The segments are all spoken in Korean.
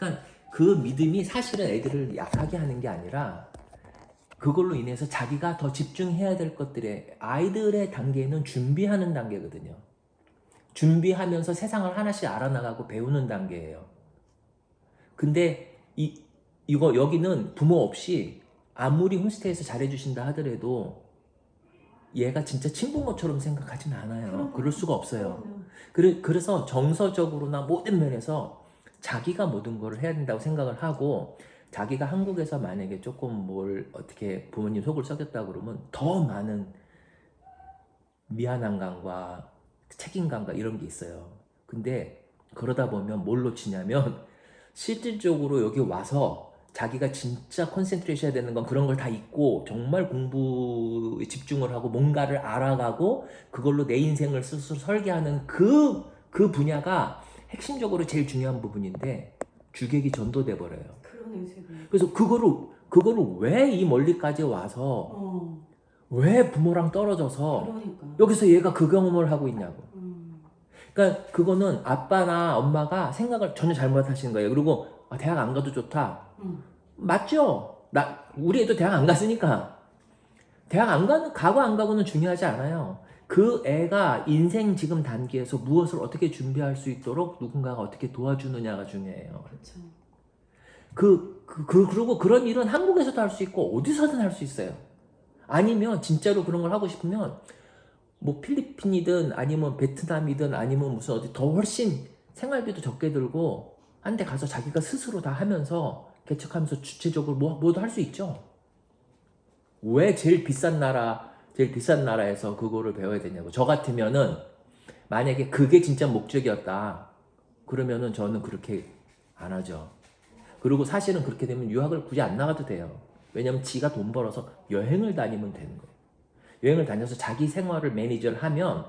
그러니까 그 믿음이 사실은 애들을 약하게 하는 게 아니라 그걸로 인해서 자기가 더 집중해야 될 것들에 아이들의 단계는 준비하는 단계거든요. 준비하면서 세상을 하나씩 알아나가고 배우는 단계예요. 근데 이거 여기는 부모 없이 아무리 홈스테이에서 잘해주신다 하더라도 얘가 진짜 친부모처럼 생각하진 않아요. 그럴 수가 없어요. 그래서 정서적으로나 모든 면에서 자기가 모든 걸 해야 된다고 생각을 하고 자기가 한국에서 만약에 조금 뭘 어떻게 부모님 속을 썩였다 그러면 더 많은 미안한 감과 책임감과 이런 게 있어요. 근데 그러다 보면 뭘 놓치냐면 실질적으로 여기 와서 자기가 진짜 컨센트레이션 해야 되는 건 그런 걸 다 잊고 정말 공부에 집중을 하고 뭔가를 알아가고 그걸로 내 인생을 스스로 설계하는 그 분야가 핵심적으로 제일 중요한 부분인데 주객이 전도돼 버려요. 그러네, 지금. 그래서 그거를 왜 이 멀리까지 와서 왜 부모랑 떨어져서 그러니까. 여기서 얘가 그 경험을 하고 있냐고. 음. 그러니까 그거는 아빠나 엄마가 생각을 전혀 잘못하시는 거예요. 그리고 대학 안 가도 좋다. 맞죠? 우리 애도 대학 안 갔으니까. 대학 안 가고 안 가고는 중요하지 않아요. 그 애가 인생 지금 단계에서 무엇을 어떻게 준비할 수 있도록 누군가가 어떻게 도와주느냐가 중요해요. 그렇죠. 그리고 그런 일은 한국에서도 할 수 있고 어디서든 할 수 있어요. 아니면 진짜로 그런 걸 하고 싶으면 뭐 필리핀이든 아니면 베트남이든 아니면 무슨 어디 더 훨씬 생활비도 적게 들고 한 데 가서 자기가 스스로 다 하면서 개척하면서 주체적으로 뭐도 할 수 있죠. 왜 제일 비싼 나라에서 그거를 배워야 되냐고. 저 같으면은 만약에 그게 진짜 목적이었다. 그러면은 저는 그렇게 안 하죠. 그리고 사실은 그렇게 되면 유학을 굳이 안 나가도 돼요. 왜냐면 지가 돈 벌어서 여행을 다니면 되는 거예요. 여행을 다녀서 자기 생활을 매니저를 하면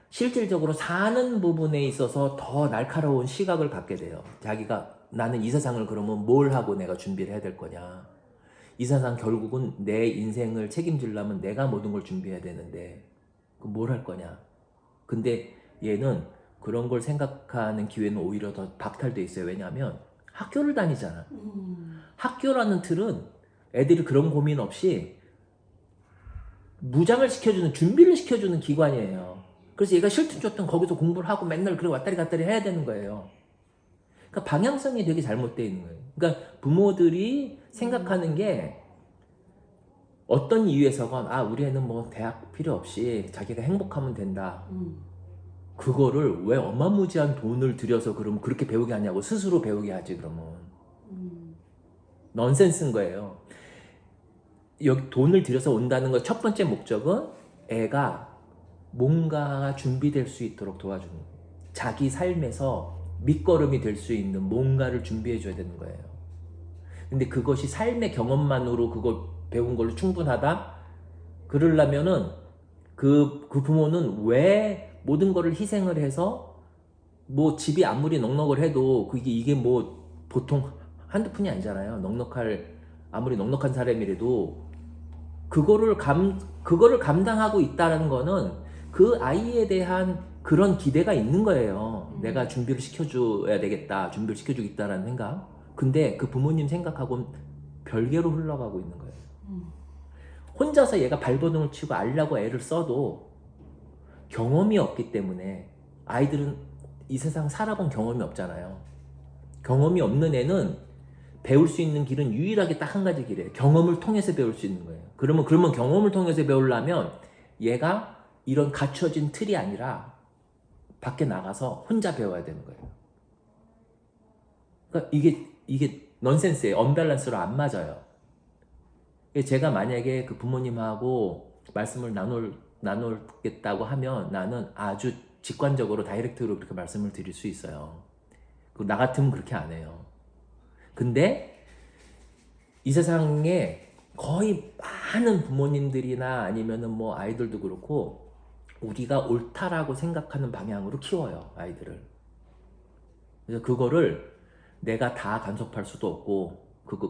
실질적으로 사는 부분에 있어서 더 날카로운 시각을 갖게 돼요. 자기가 나는 이 세상을 그러면 뭘 하고 내가 준비를 해야 될 거냐. 이 세상 결국은 내 인생을 책임지려면 내가 모든 걸 준비해야 되는데 뭘 할 거냐. 근데 얘는 그런 걸 생각하는 기회는 오히려 더 박탈돼 있어요. 왜냐하면 학교를 다니잖아. 학교라는 틀은 애들이 그런 고민 없이 무장을 시켜주는 준비를 시켜주는 기관이에요. 그래서 얘가 싫든 좋든 거기서 공부를 하고 맨날 그렇게 왔다리 갔다리 해야 되는 거예요. 그러니까 방향성이 되게 잘못되어 있는 거예요. 그러니까 부모들이 생각하는 게 어떤 이유에서건 우리 애는 뭐 대학 필요 없이 자기가 행복하면 된다. 그거를 왜 어마무지한 돈을 들여서 그러면 그렇게 배우게 하냐고. 스스로 배우게 하지 그러면. 넌센스인 거예요. 여기 돈을 들여서 온다는 것 첫 번째 목적은 애가 뭔가가 준비될 수 있도록 도와주는 거예요. 자기 삶에서 밑거름이 될 수 있는 뭔가를 준비해 줘야 되는 거예요. 근데 그것이 삶의 경험만으로 그거 배운 걸로 충분하다? 그러려면은 그 부모는 왜 모든 거를 희생을 해서 뭐 집이 아무리 넉넉을 해도 이게 뭐 보통 한두 푼이 아니잖아요. 아무리 넉넉한 사람이라도 그거를 감당하고 있다는 거는 그 아이에 대한 그런 기대가 있는 거예요. 내가 준비를 시켜줘야 되겠다. 준비를 시켜주겠다라는 생각. 근데 그 부모님 생각하고는 별개로 흘러가고 있는 거예요. 혼자서 얘가 발버둥을 치고 알려고 애를 써도 경험이 없기 때문에 아이들은 이 세상 살아본 경험이 없잖아요. 경험이 없는 애는 배울 수 있는 길은 유일하게 딱 한 가지 길이에요. 경험을 통해서 배울 수 있는 거예요. 그러면 경험을 통해서 배우려면 얘가 이런 갖춰진 틀이 아니라 밖에 나가서 혼자 배워야 되는 거예요. 그러니까 이게 넌센스예요. 언밸런스로 안 맞아요. 제가 만약에 그 부모님하고 말씀을 나누겠다고 하면 나는 아주 직관적으로 다이렉트로 그렇게 말씀을 드릴 수 있어요. 나 같으면 그렇게 안 해요. 근데 이 세상에 거의 많은 부모님들이나 아니면은 뭐 아이들도 그렇고 우리가 옳다라고 생각하는 방향으로 키워요, 아이들을. 그래서 그거를 내가 다 간섭할 수도 없고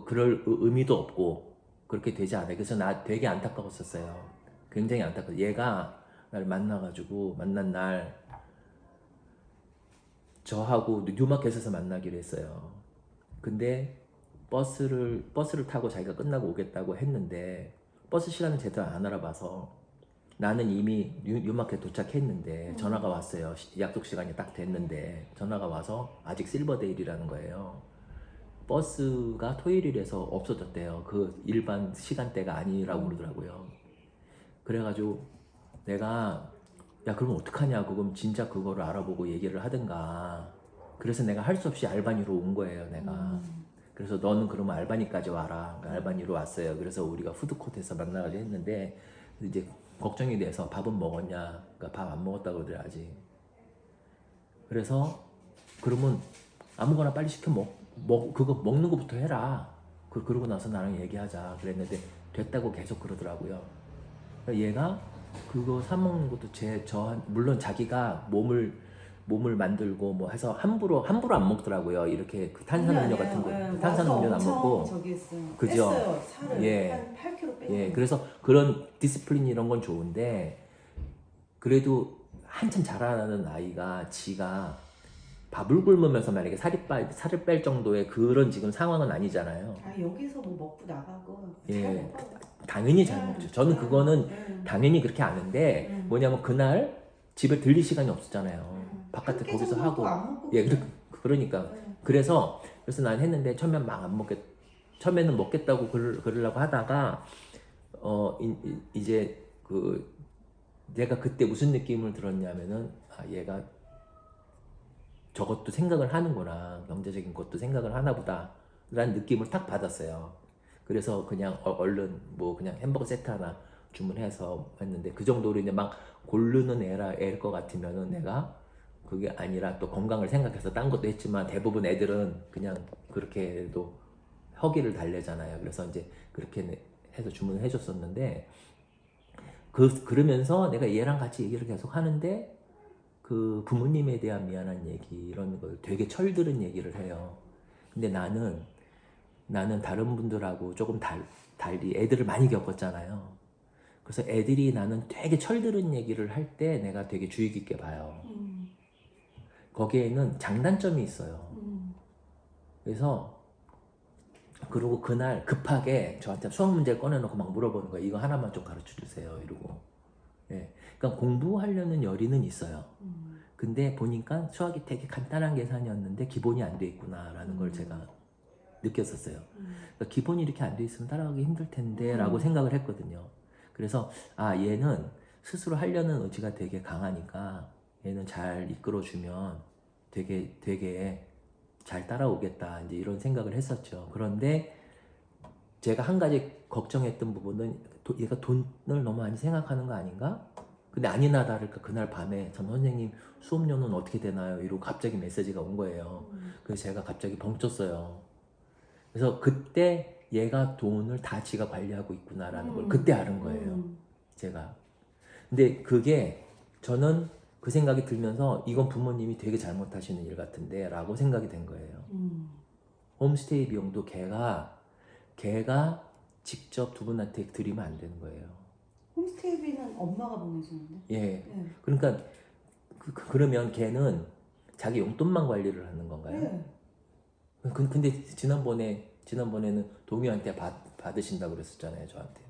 그럴 의미도 없고 그렇게 되지 않아요. 그래서 나 되게 안타까웠었어요. 굉장히 안타까워. 얘가 날 만난 날 저하고 뉴마켓에서 만나기로 했어요. 근데 버스를 타고 자기가 끝나고 오겠다고 했는데 버스 시간은 제대로 안 알아봐서 나는 이미 뉴마켓 도착했는데 전화가 왔어요. 약속 시간이 딱 됐는데 전화가 와서 아직 실버데일이라는 거예요. 버스가 토요일이라서 없어졌대요. 그 일반 시간대가 아니라고 그러더라고요. 그래가지고 내가 야 그럼 어떡하냐고, 그럼 진짜 그거를 알아보고 얘기를 하든가. 그래서 내가 할 수 없이 알바니로 온 거예요, 내가. 그래서 너는 그러면 알바니까지 와라. 그러니까 알바니로 왔어요. 그래서 우리가 푸드코트에서 만나가지고 했는데 이제 걱정이 돼서 밥은 먹었냐? 그러니까 밥 안 먹었다고 그래야지. 그래서 그러면 아무거나 빨리 시켜 그거 먹는 거부터 해라. 그러고 나서 나랑 얘기하자. 그랬는데 됐다고 계속 그러더라고요. 그러니까 얘가 그거 사 먹는 것도 물론 자기가 몸을 만들고 뭐 해서 함부로 안 먹더라고요. 이렇게 그 탄산음료 같은 거, 탄산음료는 안 먹고. 저기 했어요. 그죠? 뺐어요. 살을 예. 한 8kg 뺐어요. 예, 그래서 그런 디스플린 이런 건 좋은데 그래도 한참 자라나는 아이가 지가 밥을 굶으면서 만약에 살을 뺄 정도의 그런 지금 상황은 아니잖아요. 아 여기서 뭐 먹고 나가고 예, 잘 먹어요. 당연히 잘 먹죠. 저는 그거는 당연히 그렇게 아는데 뭐냐면 그날 집에 들릴 시간이 없었잖아요. 바깥에 한 끼 거기서 정도도 하고. 안 먹고 예, 그러니까 그래서 난 했는데 처음엔 막 안 먹겠. 처음에는 먹겠다고 그러려고 하다가 이제 내가 그때 무슨 느낌을 들었냐면은 얘가 저것도 생각을 하는구나, 경제적인 것도 생각을 하나 보다 라는 느낌을 딱 받았어요. 그래서 그냥 얼른 뭐 그냥 햄버거 세트 하나 주문해서 했는데 그 정도로 이제 막 고르는 애일 것 같으면은 내가 그게 아니라 또 건강을 생각해서 딴 것도 했지만 대부분 애들은 그냥 그렇게 해도 허기를 달래잖아요. 그래서 이제 그렇게 해서 주문을 해줬었는데 그러면서 내가 얘랑 같이 얘기를 계속 하는데 그 부모님에 대한 미안한 얘기 이런 걸 되게 철들은 얘기를 해요. 근데 나는 다른 분들하고 조금 달리 애들을 많이 겪었잖아요. 그래서 애들이 나는 되게 철들은 얘기를 할 때 내가 되게 주의 깊게 봐요. 거기에는 장단점이 있어요. 그래서 그리고 그날 급하게 저한테 수학 문제를 꺼내놓고 막 물어보는 거예요. 이거 하나만 좀 가르쳐 주세요. 이러고. 예. 그러니까 공부하려는 열의는 있어요. 근데 보니까 수학이 되게 간단한 계산이었는데 기본이 안 돼 있구나라는 걸 제가 느꼈었어요. 그러니까 기본이 이렇게 안 돼 있으면 따라가기 힘들 텐데 라고 생각을 했거든요. 그래서 얘는 스스로 하려는 의지가 되게 강하니까 얘는 잘 이끌어주면 되게 잘 따라오겠다 이제 이런 생각을 했었죠. 그런데 제가 한 가지 걱정했던 부분은 얘가 돈을 너무 많이 생각하는 거 아닌가? 근데 아니나 다를까 그날 밤에 전 선생님 수업료는 어떻게 되나요? 이러고 갑자기 메시지가 온 거예요. 그래서 제가 갑자기 벙쪘어요. 그래서 그때 얘가 돈을 다 지가 관리하고 있구나라는 걸 그때 알은 거예요. 제가. 근데 그게 저는 그 생각이 들면서 이건 부모님이 되게 잘못하시는 일 같은데 라고 생각이 된 거예요. 홈스테이 비용도 걔가 직접 두 분한테 드리면 안 되는 거예요. 홈스테이비는 엄마가 보내주는데. 예. 네. 그러니까 그러면 걔는 자기 용돈만 관리를 하는 건가요? 네. 근데 지난번에는 동요한테 받으신다고 그랬었잖아요, 저한테.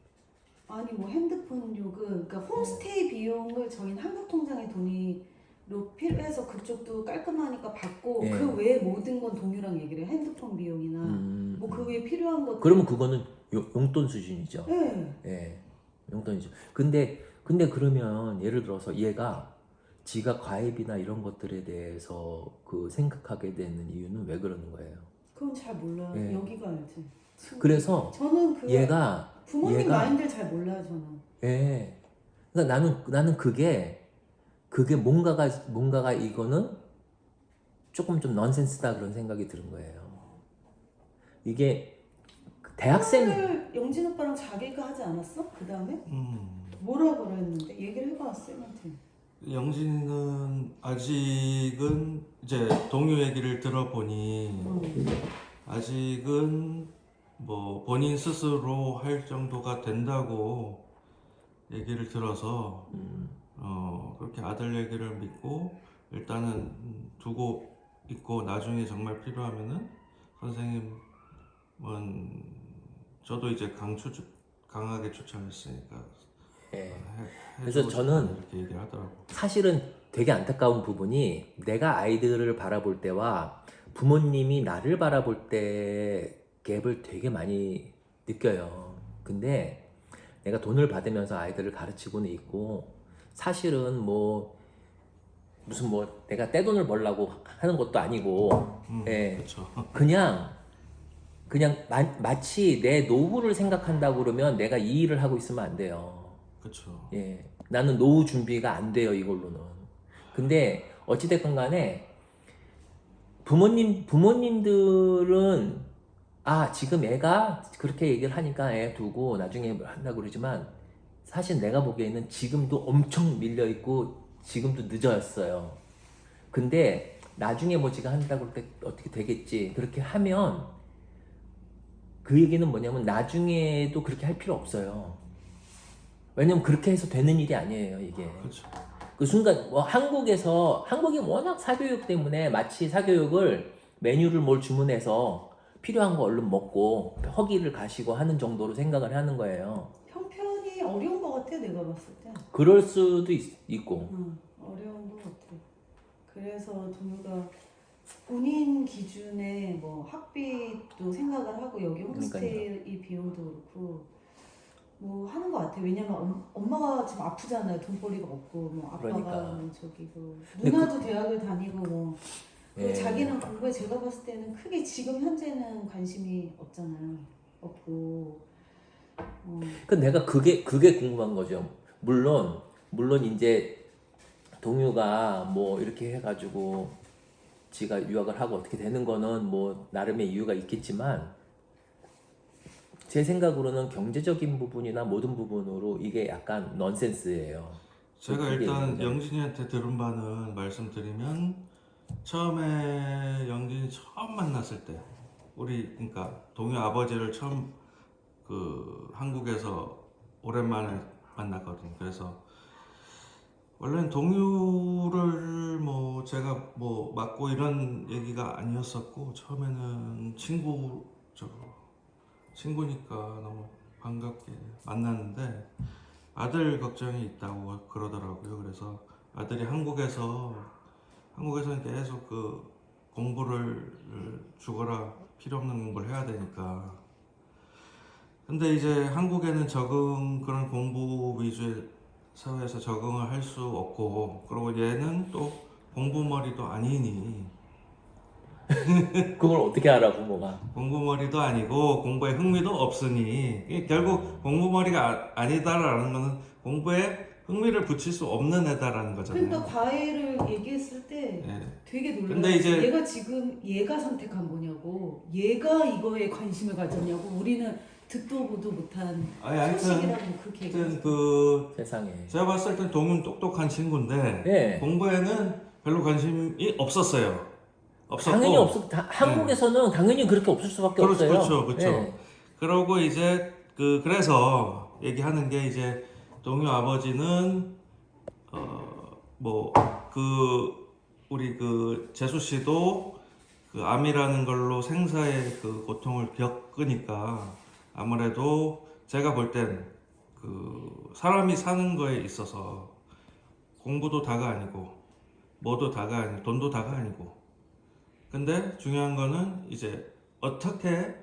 아니 뭐 핸드폰 요금, 그러니까 홈스테이 비용을 저희는 한국 통장에 돈이로 필요해서 그쪽도 깔끔하니까 받고 예. 그 외에 모든 건 동유랑 얘기를 해요. 핸드폰 비용이나 뭐 그 외에 필요한 것들. 그러면 그거는 용돈 수준이죠. 네. 예, 용돈이죠. 근데 그러면 예를 들어서 얘가 지가 과외비나 이런 것들에 대해서 생각하게 되는 이유는 왜 그러는 거예요? 그건 잘 몰라요. 예. 여기가 알지. 그래서 저는 부모님 마인드를 잘 몰라요. 저는. 예. 그러니까 나는 그게 뭔가가 이거는 조금 좀 넌센스다 그런 생각이 드는 거예요. 이게 대학생 영진 오빠랑 자기가 하지 않았어? 그 다음에 뭐라 그랬는데 얘기를 해봐 쌤한테. 영진은 아직은 이제 동요 얘기를 들어보니 아직은 뭐 본인 스스로 할 정도가 된다고 얘기를 들어서 그렇게 아들 얘기를 믿고 일단은 두고 있고 나중에 정말 필요하면은 선생님은 저도 이제 강하게 추천했으니까 예. 해, 그래서 해주고 저는 싶다고 이렇게 얘기를 하더라고. 사실은 되게 안타까운 부분이 내가 아이들을 바라볼 때와 부모님이 나를 바라볼 때 갭을 되게 많이 느껴요. 근데 내가 돈을 받으면서 아이들을 가르치고는 있고 사실은 뭐 무슨 뭐 내가 떼돈을 벌려고 하는 것도 아니고 예, 그렇죠. 그냥 마치 내 노후를 생각한다고 그러면 내가 이 일을 하고 있으면 안 돼요. 그렇죠. 예, 나는 노후 준비가 안 돼요, 이걸로는. 근데 어찌됐건 간에 부모님들은 지금 애가 그렇게 얘기를 하니까 애 두고 나중에 한다고 그러지만 사실 내가 보기에는 지금도 엄청 밀려있고 지금도 늦어졌어요. 근데 나중에 뭐 지가 한다고 그럴 때 어떻게 되겠지. 그렇게 하면 그 얘기는 뭐냐면 나중에도 그렇게 할 필요 없어요. 왜냐면 그렇게 해서 되는 일이 아니에요, 이게. 그렇죠. 그 순간 뭐 한국이 워낙 사교육 때문에 마치 사교육을 메뉴를 뭘 주문해서 필요한 거 얼른 먹고 허기를 가시고 하는 정도로 생각을 하는 거예요. 형편이 어려운 것 같아 내가 봤을 때. 그럴 수도 있고. 어려운 것 같아. 그래서 동료가 본인 기준에 뭐 학비도 생각을 하고 여기 홈스테이 비용도 그렇고 뭐 하는 것 같아. 왜냐면 엄마가 지금 아프잖아요. 돈벌이가 없고 뭐 아빠가 그러니까. 뭐 저기고 근데 누나도 대학을 다니고 뭐 그리고 예. 자기는 공부에 제가 봤을 때는 크게 지금 현재는 관심이 없잖아요. 없고 그 내가 그게 궁금한 거죠. 물론 이제 동유가 뭐 이렇게 해가지고 지가 유학을 하고 어떻게 되는 거는 뭐 나름의 이유가 있겠지만 제 생각으로는 경제적인 부분이나 모든 부분으로 이게 약간 넌센스예요. 제가 이게 일단 뭐냐면 영진이한테 들은 바는 말씀드리면 처음에 영진이 처음 만났을 때 우리 그러니까 동유 아버지를 처음 그 한국에서 오랜만에 만났거든요. 그래서 원래는 동유를 뭐 제가 뭐 맞고 이런 얘기가 아니었었고 처음에는 친구니까 너무 반갑게 만났는데 아들 걱정이 있다고 그러더라고요. 그래서 아들이 한국에서는 계속 그 공부를 죽어라 필요 없는 공부를 해야 되니까. 근데 이제 한국에는 그런 공부 위주의 사회에서 적응을 할 수 없고, 그리고 얘는 또 공부머리도 아니니, 그걸 어떻게 알아 부모가? 공부머리도 아니고 공부에 흥미도 없으니, 이게 결국 공부머리가 아니다라는 거는 공부에 흥미를 붙일 수 없는 애다라는 거잖아요. 그러니까 과외를 얘기했을 때 예. 되게 근데 놀랐어. 이제- 얘가 지금 얘가 선택한 거냐고, 얘가 이거에 관심을 가졌냐고. 우리는 듣도 보도 못한 아니, 소식이라고 그렇게 하여튼 얘기했어. 그 세상에. 제가 봤을 땐 동윤 똑똑한 친구인데 예. 공부에는 별로 관심이 없었어요. 없었고. 당연히 한국에서는 당연히 그렇게 없을 수밖에 그렇죠, 없어요. 그렇죠. 예. 그러고 이제 그래서 얘기하는 게 이제 동유 아버지는 뭐 우리 그 재수 씨도 그 암이라는 걸로 생사의 그 고통을 겪으니까 아무래도 제가 볼 땐 그 사람이 사는 거에 있어서 공부도 다가 아니고 뭐도 다가 아니고 돈도 다가 아니고 근데 중요한 거는 이제 어떻게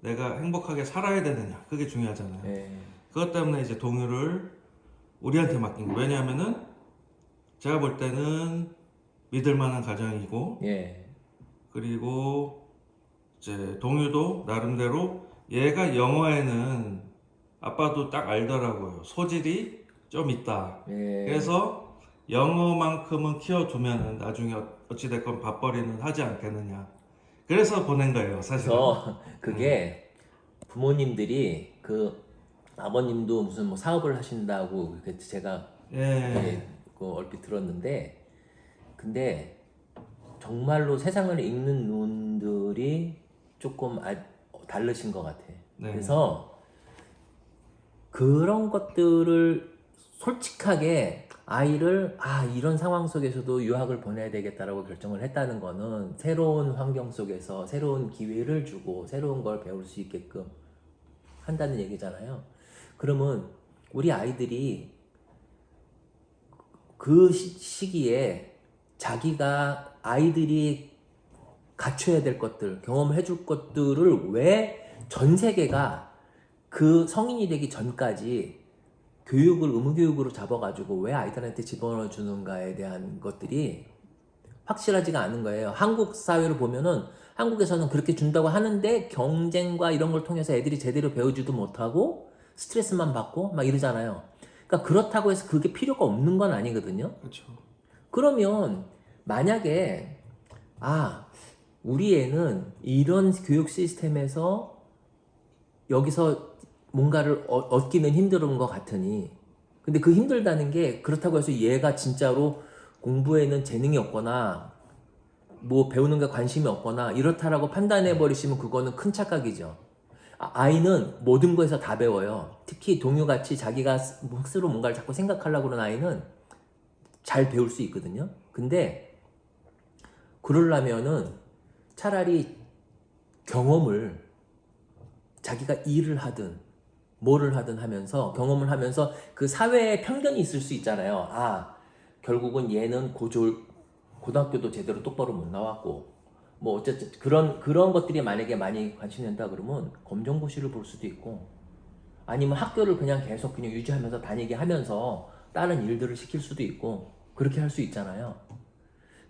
내가 행복하게 살아야 되느냐 그게 중요하잖아요. 예. 그것 때문에 이제 동요를 우리한테 맡긴 거. 왜냐하면은 제가 볼 때는 믿을 만한 가정이고 예. 그리고 이제 동요도 나름대로 얘가 영어에는 아빠도 딱 알더라고요. 소질이 좀 있다. 예. 그래서 영어만큼은 키워두면은 나중에 어찌됐건 밥벌이는 하지 않겠느냐. 그래서 보낸 거예요, 사실은. 그래서 그게 부모님들이 그 아버님도 무슨 뭐 사업을 하신다고 그렇게 제가 예. 그 얼핏 들었는데 근데 정말로 세상을 읽는 눈들이 조금 다르신 것 같아. 네. 그래서 그런 것들을 솔직하게 아이를 이런 상황 속에서도 유학을 보내야 되겠다라고 결정을 했다는 거는 새로운 환경 속에서 새로운 기회를 주고 새로운 걸 배울 수 있게끔 한다는 얘기잖아요. 그러면 우리 아이들이 그 시기에 자기가 아이들이 갖춰야 될 것들, 경험을 해줄 것들을 왜 전 세계가 그 성인이 되기 전까지 교육을 의무교육으로 잡아가지고 왜 아이들한테 집어넣어 주는가에 대한 것들이 확실하지가 않은 거예요. 한국 사회를 보면은 한국에서는 그렇게 준다고 하는데 경쟁과 이런 걸 통해서 애들이 제대로 배우지도 못하고 스트레스만 받고 막 이러잖아요. 그러니까 그렇다고 해서 그게 필요가 없는 건 아니거든요. 그렇죠. 그러면 만약에 우리 애는 이런 교육 시스템에서 여기서 뭔가를 얻기는 힘든 것 같으니, 근데 그 힘들다는 게 그렇다고 해서 얘가 진짜로 공부에는 재능이 없거나 뭐 배우는 게 관심이 없거나 이렇다라고 판단해 버리시면 그거는 큰 착각이죠. 아이는 모든 거에서 다 배워요. 특히 동요같이 자기가 스스로 뭔가를 자꾸 생각하려고 그러는 아이는 잘 배울 수 있거든요. 근데 그러려면은 차라리 경험을 자기가 일을 하든 뭐를 하든 하면서 경험을 하면서 그 사회에 편견이 있을 수 있잖아요. 결국은 얘는 고등학교도 제대로 똑바로 못 나왔고 뭐 어쨌든 그런 것들이 만약에 많이 관심된다 그러면 검정고시를 볼 수도 있고 아니면 학교를 그냥 계속 그냥 유지하면서 다니게 하면서 다른 일들을 시킬 수도 있고 그렇게 할 수 있잖아요.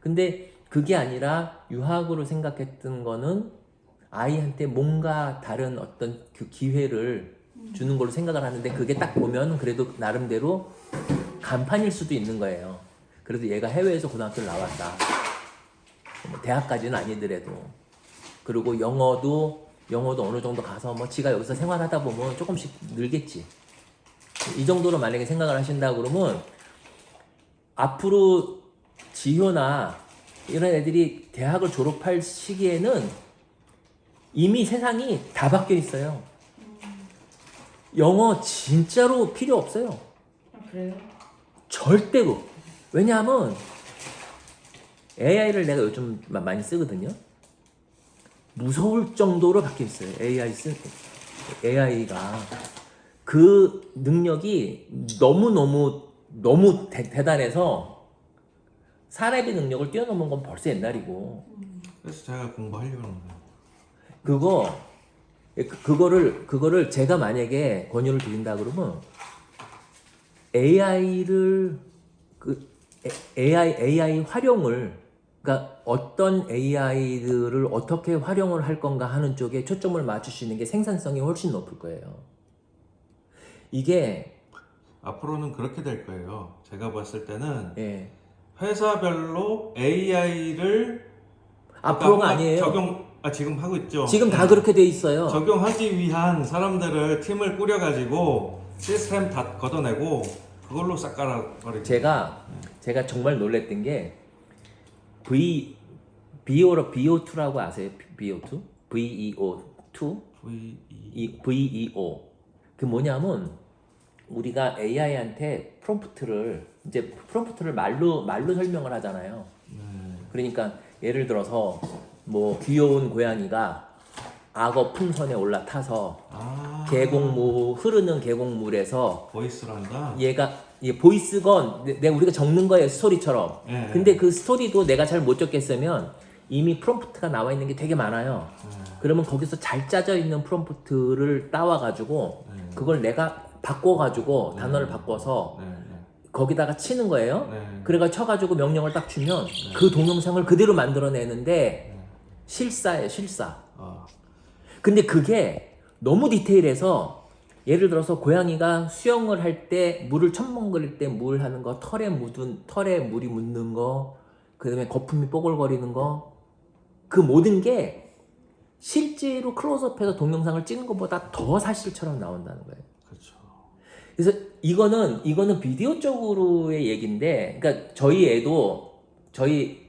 근데 그게 아니라 유학으로 생각했던 거는 아이한테 뭔가 다른 어떤 그 기회를 주는 걸로 생각을 하는데 그게 딱 보면 그래도 나름대로 간판일 수도 있는 거예요. 그래도 얘가 해외에서 고등학교를 나왔다. 뭐 대학까지는 아니더라도. 그리고 영어도 어느 정도 가서 뭐 지가 여기서 생활하다 보면 조금씩 늘겠지. 이 정도로 만약에 생각을 하신다 그러면 앞으로 지효나 이런 애들이 대학을 졸업할 시기에는 이미 세상이 다 바뀌어 있어요. 영어 진짜로 필요 없어요. 그래요? 절대로. 왜냐하면 AI를 내가 요즘 많이 쓰거든요. 무서울 정도로 바뀌어 있어요. AI가 그 능력이 너무 대단해서 사람의 능력을 뛰어넘은 건 벌써 옛날이고. 그래서 제가 공부하려고 하는 거예요. 그거를 제가 만약에 권유를 드린다 그러면 AI 활용을 그러니까 어떤 AI들을 어떻게 활용을 할 건가 하는 쪽에 초점을 맞추시는 게 생산성이 훨씬 높을 거예요. 이게 앞으로는 그렇게 될 거예요. 제가 봤을 때는 예. 회사별로 AI를 앞으로가 아니에요. 지금 하고 있죠. 지금 다 그렇게 돼 있어요. 적용하기 위한 사람들을 팀을 꾸려가지고 시스템 다 걷어내고 그걸로 싹 깔아버리고. 제가 정말 놀랬던 게 VO2라고 아세요? VO2? VEO2? VEO. 그 뭐냐면 우리가 AI한테 프롬프트를 말로 설명을 하잖아요. 그러니까 예를 들어서 뭐 귀여운 고양이가 악어 풍선에 올라타서 흐르는 계곡물에서 보이스로 한다. 보이스건 우리가 적는 거예요, 스토리처럼. 네. 근데 그 스토리도 내가 잘 못 적겠으면 이미 프롬프트가 나와 있는 게 되게 많아요. 그러면 거기서 잘 짜져 있는 프롬프트를 따와가지고 그걸 내가 바꿔가지고 단어를 바꿔서 거기다가 치는 거예요. 그래가 쳐가지고 명령을 딱 주면 그 동영상을 그대로 만들어내는데 실사예요, 실사. 근데 그게 너무 디테일해서 예를 들어서 고양이가 수영을 할 때 물을 첨벙거릴 때 물 하는 거, 털에 물이 묻는 거, 그 다음에 거품이 뽀글거리는 거, 그 모든 게 실제로 클로즈업해서 동영상을 찍는 것보다 더 사실처럼 나온다는 거예요. 그렇죠. 그래서 이거는 비디오 쪽으로의 얘기인데, 그러니까 저희 애도 저희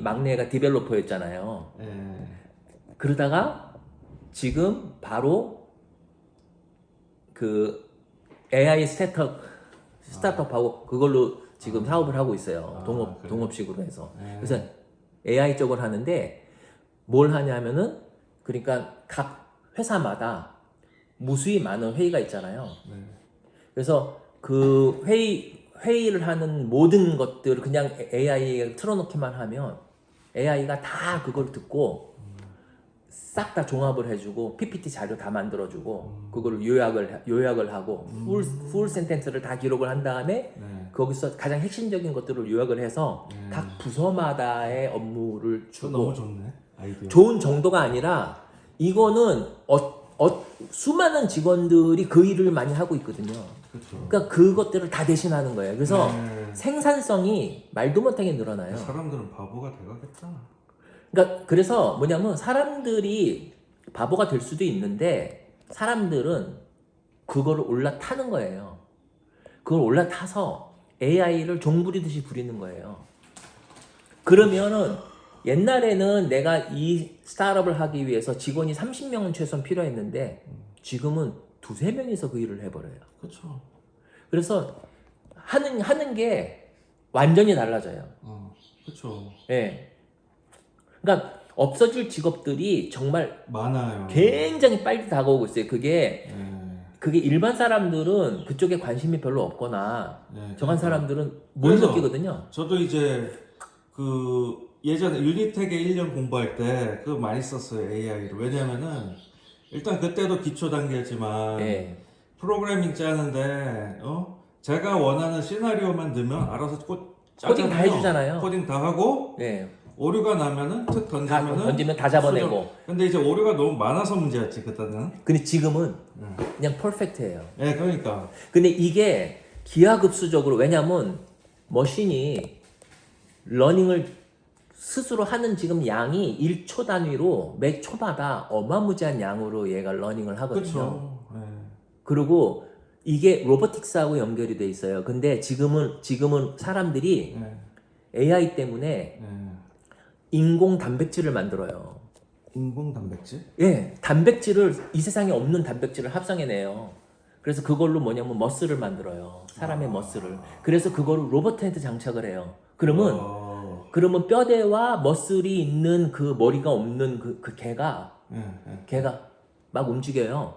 막내가 디벨로퍼였잖아요. 그러다가 지금 바로 그 AI 스타트업 스타트업하고 그걸로 지금 사업을 하고 있어요. 그래요? 동업식으로 해서. 네. 그래서 AI 쪽을 하는데 뭘 하냐면은 그러니까 각 회사마다 무수히 많은 회의가 있잖아요. 네. 그래서 그 회의를 하는 모든 것들을 그냥 AI에 틀어놓기만 하면 AI가 다 그걸 듣고 싹 다 종합을 해주고 PPT 자료 다 만들어주고 그걸 요약을 하고 풀 센텐스를 다 기록을 한 다음에 네. 거기서 가장 핵심적인 것들을 요약을 해서 각 부서마다의 업무를 저 주고 너무 좋네. 아이디어. 좋은 정도가 아니라 이거는 수많은 직원들이 그 일을 많이 하고 있거든요. 그렇죠. 그러니까 그것들을 다 대신하는 거예요. 그래서 네. 생산성이 말도 못하게 늘어나요. 사람들은 바보가 돼가겠다. 그러니까 그래서 뭐냐면 사람들이 바보가 될 수도 있는데 사람들은 그거를 올라타는 거예요. 그걸 올라타서 AI를 종부리듯이 부리는 거예요. 그러면은 옛날에는 내가 이 스타트업을 하기 위해서 직원이 30명은 최소한 필요했는데 지금은 2-3명이서 그 일을 해버려요. 그렇죠. 그래서 하는 게 완전히 달라져요. 그렇죠. 예. 그러니까 없어질 직업들이 정말 많아요. 굉장히 빨리 다가오고 있어요. 네. 그게 일반 사람들은 그쪽에 관심이 별로 없거나 네. 저간 사람들은 못 그래서 느끼거든요. 저도 이제 그 예전에 유니텍에 1년 공부할 때 그거 많이 썼어요. AI를. 왜냐면은 일단 그때도 기초 단계였지만 예. 프로그래밍 짜는데 제가 원하는 시나리오만 넣으면 알아서 코딩 다 해주잖아요. 코딩 다 하고 예. 오류가 나면은 툭 던지면은 다 잡아내고. 수정. 근데 이제 오류가 너무 많아서 문제였지 그때는. 근데 지금은 그냥 퍼펙트예요. 네, 그러니까. 근데 이게 기하급수적으로 왜냐면 머신이 러닝을 스스로 하는 지금 양이 1초 단위로 매 초마다 어마무지한 양으로 얘가 러닝을 하거든요. 그렇죠. 네. 그리고 이게 로보틱스하고 연결이 돼 있어요. 근데 지금은 사람들이 네. AI 때문에 네. 인공 단백질을 만들어요. 인공 단백질? 예, 단백질을 이 세상에 없는 단백질을 합성해내요. 그래서 그걸로 뭐냐면 머슬을 만들어요. 사람의 머슬을. 그래서 그거를 로봇한테 장착을 해요. 그러면 뼈대와 머슬이 있는 그 머리가 없는 그 개가 막 움직여요.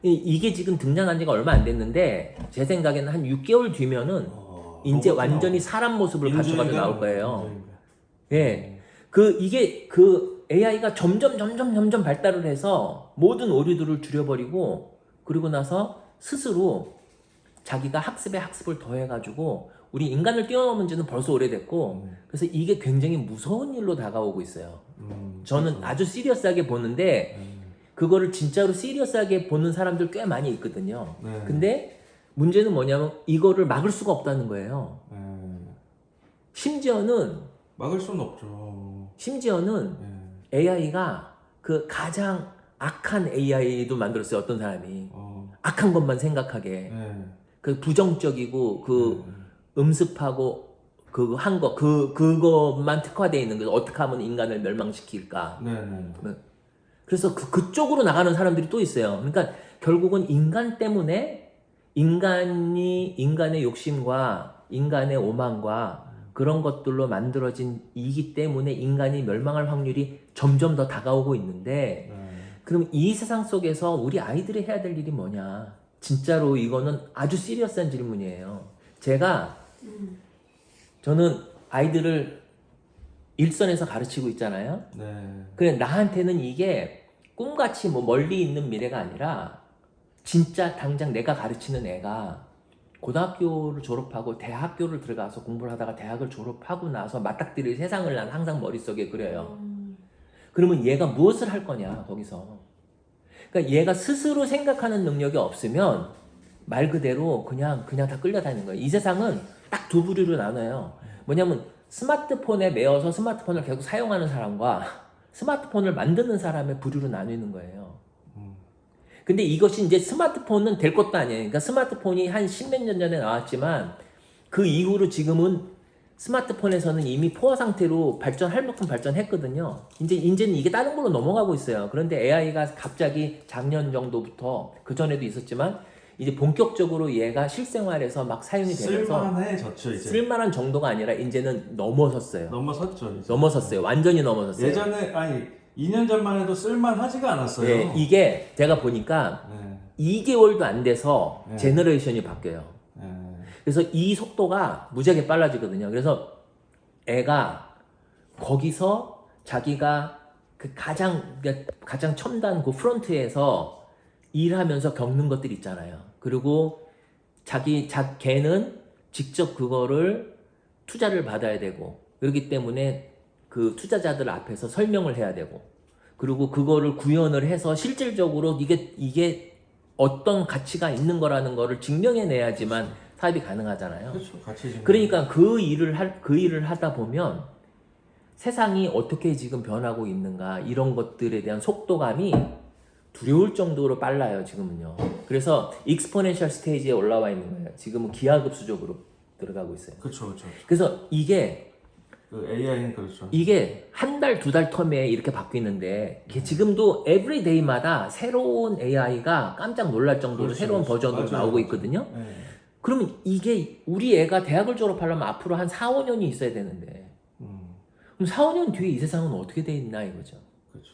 이게 지금 등장한 지가 얼마 안 됐는데 제 생각에는 한 6개월 뒤면은 이제 완전히 사람 모습을 갖춰가지고 나올 거예요. 예. 이게 AI가 점점 발달을 해서 모든 오류들을 줄여버리고 그리고 나서 스스로 자기가 학습을 더해가지고 우리 인간을 뛰어넘은 지는 벌써 오래됐고 그래서 이게 굉장히 무서운 일로 다가오고 있어요. 저는 그렇죠. 아주 시리어스하게 보는데 그거를 진짜로 시리어스하게 보는 사람들 꽤 많이 있거든요. 네. 근데 문제는 뭐냐면 이거를 막을 수가 없다는 거예요. 심지어는 막을 수는 없죠. AI가 그 가장 악한 AI도 만들었어요. 어떤 사람이 악한 것만 생각하게 그 부정적이고 그 음습하고 그것만 특화되어 있는 거 어떻게 하면 인간을 멸망시킬까. 그래서 그쪽으로 나가는 사람들이 또 있어요. 그러니까 결국은 인간 때문에 인간의 욕심과 인간의 오만과 그런 것들로 만들어진 이기 때문에 인간이 멸망할 확률이 점점 더 다가오고 있는데 그럼 이 세상 속에서 우리 아이들이 해야 될 일이 뭐냐? 진짜로 이거는 아주 시리어스한 질문이에요. 저는 아이들을 일선에서 가르치고 있잖아요. 그래 나한테는 이게 꿈같이 뭐 멀리 있는 미래가 아니라 진짜 당장 내가 가르치는 애가 고등학교를 졸업하고 대학교를 들어가서 공부를 하다가 대학을 졸업하고 나서 맞닥뜨릴 세상을 난 항상 머릿속에 그려요. 그러면 얘가 무엇을 할 거냐 거기서. 그러니까 얘가 스스로 생각하는 능력이 없으면 말 그대로 그냥 다 끌려다니는 거예요. 이 세상은 딱 두 부류로 나눠요. 뭐냐면 스마트폰에 매여서 스마트폰을 계속 사용하는 사람과 스마트폰을 만드는 사람의 부류로 나뉘는 거예요. 근데 이것이 이제 스마트폰은 될 것도 아니에요. 그러니까 스마트폰이 한 10몇 년 전에 나왔지만 그 이후로 지금은 스마트폰에서는 이미 포화 상태로 할 만큼 발전했거든요. 이제는 이게 다른 걸로 넘어가고 있어요. 그런데 AI가 갑자기 작년 정도부터 그 전에도 있었지만 이제 본격적으로 얘가 실생활에서 막 사용이 되면서 쓸만해졌죠 이제. 쓸만한 정도가 아니라 이제는 넘어섰어요. 넘어섰죠. 이제. 넘어섰어요. 완전히 넘어섰어요. 예전에 아니 2년 전만 해도 쓸만하지가 않았어요. 네, 이게 제가 보니까 네. 2개월도 안 돼서 네. 제너레이션이 바뀌어요. 네. 그래서 이 속도가 무지하게 빨라지거든요. 그래서 애가 거기서 자기가 그 가장 첨단 그 프론트에서 일하면서 겪는 것들 있잖아요. 그리고 걔는 직접 그거를 투자를 받아야 되고, 그렇기 때문에 그 투자자들 앞에서 설명을 해야 되고, 그리고 그거를 구현을 해서 실질적으로 이게 어떤 가치가 있는 거라는 거를 증명해내야지만 사업이 가능하잖아요. 그렇죠. 같이 좀. 그러니까 그 일을 하다 보면 세상이 어떻게 지금 변하고 있는가 이런 것들에 대한 속도감이 두려울 정도로 빨라요 지금은요. 그래서 익스포넨셜 스테이지에 올라와 있는 거예요. 지금은 기하급수적으로 들어가고 있어요. 그렇죠. 그래서 이게 그 AI는 그렇죠. 한 달, 두 달 텀에 이렇게 바뀌는데 이게 지금도 에브리데이마다 새로운 AI가 깜짝 놀랄 정도로 그렇죠, 새로운 그렇죠. 버전으로 맞아요, 나오고 맞아요. 있거든요. 네. 그러면 이게 우리 애가 대학을 졸업하려면 앞으로 한 4, 5년이 있어야 되는데 그럼 4, 5년 뒤에 이 세상은 어떻게 돼 있나 이거죠. 그렇죠.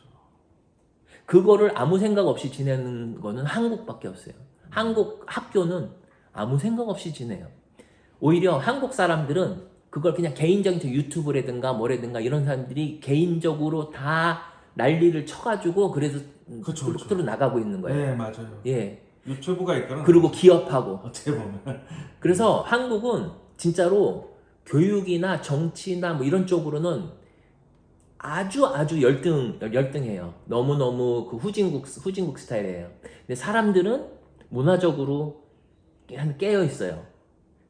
그거를 아무 생각 없이 지내는 거는 한국밖에 없어요. 한국 학교는 아무 생각 없이 지내요. 오히려 한국 사람들은 그걸 그냥 개인적인 유튜브라든가 뭐라든가 이런 사람들이 개인적으로 다 난리를 쳐가지고 그래서 그쵸, 뚫뚫 나가고 있는 거예요. 네 맞아요. 예. 유튜브가 있거나. 그리고 기업하고. 어떻게 보면. 그래서 한국은 진짜로 교육이나 정치나 뭐 이런 쪽으로는 아주 열등해요. 너무너무 그 후진국 스타일이에요. 근데 사람들은 문화적으로 깨어 있어요.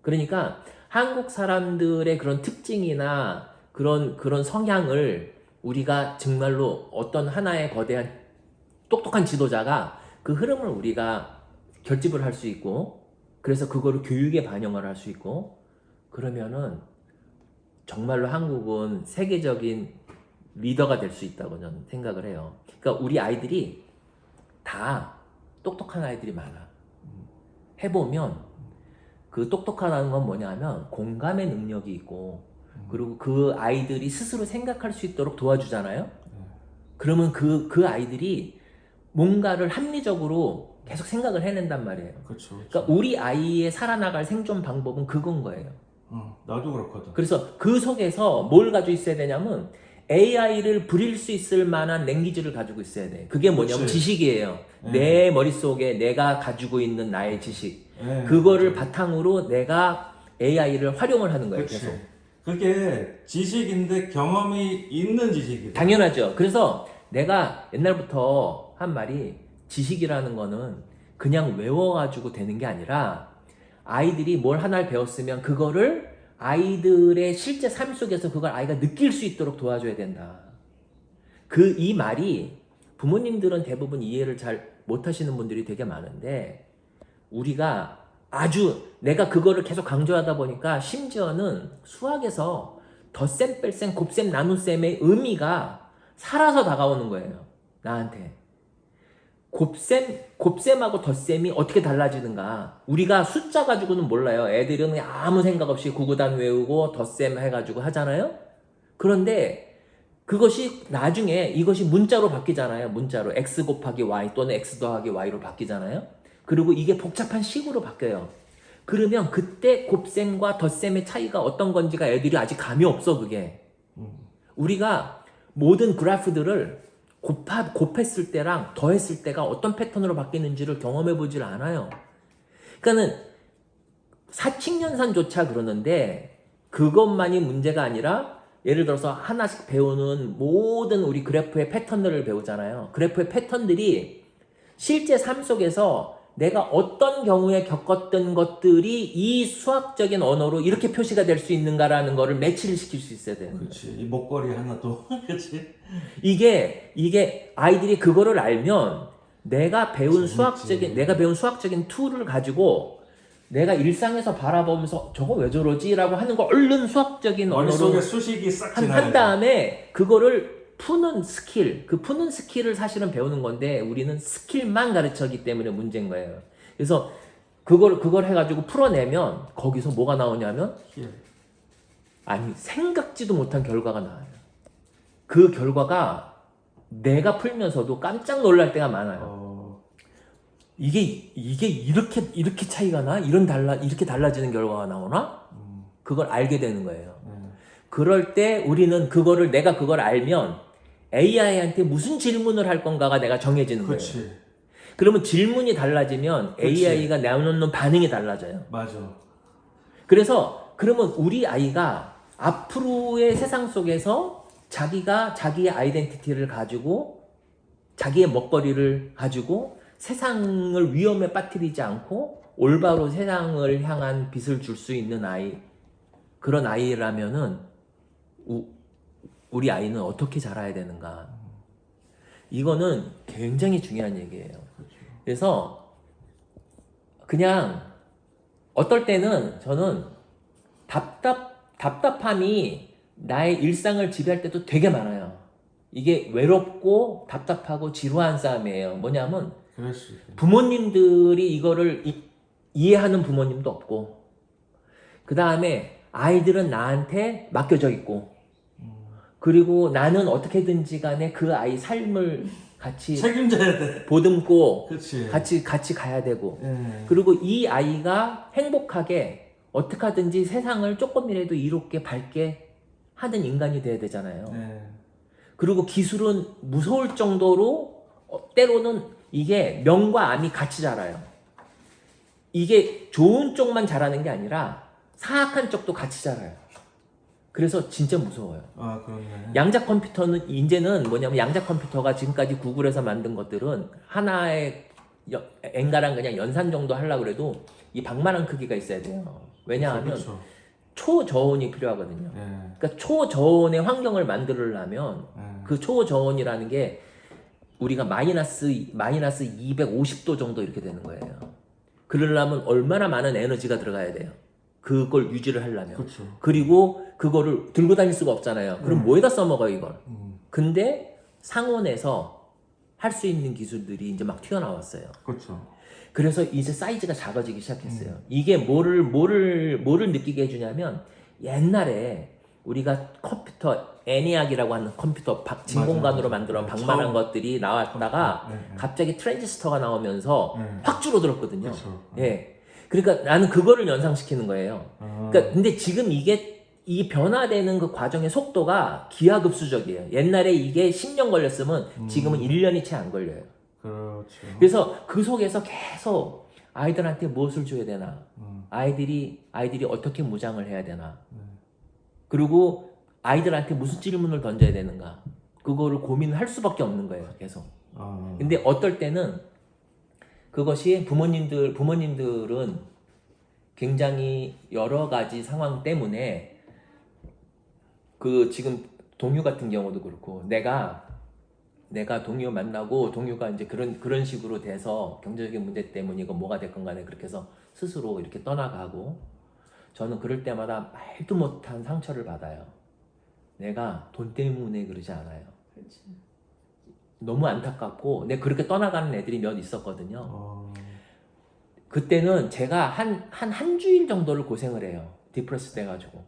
그러니까 한국 사람들의 그런 특징이나 그런 성향을 우리가 정말로 어떤 하나의 거대한 똑똑한 지도자가 그 흐름을 우리가 결집을 할 수 있고, 그래서 그거를 교육에 반영을 할 수 있고, 그러면은 정말로 한국은 세계적인 리더가 될 수 있다고 저는 생각을 해요. 그러니까 우리 아이들이 다 똑똑한 아이들이 많아. 해보면 그 똑똑하다는 건 뭐냐면 공감의 능력이 있고, 그리고 그 아이들이 스스로 생각할 수 있도록 도와주잖아요. 그러면 그 아이들이 뭔가를 합리적으로 계속 생각을 해낸단 말이에요. 그렇죠. 그러니까 우리 아이의 살아나갈 생존 방법은 그건 거예요. 나도 그렇거든. 그래서 그 속에서 뭘 가지고 있어야 되냐면 AI를 부릴 수 있을 만한 랭귀지를 가지고 있어야 돼. 그게 뭐냐면 그치. 지식이에요. 내 머릿속에 내가 가지고 있는 나의 지식. 네, 그거를 맞아요. 바탕으로 내가 AI를 활용을 하는 거예요. 그치. 계속. 그게 지식인데 경험이 있는 지식이다. 당연하죠. 그래서 내가 옛날부터 한 말이 지식이라는 거는 그냥 외워가지고 되는 게 아니라 아이들이 뭘 하나를 배웠으면 그거를 아이들의 실제 삶 속에서 그걸 아이가 느낄 수 있도록 도와줘야 된다. 이 말이 부모님들은 대부분 이해를 잘 못하시는 분들이 되게 많은데, 우리가 내가 그거를 계속 강조하다 보니까 심지어는 수학에서 덧셈, 뺄셈, 곱셈, 나눗셈의 의미가 살아서 다가오는 거예요. 나한테. 곱셈하고 덧셈이 어떻게 달라지는가. 우리가 숫자 가지고는 몰라요. 애들은 그냥 아무 생각 없이 구구단 외우고 덧셈 해가지고 하잖아요. 그런데 그것이 나중에 이것이 문자로 바뀌잖아요. 문자로 x 곱하기 y 또는 x 더하기 y로 바뀌잖아요. 그리고 이게 복잡한 식으로 바뀌어요. 그러면 그때 곱셈과 덧셈의 차이가 어떤 건지가 애들이 아직 감이 없어. 그게 우리가 모든 그래프들을 곱했을 때랑 더했을 때가 어떤 패턴으로 바뀌는지를 경험해 보질 않아요. 그러니까는 사칙연산조차 그러는데 그것만이 문제가 아니라, 예를 들어서 하나씩 배우는 모든 우리 그래프의 패턴들을 배우잖아요. 그래프의 패턴들이 실제 삶 속에서 내가 어떤 경우에 겪었던 것들이 이 수학적인 언어로 이렇게 표시가 될 수 있는가라는 거를 매치를 시킬 수 있어야 되는 거예요. 그렇지. 이 목걸이 하나도 그렇지. 이게 아이들이 그거를 알면 내가 배운 재밌지. 수학적인 툴을 가지고 내가 일상에서 바라보면서 저거 왜 저러지? 라고 하는 걸 얼른 수학적인 언어로 머릿속에 수식이 싹 한 지나가요. 다음에 그거를 푸는 스킬, 그 푸는 스킬을 사실은 배우는 건데 우리는 스킬만 가르쳤기 때문에 문제인 거예요. 그래서 그걸 해가지고 풀어내면 거기서 뭐가 나오냐면 예. 아니 생각지도 못한 결과가 나와요. 그 결과가 내가 풀면서도 깜짝 놀랄 때가 많아요. 이게 이렇게 차이가 나? 이렇게 달라지는 결과가 나오나? 그걸 알게 되는 거예요. 그럴 때 우리는 내가 그걸 알면 AI한테 무슨 질문을 할 건가가 내가 정해지는 거예요. 그렇지. 그러면 질문이 달라지면 그치. AI가 내놓는 반응이 달라져요. 맞아. 그래서 그러면 우리 아이가 앞으로의 세상 속에서 자기가 자기의 아이덴티티를 가지고 자기의 먹거리를 가지고 세상을 위험에 빠뜨리지 않고 올바로 세상을 향한 빛을 줄 수 있는 아이, 그런 아이라면은 우리 아이는 어떻게 자라야 되는가? 이거는 굉장히 중요한 얘기예요. 그래서 그냥 어떨 때는 저는 답답함이 나의 일상을 지배할 때도 되게 많아요. 이게 외롭고 답답하고 지루한 싸움이에요. 뭐냐면 그럴 수 있겠네. 부모님들이 이거를 이해하는 부모님도 없고, 그 다음에 아이들은 나한테 맡겨져 있고, 그리고 나는 어떻게든지 간에 그 아이 삶을 같이 책임져야 돼. 보듬고 그렇지. 같이 가야 되고, 예. 그리고 이 아이가 행복하게 어떻게 하든지 세상을 조금이라도 이롭게 밝게 하는 인간이 돼야 되잖아요. 예. 그리고 기술은 무서울 정도로 때로는 이게 명과 암이 같이 자라요. 이게 좋은 쪽만 자라는 게 아니라 사악한 쪽도 같이 자라요. 그래서 진짜 무서워요. 아, 그렇네. 양자 컴퓨터는 이제는 뭐냐면, 양자 컴퓨터가 지금까지 구글에서 만든 것들은 하나의 엔가랑 그냥 연산 정도 하려고 해도 이 방만한 크기가 있어야 돼요. 왜냐하면 그렇죠. 초저온이 필요하거든요. 예. 그러니까 초저온의 환경을 만들려면 예. 그 초저온이라는 게 우리가 마이너스 250도 정도 이렇게 되는 거예요. 그러려면 얼마나 많은 에너지가 들어가야 돼요. 그걸 유지를 하려면. 그렇죠. 그리고 그거를 들고 다닐 수가 없잖아요. 그럼 뭐에다 써먹어요, 이걸? 근데 상온에서 할 수 있는 기술들이 이제 막 튀어나왔어요. 그렇죠. 그래서 이제 사이즈가 작아지기 시작했어요. 이게 뭐를 느끼게 해주냐면, 옛날에 우리가 컴퓨터, 애니악이라고 하는 컴퓨터 진공관으로 만들어 방만한 처음. 것들이 나왔다가 네. 갑자기 트랜지스터가 나오면서 네. 확 줄어들었거든요. 그렇죠. 예. 그러니까 나는 그거를 연상시키는 거예요. 아. 그러니까 근데 지금 이 변화되는 그 과정의 속도가 기하급수적이에요. 옛날에 이게 10년 걸렸으면 지금은 1년이 채 안 걸려요. 그렇죠. 그래서 그 속에서 계속 아이들한테 무엇을 줘야 되나, 아이들이 어떻게 무장을 해야 되나, 그리고 아이들한테 무슨 질문을 던져야 되는가, 그거를 고민할 수밖에 없는 거예요, 계속. 아. 근데 어떨 때는 그것이 부모님들은 굉장히 여러 가지 상황 때문에, 그 지금 동유 같은 경우도 그렇고, 내가 동유 만나고 동유가 이제 그런 식으로 돼서 경제적인 문제 때문이고 뭐가 됐건 간에 그렇게 해서 스스로 이렇게 떠나가고, 저는 그럴 때마다 말도 못한 상처를 받아요. 내가 돈 때문에 그러지 않아요. 그렇지. 너무 안타깝고, 내가 그렇게 떠나가는 애들이 몇 있었거든요. 어. 그때는 제가 한 주일 정도를 고생을 해요. 디프레스 돼가지고.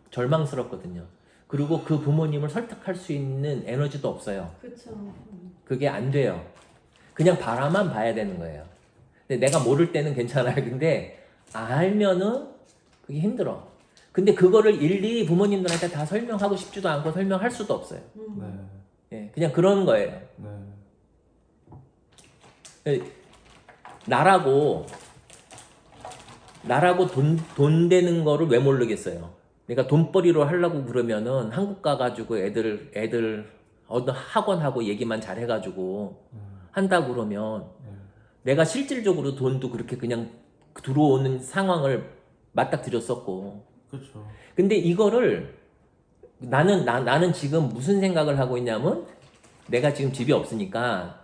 절망스럽거든요. 그리고 그 부모님을 설득할 수 있는 에너지도 없어요. 그렇죠. 그게 안 돼요. 그냥 바라만 봐야 되는 거예요. 근데 내가 모를 때는 괜찮아요. 근데 알면은 그게 힘들어. 근데 그거를 일일이 부모님들한테 다 설명하고 싶지도 않고 설명할 수도 없어요. 네. 예, 그냥 그런 거예요. 네. 나라고 돈 되는 거를 왜 모르겠어요. 내가 돈벌이로 하려고 그러면은 한국 가가지고 애들 어떤 학원하고 얘기만 잘 해가지고 한다 그러면 내가 실질적으로 돈도 그렇게 그냥 들어오는 상황을 맞닥뜨렸었고. 그렇죠. 근데 이거를 나는 지금 무슨 생각을 하고 있냐면, 내가 지금 집이 없으니까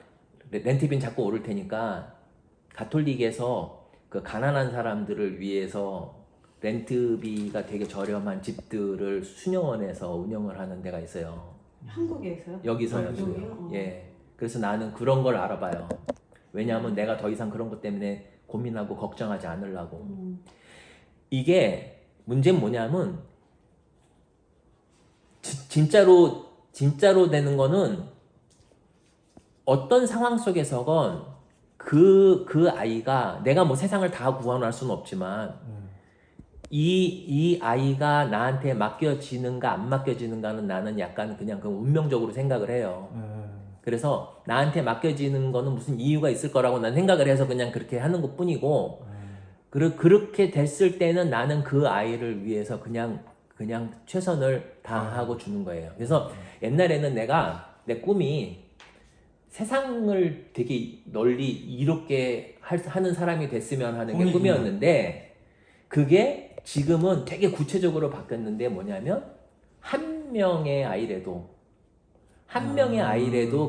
렌트비는 자꾸 오를 테니까 가톨릭에서 그 가난한 사람들을 위해서 렌트비가 되게 저렴한 집들을 수녀원에서 운영을 하는 데가 있어요. 한국에서요? 여기서요. 여기요? 예. 그래서 나는 그런 걸 알아봐요. 왜냐하면 내가 더 이상 그런 것 때문에 고민하고 걱정하지 않으려고. 이게 문제는 뭐냐면 진짜로 되는 거는 어떤 상황 속에서건 그 아이가 내가 뭐 세상을 다 구원할 수는 없지만 이 아이가 나한테 맡겨지는가 안 맡겨지는가는 나는 약간 그냥 그 운명적으로 생각을 해요. 그래서 나한테 맡겨지는 거는 무슨 이유가 있을 거라고 난 생각을 해서 그냥 그렇게 하는 것 뿐이고 그렇게 됐을 때는 나는 그 아이를 위해서 그냥 최선을 다하고 주는 거예요. 그래서 옛날에는 내 꿈이 세상을 되게 널리 이롭게 하는 사람이 됐으면 하는 게 꿈이구나. 꿈이었는데 그게 지금은 되게 구체적으로 바뀌었는데 뭐냐면 한 명의 아이라도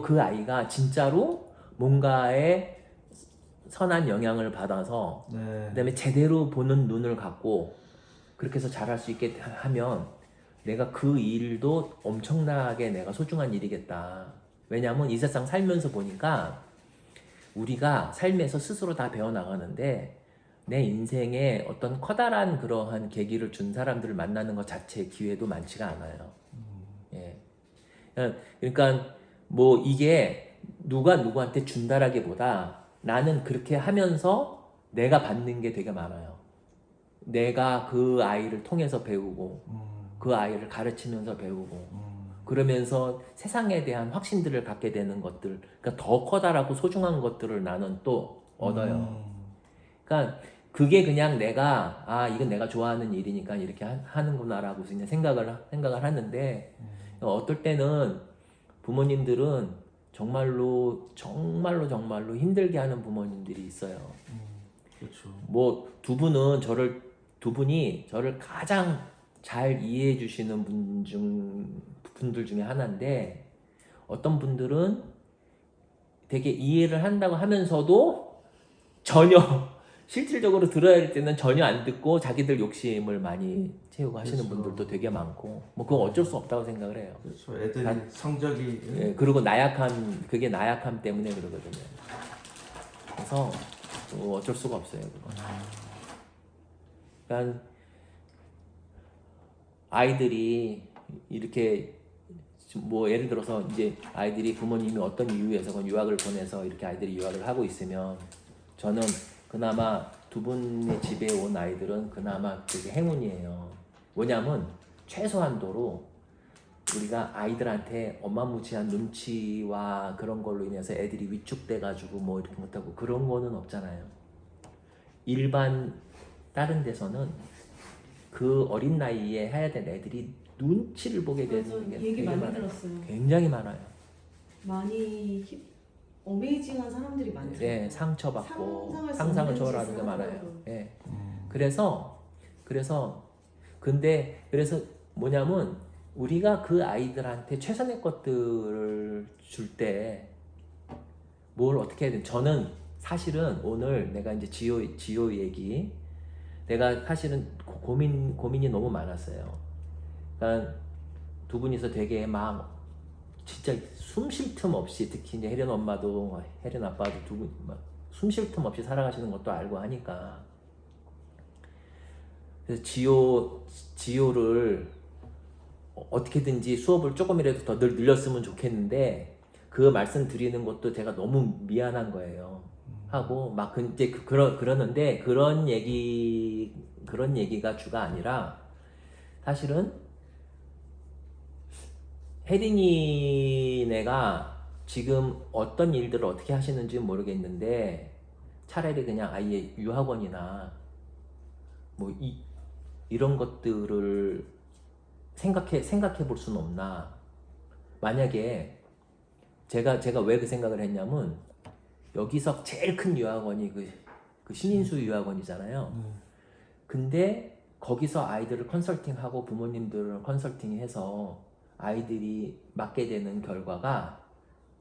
그 아이가 진짜로 뭔가에 선한 영향을 받아서 네. 그다음에 제대로 보는 눈을 갖고 그렇게 해서 잘할 수 있게 하면 내가 그 일도 엄청나게 내가 소중한 일이겠다. 왜냐하면 이 세상 살면서 보니까 우리가 삶에서 스스로 다 배워나가는데 내 인생에 어떤 커다란 그러한 계기를 준 사람들을 만나는 것 자체의 기회도 많지가 않아요. 예. 그러니까 뭐 이게 누가 누구한테 준다라기보다 나는 그렇게 하면서 내가 받는 게 되게 많아요. 내가 그 아이를 통해서 배우고 그 아이를 가르치면서 배우고 그러면서 세상에 대한 확신들을 갖게 되는 것들, 그러니까 더 커다랗고 소중한 것들을 나는 또 얻어요. 그러니까 그게 그냥 내가 이건 내가 좋아하는 일이니까 이렇게 하는구나라고 그냥 생각을 하는데 어떨 때는 부모님들은 정말로 힘들게 하는 부모님들이 있어요. 그렇죠. 뭐 두 분이 저를 가장 잘 이해해 주시는 분들 중에 하나인데 어떤 분들은 되게 이해를 한다고 하면서도 전혀 실질적으로 들어야 할 때는 전혀 안 듣고 자기들 욕심을 많이 채우고 하시는 그렇죠. 분들도 되게 많고 뭐 그건 어쩔 수 없다고 생각을 해요. 그렇죠. 애들이 단- 성적이 예, 그리고 그게 나약함 때문에 그러거든요. 그래서 뭐 어쩔 수가 없어요. 그건. 그러니까 아이들이 이렇게 뭐 예를 들어서 이제 아이들이 부모님이 어떤 이유에서건 유학을 보내서 이렇게 아이들이 유학을 하고 있으면 저는 그나마 두 분의 집에 온 아이들은 그나마 되게 행운이에요. 뭐냐면 최소한도로 우리가 아이들한테 어마무지한 눈치와 그런 걸로 인해서 애들이 위축돼 가지고 뭐 이렇게 못하고 그런 거는 없잖아요. 일반 다른 데서는 그 어린 나이에 해야 될 애들이 눈치를 보게 맞아, 되는 게 얘기 되게 많이 많아요. 들었어요. 굉장히 많아요. 많이 어메이징한 사람들이 많더라고요. 네, 상처받고 상상할 수 상상을 없는 초월하는 게 짓을 많아요. 하더라고요. 예. 그래서 뭐냐면 우리가 그 아이들한테 최선의 것들을 줄 때 뭘 어떻게 해야 돼? 저는 사실은 오늘 내가 이제 지효 얘기 내가 사실은 고민이 너무 많았어요. 그러니까 두 분이서 되게 막 진짜 숨 쉴 틈 없이 특히 이제 혜련 엄마도 혜련 아빠도 두 분 막 숨 쉴 틈 없이 살아가시는 것도 알고 하니까 그래서 지효를 어떻게든지 수업을 조금이라도 더 늘렸으면 좋겠는데 그 말씀 드리는 것도 제가 너무 미안한 거예요. 하고 막 이제 그러는데 그런 얘기가 주가 아니라 사실은 혜린이네가 지금 어떤 일들을 어떻게 하시는지 모르겠는데 차라리 그냥 아예 유학원이나 뭐 이런 것들을 생각해 볼 수는 없나. 만약에 제가 왜 그 생각을 했냐면 여기서 제일 큰 유학원이 그 신인수 유학원이잖아요. 근데 거기서 아이들을 컨설팅하고 부모님들을 컨설팅해서 아이들이 맡게 되는 결과가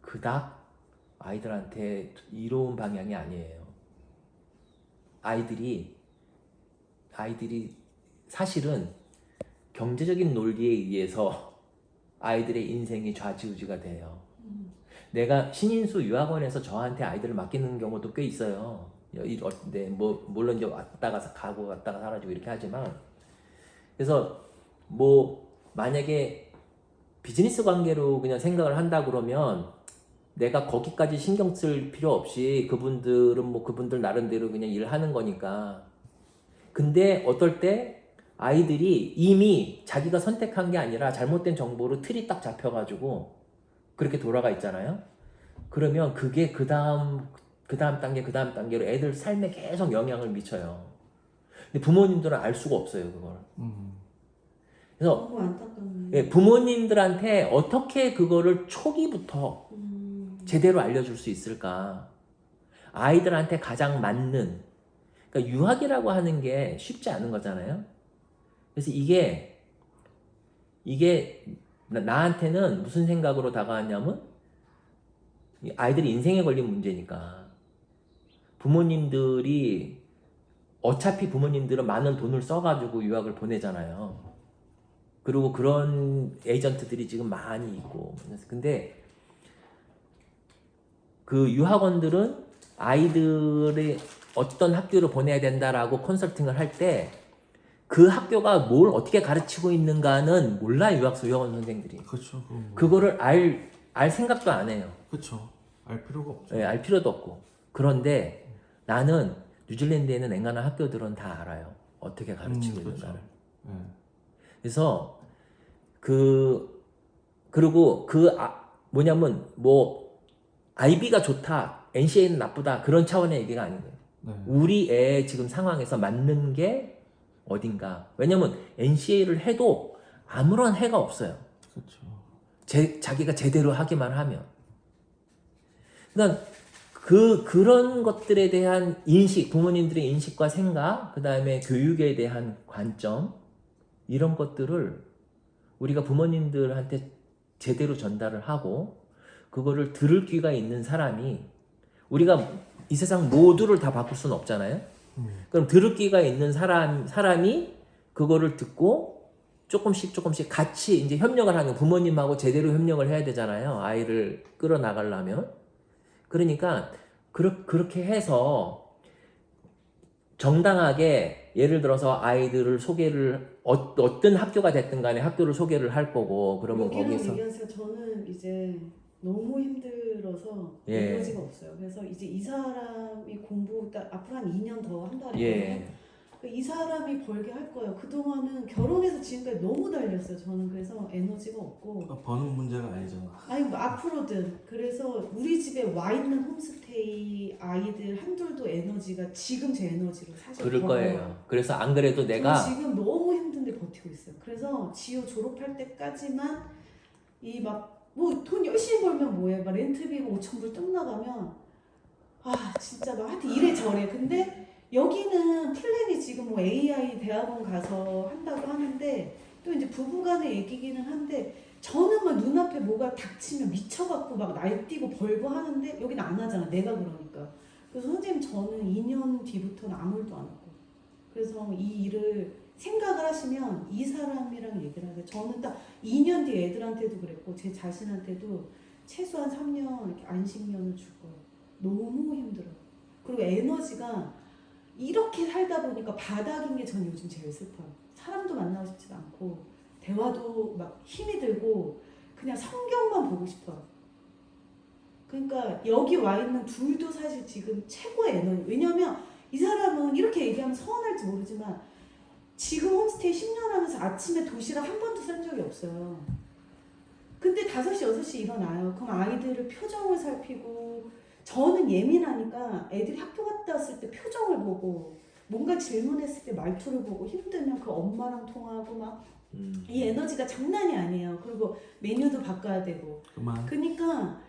그닥 아이들한테 이로운 방향이 아니에요. 아이들이 사실은 경제적인 논리에 의해서 아이들의 인생이 좌지우지가 돼요. 내가 신인수 유학원에서 저한테 아이들을 맡기는 경우도 꽤 있어요. 네, 뭐 물론 이제 왔다가 가고 왔다가 사라지고 이렇게 하지만 그래서 뭐 만약에 비즈니스 관계로 그냥 생각을 한다 그러면 내가 거기까지 신경 쓸 필요 없이 그분들은 뭐 그분들 나름대로 그냥 일하는 거니까. 근데 어떨 때 아이들이 이미 자기가 선택한 게 아니라 잘못된 정보로 틀이 딱 잡혀가지고 그렇게 돌아가 있잖아요. 그러면 그게 그 다음 단계로 애들 삶에 계속 영향을 미쳐요. 근데 부모님들은 알 수가 없어요, 그걸. 그래서 너무 안타깝네. 예, 부모님들한테 어떻게 그거를 초기부터 제대로 알려줄 수 있을까? 아이들한테 가장 맞는, 그러니까 유학이라고 하는 게 쉽지 않은 거잖아요. 그래서 이게 나한테는 무슨 생각으로 다가왔냐면 아이들이 인생에 걸린 문제니까 부모님들이 어차피 부모님들은 많은 돈을 써가지고 유학을 보내잖아요. 그리고 그런 에이전트들이 지금 많이 있고. 근데 그 유학원들은 아이들의 어떤 학교를 보내야 된다라고 컨설팅을 할 때 그 학교가 뭘 어떻게 가르치고 있는가는 몰라, 유학원 선생들이. 그렇죠. 그거를 알 생각도 안 해요. 그렇죠. 알 필요가 없죠. 예, 알 필요도 없고. 그런데 나는 뉴질랜드에는 앵간한 학교들은 다 알아요. 어떻게 가르치고 있는가를. 네. 그래서 그리고 뭐냐면 뭐 IB가 좋다, NCA는 나쁘다 그런 차원의 얘기가 아니고요. 네. 우리 애 지금 상황에서 맞는 게 어딘가. 왜냐면 NCA를 해도 아무런 해가 없어요. 그렇죠. 자기가 제대로 하기만 하면. 그러니까 그런 것들에 대한 인식, 부모님들의 인식과 생각, 그 다음에 교육에 대한 관점, 이런 것들을 우리가 부모님들한테 제대로 전달을 하고, 그거를 들을 귀가 있는 사람이, 우리가 이 세상 모두를 다 바꿀 수는 없잖아요? 그럼 들을 귀가 있는 사람이 그거를 듣고 조금씩 같이 이제 협력을 하는, 부모님하고 제대로 협력을 해야 되잖아요. 아이를 끌어나가려면. 그러니까 그렇게 해서 정당하게 예를 들어서 아이들을 소개를 어떤 학교가 됐든 간에 학교를 소개를 할 거고, 그러면 여기랑 거기서 얘기하세요. 저는 이제 너무 힘들어서 예. 에너지가 없어요. 그래서 이제 이 사람이 공부 앞으로 한 2년 더 한다 그랬거든요. 예. 이 사람이 벌게 할 거예요. 그동안은 결혼해서 지금까지 너무 달렸어요. 저는 그래서 에너지가 없고. 버는 문제가 아니잖아. 아니 뭐 앞으로든. 그래서 우리 집에 와 있는 홈스테이 아이들 한둘도 에너지가 지금 제 에너지로 사실 그럴 벌어요. 거예요. 그래서 안 그래도 내가 저는 지금 너무 힘든데 버티고 있어요. 그래서 지효 졸업할 때까지만 이 막 뭐 돈 열심히 벌면 뭐해, 막 렌트비 5,000불 뚝 나가면 아 진짜 막 하여튼 이래 저래. 근데 여기는 플랜이 지금 뭐 AI 대학원 가서 한다고 하는데 또 이제 부부간의 얘기기는 한데 저는 막 눈앞에 뭐가 닥치면 미쳐갖고 막 날뛰고 벌고 하는데 여기는 안 하잖아, 내가 그러니까. 그래서 선생님 저는 2년 뒤부터는 아무 일도 안 하고, 그래서 이 일을 생각을 하시면 이 사람이랑 얘기를 하세요. 저는 딱 2년 뒤 애들한테도 그랬고 제 자신한테도 최소한 3년 이렇게 안식년을 줄 거예요. 너무 힘들어요. 그리고 에너지가 이렇게 살다 보니까 바닥인 게 전 요즘 제일 슬퍼요. 사람도 만나고 싶지도 않고 대화도 막 힘이 들고 그냥 성경만 보고 싶어요. 그러니까 여기 와 있는 둘도 사실 지금 최고의 에너지. 왜냐면 이 사람은 이렇게 얘기하면 서운할지 모르지만 지금 홈스테이 10년 하면서 아침에 도시락 한 번도 싼 적이 없어요. 근데 5시, 6시 일어나요. 그럼 아이들을 표정을 살피고, 저는 예민하니까 애들이 학교 갔다 왔을 때 표정을 보고 뭔가 질문했을 때 말투를 보고 힘들면 그 엄마랑 통화하고 막 이 에너지가 장난이 아니에요. 그리고 메뉴도 바꿔야 되고. 그만. 그러니까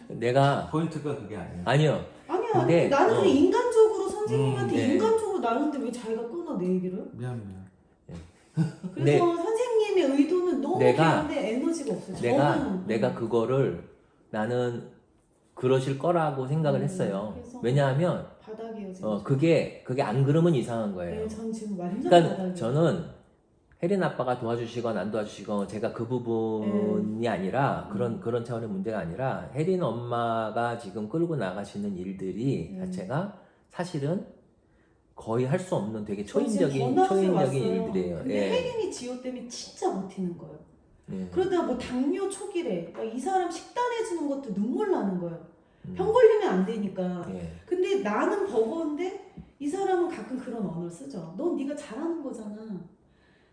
내가 포인트가 그게 아니야. 아니요. 아니야. 근데, 나는 그냥 인간적으로 선생님한테 네. 인간적으로 나누는데 왜 자기가 끊어 내 얘기를? 미안. 그래서 네. 선생님의 의도는 너무 귀한데 에너지가 없어요. 내가 그거를 나는 그러실 거라고 생각을 했어요. 그래서 왜냐하면 바닥이에요 지금. 그게 안 그러면 이상한 거예요. 네, 전 지금 완전 그러니까 바닥이에요. 저는 혜린 아빠가 도와주시건 안 도와주시건 제가 그 부분이 아니라 그런 차원의 문제가 아니라 혜린 엄마가 지금 끌고 나가시는 일들이 자체가 사실은 거의 할 수 없는 되게 저 지금 초인적인 번아웃에 왔어요. 일들이에요. 근데 예. 혜린이 지호 때문에 진짜 버티는 거예요. 예. 그러다가 뭐 당뇨 초기래. 이 사람 식단해주는 것도 눈물 나는 거예요. 음. 병 걸리면 안 되니까. 예. 근데 나는 버거운데 이 사람은 가끔 그런 언어를 쓰죠. 넌 네가 잘하는 거잖아.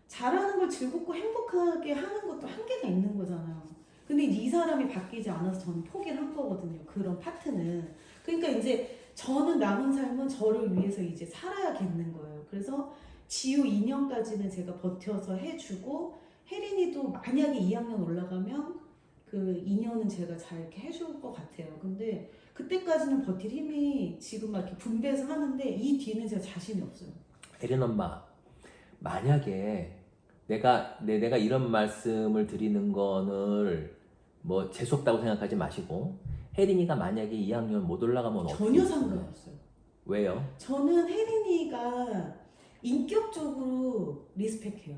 잘하는 걸 즐겁고 행복하게 하는 것도 한계가 있는 거잖아요. 근데 이 사람이 바뀌지 않아서 저는 포기를 한 거거든요. 그런 파트는. 그러니까 이제 저는 남은 삶은 저를 위해서 이제 살아야겠는 거예요. 그래서 지우 2년까지는 제가 버텨서 해주고 혜린이도 만약에 2학년 올라가면 그 2년은 제가 잘 이렇게 해줄 것 같아요. 근데 그때까지는 버틸 힘이 지금 막 이렇게 분배해서 하는데 이 뒤는 제가 자신이 없어요. 혜린 엄마, 만약에 내가 이런 말씀을 드리는 거를 뭐 재수없다고 생각하지 마시고 혜린이가 만약에 2학년 못 올라가면 어떻게 전혀 됐어요? 상관없어요. 왜요? 저는 혜린이가 인격적으로 리스펙해요.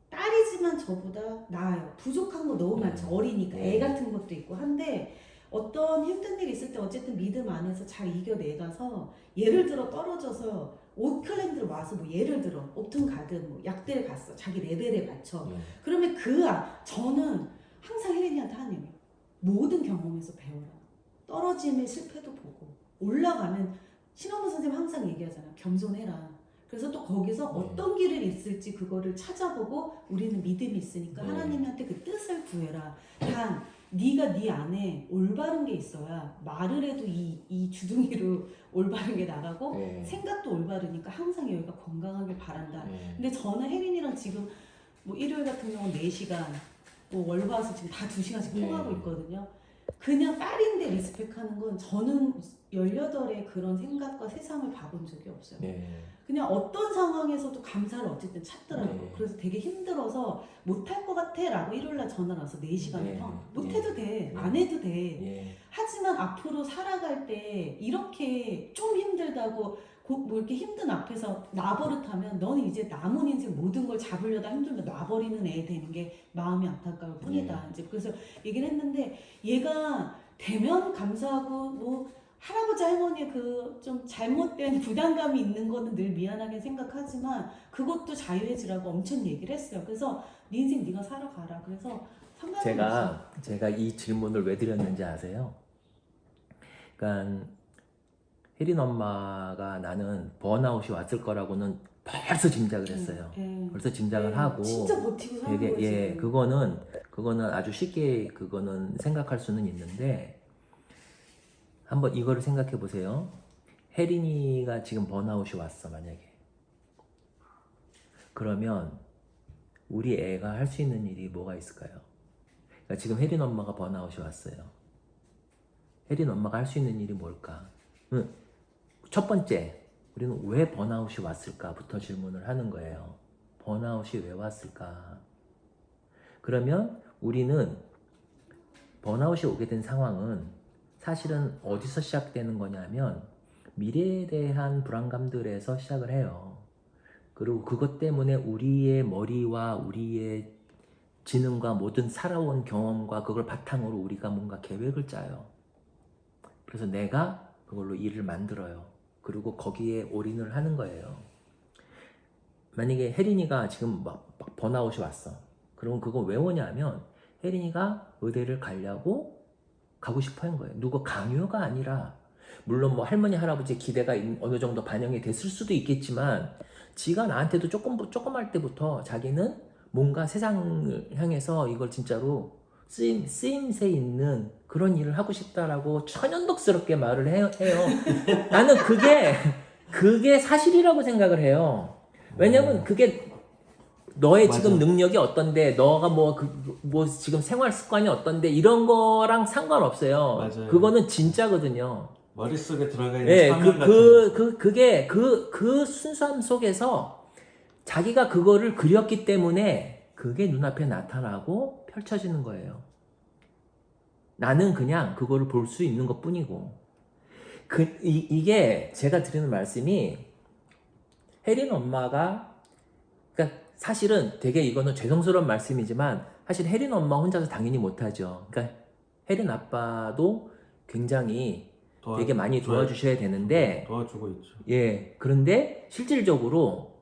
딸이지만 저보다 나아요. 부족한 거 너무 많죠. 어리니까 애 같은 것도 있고 한데 어떤 힘든 일이 있을 때 어쨌든 믿음 안에서 잘 이겨내가서 예를 들어 떨어져서 오클랜드를 와서 뭐 예를 들어 옵튼 가든 뭐 약대를 갔어. 자기 레벨에 맞춰. 그러면 저는 항상 혜린이한테 하는 얘기 모든 경험에서 배워라. 떨어짐의 실패도 보고 올라가면 신원무 선생님 항상 얘기하잖아. 겸손해라. 그래서 또 거기서 어떤 길을 있을지 그거를 찾아보고 우리는 믿음이 있으니까 하나님한테 그 뜻을 구해라. 단 네가 네 안에 올바른 게 있어야 말을 해도 이 주둥이로 올바른 게 나가고 생각도 올바르니까 항상 여기가 건강하길 바란다. 근데 저는 혜린이랑 지금 뭐 일요일 같은 경우는 4시간 뭐 월화수 지금 다 2시간씩 통하고 있거든요. 그냥 딸인데 리스펙하는 건 저는 18의 그런 생각과 세상을 봐본 적이 없어요. 그냥 어떤 상황에서도 감사를 어쨌든 찾더라고요. 그래서 되게 힘들어서 못할 것 같아 라고 일요일날 전화 와서 4시간을 못해도 돼. 안 해도 돼. 하지만 앞으로 살아갈 때 이렇게 좀 힘들다고 뭐 이렇게 힘든 앞에서 놔버릇하면 너는 이제 남은 인생 모든 걸 잡으려다 힘들면 놔버리는 애 되는 게 마음이 안타까울 뿐이다. 이제 그래서 얘기를 했는데 얘가 되면 감사하고 뭐 할아버지 할머니의 그 좀 잘못된 부담감이 있는 거는 늘 미안하게 생각하지만 그것도 자유해지라고 엄청 얘기를 했어요. 그래서 네 인생 네가 살아가라. 그래서 상관없어요. 제가 이 질문을 왜 드렸는지 아세요? 그러니까 혜린 엄마가 나는 번아웃이 왔을 거라고는 벌써 짐작을 했어요. 벌써 짐작을 하고 진짜 버티고 사는 되게 거지. 그거는 아주 쉽게 그거는 생각할 수는 있는데 한번 이거를 생각해 보세요. 혜린이가 지금 번아웃이 왔어 만약에. 그러면 우리 애가 할 수 있는 일이 뭐가 있을까요? 그러니까 지금 혜린 엄마가 번아웃이 왔어요. 혜린 엄마가 할 수 있는 일이 뭘까? 첫 번째, 우리는 왜 번아웃이 왔을까부터 질문을 하는 거예요. 번아웃이 왜 왔을까? 그러면 우리는 번아웃이 오게 된 상황은 사실은 어디서 시작되는 거냐면 미래에 대한 불안감들에서 시작을 해요. 그리고 그것 때문에 우리의 머리와 우리의 지능과 모든 살아온 경험과 그걸 바탕으로 우리가 뭔가 계획을 짜요. 그래서 내가 그걸로 일을 만들어요. 그리고 거기에 올인을 하는 거예요. 만약에 혜린이가 지금 막 번아웃이 왔어. 그럼 그거 왜 오냐면 혜린이가 의대를 가려고 가고 싶어 한 거예요. 누구 강요가 아니라 물론 뭐 할머니 할아버지의 기대가 어느 정도 반영이 됐을 수도 있겠지만 지가 나한테도 조금 할 때부터 자기는 뭔가 세상을 향해서 이걸 진짜로 쓰임새 있는 그런 일을 하고 싶다라고 천연덕스럽게 말을 해요. 나는 그게 사실이라고 생각을 해요. 왜냐면 그게 너의 맞아. 지금 능력이 어떤데 너가 뭐 지금 생활 습관이 어떤데 이런 거랑 상관없어요. 맞아요. 그거는 진짜거든요. 머릿속에 들어가 있는 예, 사명 같은 그게 그 순수함 속에서 자기가 그거를 그렸기 때문에 그게 눈앞에 나타나고 펼쳐지는 거예요. 나는 그냥 그거를 볼 수 있는 것 뿐이고. 이게 제가 드리는 말씀이 혜린 엄마가, 그러니까 사실은 되게 이거는 죄송스러운 말씀이지만 사실 혜린 엄마 혼자서 당연히 못하죠. 그러니까 혜린 아빠도 굉장히 되게 많이 도와주셔야 되는데 도와주고 있죠. 예, 그런데 실질적으로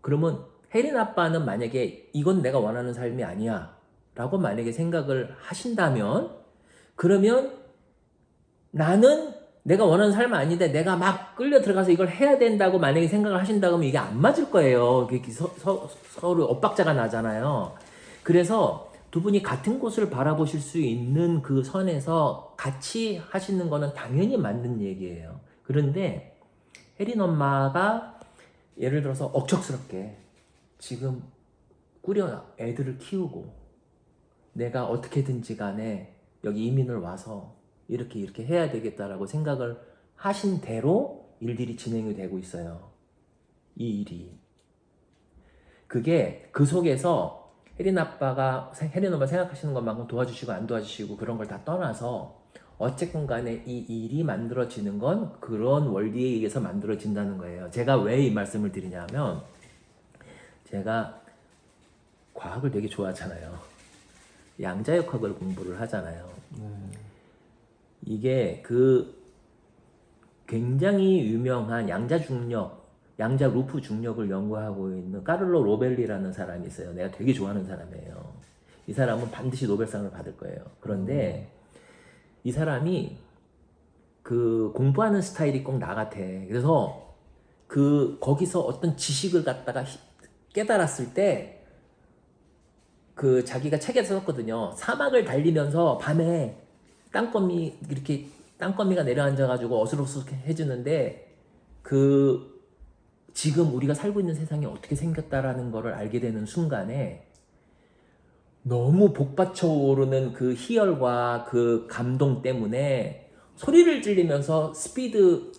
그러면 혜린 아빠는 만약에 이건 내가 원하는 삶이 아니야 라고 만약에 생각을 하신다면 그러면 나는 내가 원하는 삶은 아닌데 내가 막 끌려 들어가서 이걸 해야 된다고 만약에 생각을 하신다고 하면 이게 안 맞을 거예요. 서로 엇박자가 나잖아요. 그래서 두 분이 같은 곳을 바라보실 수 있는 그 선에서 같이 하시는 거는 당연히 맞는 얘기예요. 그런데 혜린 엄마가 예를 들어서 억척스럽게 지금 꾸려 애들을 키우고 내가 어떻게든지 간에 여기 이민을 와서 이렇게 해야 되겠다라고 생각을 하신 대로 일들이 진행이 되고 있어요. 이 일이. 그게 그 속에서 혜린 엄마 생각하시는 것만큼 도와주시고 안 도와주시고 그런 걸 다 떠나서 어쨌건 간에 이 일이 만들어지는 건 그런 원리에 의해서 만들어진다는 거예요. 제가 왜 이 말씀을 드리냐면 제가 과학을 되게 좋아하잖아요. 양자역학을 공부를 하잖아요. 이게 그 굉장히 유명한 양자 루프 중력을 연구하고 있는 까를로 로벨리라는 사람이 있어요. 내가 되게 좋아하는 사람이에요. 이 사람은 반드시 노벨상을 받을 거예요. 그런데 이 사람이 그 공부하는 스타일이 꼭 나 같아. 그래서 거기서 어떤 지식을 갖다가 깨달았을 때 그 자기가 책에서 썼거든요. 사막을 달리면서 밤에 땅거미가 내려앉아가지고 어스룩스룩해지는데 지금 우리가 살고 있는 세상이 어떻게 생겼다라는 거를 알게 되는 순간에 너무 복받쳐 오르는 그 희열과 그 감동 때문에 소리를 지르면서 스피드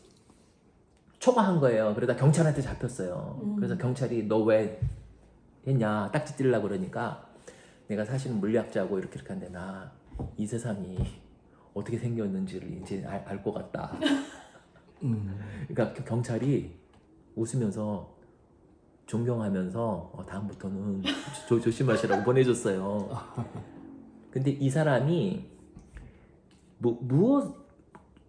초과한 거예요. 그러다 경찰한테 잡혔어요. 그래서 경찰이 너 왜 했냐 딱지 찔려고 그러니까 내가 사실은 물리학자고 이렇게 하는데 나 이 세상이 어떻게 생겼는지를 이제 알 것 같다. 그러니까 경찰이 웃으면서 존경하면서 다음부터는 조심하시라고 보내줬어요. 근데 이 사람이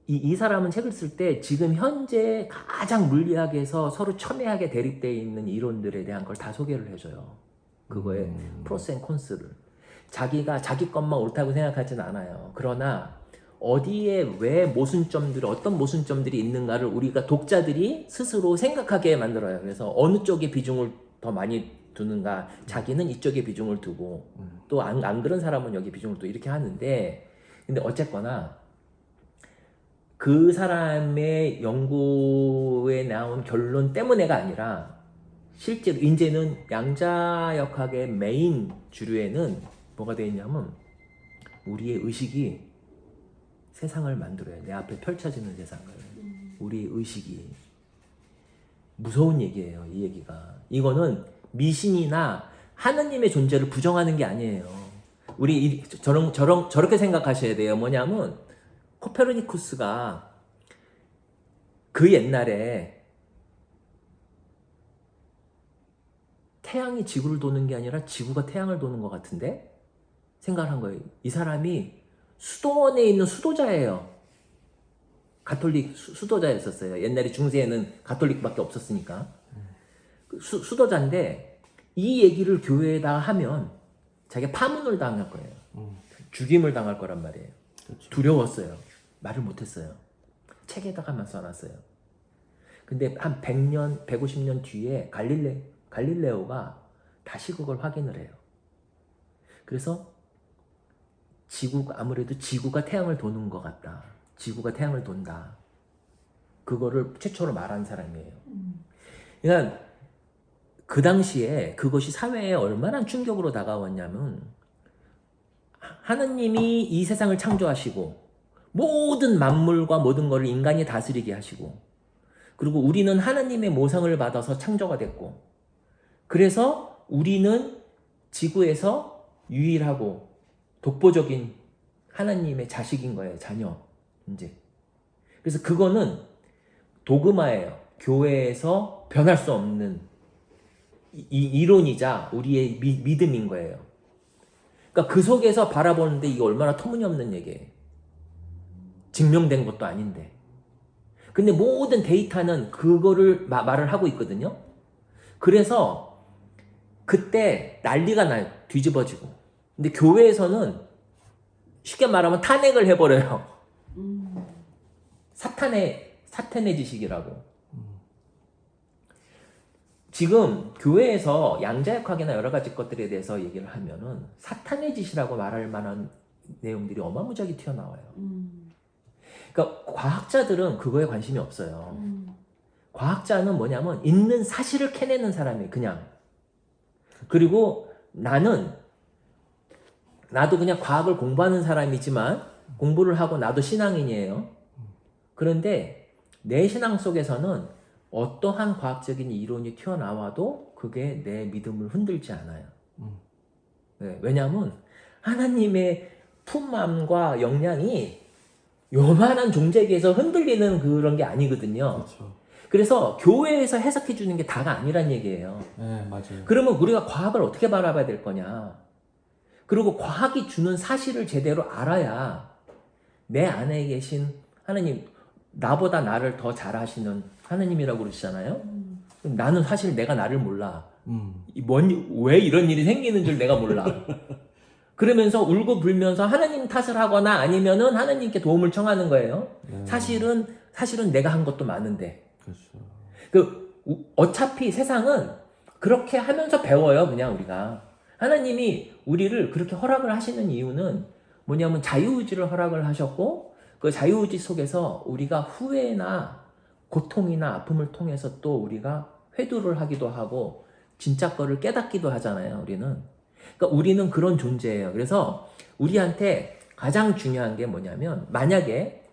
이 사람은 책을 쓸 때 지금 현재 가장 물리학에서 서로 첨예하게 대립되어 있는 이론들에 대한 걸 다 소개를 해줘요. 그거의 프로스 앤 콘스를. 자기가 자기 것만 옳다고 생각하진 않아요. 그러나 어디에 왜 어떤 모순점들이 있는가를 우리가 독자들이 스스로 생각하게 만들어요. 그래서 어느 쪽에 비중을 더 많이 두는가, 자기는 이쪽에 비중을 두고 또 안 그런 사람은 여기 비중을 또 이렇게 하는데, 근데 어쨌거나 그 사람의 연구에 나온 결론 때문에가 아니라 실제로 이제는 양자역학의 메인 주류에는 뭐가 되어 있냐면 우리의 의식이 세상을 만들어요. 내 앞에 펼쳐지는 세상을. 우리의 의식이. 무서운 얘기예요, 이 얘기가. 이거는 미신이나 하느님의 존재를 부정하는 게 아니에요. 우리 저렇게 생각하셔야 돼요. 뭐냐면 코페르니쿠스가 그 옛날에 태양이 지구를 도는 게 아니라 지구가 태양을 도는 것 같은데 생각을 한 거예요. 이 사람이 수도원에 있는 수도자예요. 가톨릭 수도자였었어요. 옛날에 중세에는 가톨릭밖에 없었으니까. 수도자인데 이 얘기를 교회에다 하면 자기가 파문을 당할 거예요. 죽임을 당할 거란 말이에요. 그렇죠. 두려웠어요. 말을 못했어요. 책에다가만 써놨어요. 근데 한 100년, 150년 뒤에 갈릴레오가 다시 그걸 확인을 해요. 그래서 아무래도 지구가 태양을 도는 것 같다. 지구가 태양을 돈다. 그거를 최초로 말한 사람이에요. 그러니까 그 당시에 그것이 사회에 얼마나 충격으로 다가왔냐면 하느님이 이 세상을 창조하시고 모든 만물과 모든 것을 인간이 다스리게 하시고 그리고 우리는 하느님의 모성을 받아서 창조가 됐고 그래서 우리는 지구에서 유일하고 독보적인 하나님의 자식인 거예요. 자녀. 이제. 그래서 그거는 도그마예요. 교회에서 변할 수 없는 이론이자 우리의 믿음인 거예요. 그러니까 그 속에서 바라보는데 이게 얼마나 터무니없는 얘기예요. 증명된 것도 아닌데. 근데 모든 데이터는 그거를 말을 하고 있거든요. 그래서 그때 난리가 나요. 뒤집어지고. 근데 교회에서는 쉽게 말하면 탄핵을 해버려요. 사탄의 지식이라고. 지금 교회에서 양자역학이나 여러 가지 것들에 대해서 얘기를 하면은 사탄의 짓이라고 말할 만한 내용들이 어마무지하게 튀어나와요. 그러니까 과학자들은 그거에 관심이 없어요. 과학자는 뭐냐면 있는 사실을 캐내는 사람이에요. 그냥. 그리고 나도 그냥 과학을 공부하는 사람이지만 공부를 하고 나도 신앙인이에요. 그런데 내 신앙 속에서는 어떠한 과학적인 이론이 튀어나와도 그게 내 믿음을 흔들지 않아요. 네, 왜냐하면 하나님의 품맘과 역량이 요만한 종재기에서 흔들리는 그런 게 아니거든요. 그렇죠. 그래서 교회에서 해석해 주는 게 다가 아니란 얘기예요. 네, 맞아요. 그러면 우리가 과학을 어떻게 바라봐야 될 거냐? 그리고 과학이 주는 사실을 제대로 알아야 내 안에 계신 하나님, 나보다 나를 더 잘 아시는 하나님이라고 그러시잖아요. 나는 사실 내가 나를 몰라. 왜 이런 일이 생기는 줄 내가 몰라. 그러면서 울고 불면서 하나님 탓을 하거나 아니면은 하나님께 도움을 청하는 거예요. 사실은 내가 한 것도 많은데. 그렇죠. 어차피 세상은 그렇게 하면서 배워요. 그냥 우리가. 하나님이 우리를 그렇게 허락을 하시는 이유는 뭐냐면 자유의지를 허락을 하셨고 그 자유의지 속에서 우리가 후회나 고통이나 아픔을 통해서 또 우리가 회두를 하기도 하고 진짜 거를 깨닫기도 하잖아요. 우리는. 그러니까 우리는 그런 존재예요. 그래서 우리한테 가장 중요한 게 뭐냐면 만약에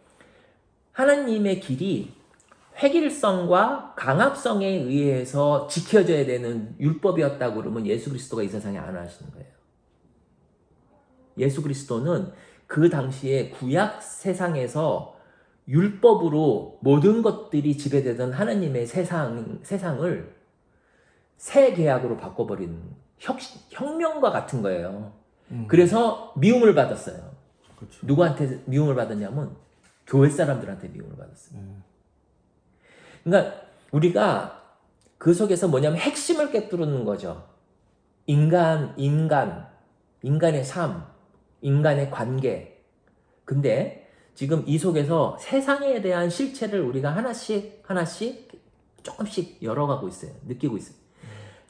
하나님의 길이 획일성과 강압성에 의해서 지켜져야 되는 율법이었다고 그러면 예수 그리스도가 이 세상에 안 하시는 거예요. 예수 그리스도는 그 당시에 구약 세상에서 율법으로 모든 것들이 지배되던 하나님의 세상을 새 계약으로 바꿔버린 혁명과 같은 거예요. 그래서 미움을 받았어요. 그렇죠. 누구한테 미움을 받았냐면 교회 사람들한테 미움을 받았어요. 그러니까 우리가 그 속에서 뭐냐면 핵심을 꿰뚫는 거죠. 인간의 삶, 인간의 관계. 근데 지금 이 속에서 세상에 대한 실체를 우리가 하나씩 조금씩 열어가고 있어요. 느끼고 있어요.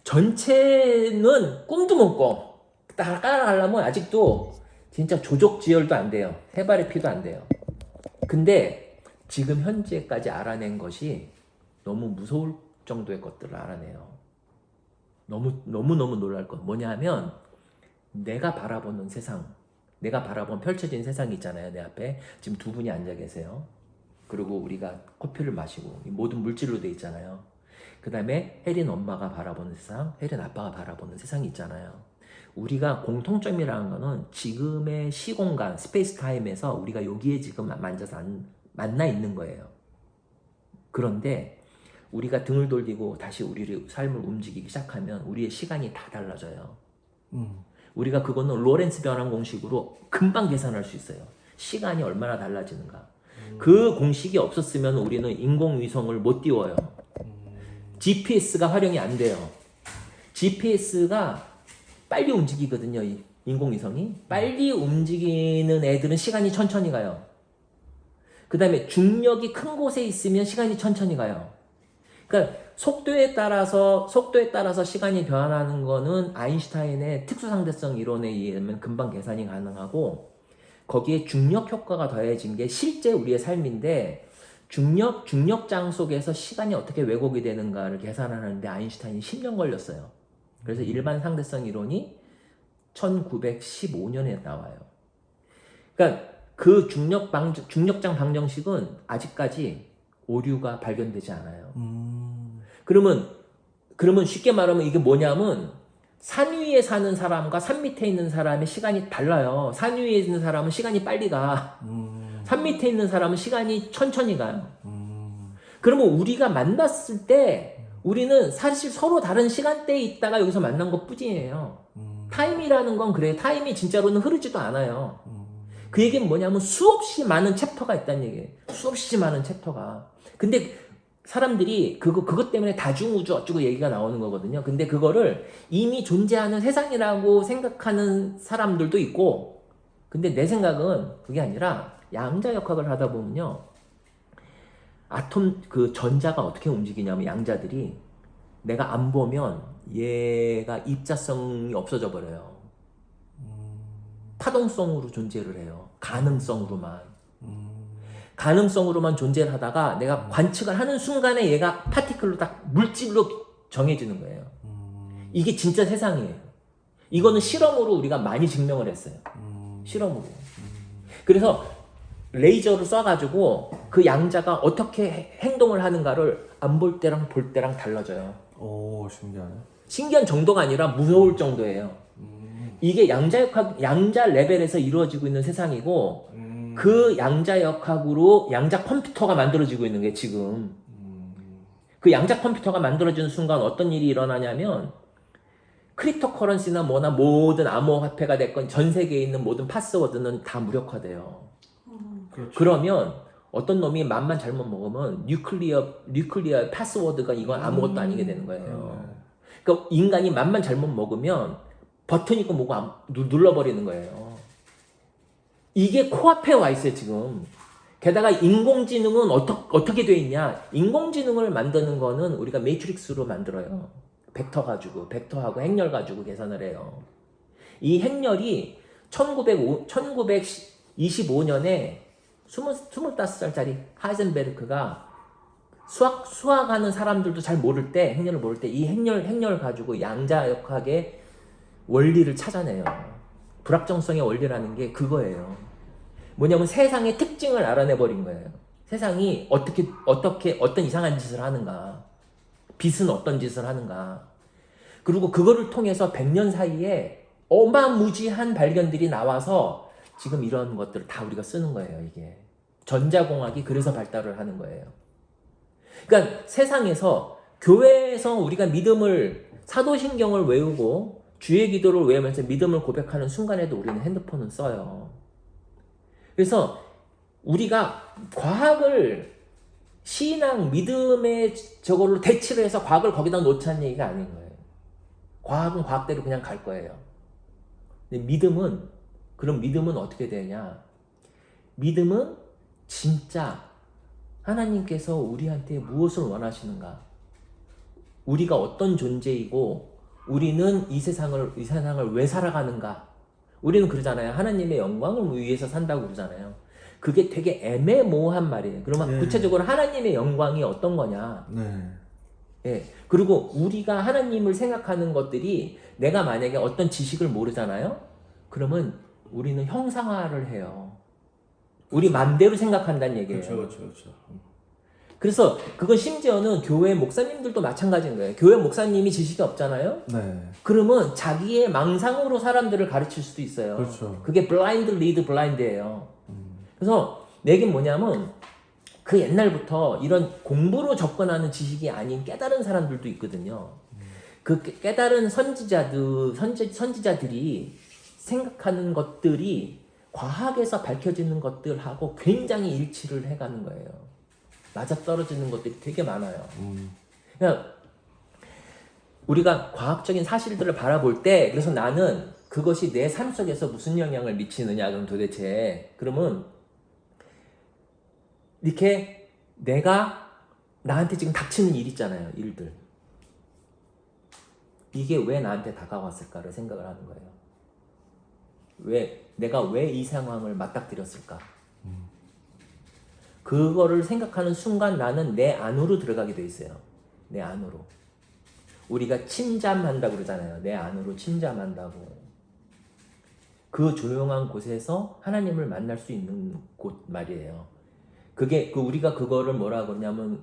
전체는 꿈도 못 꿔. 따라가려면 아직도 진짜 조족지혈도 안 돼요. 해발의 피도 안 돼요. 근데 지금 현재까지 알아낸 것이 너무 무서울 정도의 것들을 알아내요. 너무 놀랄 것. 뭐냐 하면 내가 바라보는 세상, 내가 바라본 펼쳐진 세상이 있잖아요. 내 앞에 지금 두 분이 앉아 계세요. 그리고 우리가 커피를 마시고 모든 물질로 돼 있잖아요. 그 다음에 혜린 엄마가 바라보는 세상, 혜린 아빠가 바라보는 세상이 있잖아요. 우리가 공통점이라는 거는 지금의 시공간, 스페이스 타임에서 우리가 여기에 지금 만져서 만나 있는 거예요. 그런데 우리가 등을 돌리고 다시 우리의 삶을 움직이기 시작하면 우리의 시간이 다 달라져요. 우리가 그거는 로렌츠 변환 공식으로 금방 계산할 수 있어요. 시간이 얼마나 달라지는가. 그 공식이 없었으면 우리는 인공위성을 못 띄워요. GPS가 활용이 안 돼요. GPS가 빨리 움직이거든요. 이 인공위성이. 빨리 움직이는 애들은 시간이 천천히 가요. 그 다음에 중력이 큰 곳에 있으면 시간이 천천히 가요. 그러니까 속도에 따라서 시간이 변하는 거는 아인슈타인의 특수상대성 이론에 의하면 금방 계산이 가능하고 거기에 중력 효과가 더해진 게 실제 우리의 삶인데 중력장 속에서 시간이 어떻게 왜곡이 되는가를 계산하는데 아인슈타인이 10년 걸렸어요. 그래서 일반 상대성 이론이 1915년에 나와요. 그러니까 그 중력장 방정식은 아직까지 오류가 발견되지 않아요. 그러면 쉽게 말하면 이게 뭐냐면 산 위에 사는 사람과 산 밑에 있는 사람의 시간이 달라요. 산 위에 있는 사람은 시간이 빨리 가. 산 밑에 있는 사람은 시간이 천천히 가요. 그러면 우리가 만났을 때 우리는 사실 서로 다른 시간대에 있다가 여기서 만난 것 뿐이에요. 타임이라는 건 그래요. 타임이 진짜로는 흐르지도 않아요. 그 얘기는 뭐냐면 수없이 많은 챕터가 있다는 얘기예요. 수없이 많은 챕터가. 근데 사람들이 그것 때문에 다중우주 어쩌고 얘기가 나오는 거거든요. 근데 그거를 이미 존재하는 세상이라고 생각하는 사람들도 있고, 근데 내 생각은 그게 아니라 양자역학을 하다 보면요, 아톰 그 전자가 어떻게 움직이냐면 양자들이 내가 안 보면 얘가 입자성이 없어져 버려요. 파동성으로 존재를 해요. 가능성으로만 존재를 하다가 내가 관측을 하는 순간에 얘가 파티클로 딱 물질로 정해지는 거예요. 이게 진짜 세상이에요. 이거는 실험으로 우리가 많이 증명을 했어요. 실험으로. 그래서 레이저를 쏴가지고 그 양자가 어떻게 행동을 하는가를 안 볼 때랑 볼 때랑 달라져요. 오, 신기하네. 신기한 정도가 아니라 무서울 정도예요. 이게 양자 레벨에서 이루어지고 있는 세상이고, 그 양자역학으로 양자 컴퓨터가 만들어지고 있는 게 지금. 그 양자 컴퓨터가 만들어지는 순간 어떤 일이 일어나냐면, 크립토 커런시나 뭐나 모든 암호화폐가 됐건 전 세계에 있는 모든 파스워드는 다 무력화돼요. 그렇죠. 그러면 어떤 놈이 맘만 잘못 먹으면 뉴클리어 파스워드가 이건 아무것도 아니게 되는 거예요. 그러니까 인간이 맘만 잘못 먹으면 버튼 있고 뭐고 눌러버리는 거예요. 이게 코앞에 와 있어요, 지금. 게다가 인공지능은 어떻게 돼 있냐? 인공지능을 만드는 거는 우리가 매트릭스로 만들어요. 벡터하고 행렬 가지고 계산을 해요. 이 행렬이 1925년에 25살짜리 하이젠베르크가 수학하는 사람들도 잘 모를 때, 행렬을 모를 때 이 행렬 가지고 양자역학의 원리를 찾아내요. 불확정성의 원리라는 게 그거예요. 뭐냐면 세상의 특징을 알아내버린 거예요. 세상이 어떤 이상한 짓을 하는가. 빛은 어떤 짓을 하는가. 그리고 그거를 통해서 100년 사이에 어마무지한 발견들이 나와서 지금 이런 것들을 다 우리가 쓰는 거예요, 이게. 전자공학이 그래서 발달을 하는 거예요. 그러니까 세상에서, 교회에서 우리가 믿음을, 사도신경을 외우고 주의 기도를 외우면서 믿음을 고백하는 순간에도 우리는 핸드폰을 써요. 그래서 우리가 과학을 신앙, 믿음의 저걸로 대치를 해서 과학을 거기다 놓자는 얘기가 아닌 거예요. 과학은 과학대로 그냥 갈 거예요. 근데 그럼 믿음은 어떻게 되냐? 믿음은 진짜 하나님께서 우리한테 무엇을 원하시는가? 우리가 어떤 존재이고 우리는 이 세상을 왜 살아가는가? 우리는 그러잖아요. 하나님의 영광을 위해서 산다고 그러잖아요. 그게 되게 애매모호한 말이에요. 그러면 구체적으로 하나님의 영광이 어떤 거냐? 예. 그리고 우리가 하나님을 생각하는 것들이, 내가 만약에 어떤 지식을 모르잖아요? 그러면 우리는 형상화를 해요. 우리 맘대로 생각한다는 얘기예요. 그렇죠. 그래서 그건 심지어는 교회 목사님들도 마찬가지인 거예요. 교회 목사님이 지식이 없잖아요? 네. 그러면 자기의 망상으로 사람들을 가르칠 수도 있어요. 그렇죠. 그게 블라인드 리드 블라인드예요. 그래서 내겐 뭐냐면, 그 옛날부터 이런 공부로 접근하는 지식이 아닌 깨달은 사람들도 있거든요. 그 깨달은 선지자들이 생각하는 것들이 과학에서 밝혀지는 것들하고 굉장히 일치를 해가는 거예요. 맞아떨어지는 것들이 되게 많아요. 그러니까 우리가 과학적인 사실들을 바라볼 때, 그래서 나는 그것이 내 삶 속에서 무슨 영향을 미치느냐, 그럼 도대체, 그러면 이렇게 내가 나한테 지금 닥치는 일 있잖아요, 일들. 이게 왜 나한테 다가왔을까를 생각을 하는 거예요. 내가 왜 이 상황을 맞닥뜨렸을까? 그거를 생각하는 순간 나는 내 안으로 들어가게 돼 있어요. 내 안으로. 우리가 침잠한다고 그러잖아요. 내 안으로 침잠한다고. 그 조용한 곳에서 하나님을 만날 수 있는 곳 말이에요. 그게 우리가 그거를 뭐라 그러냐면,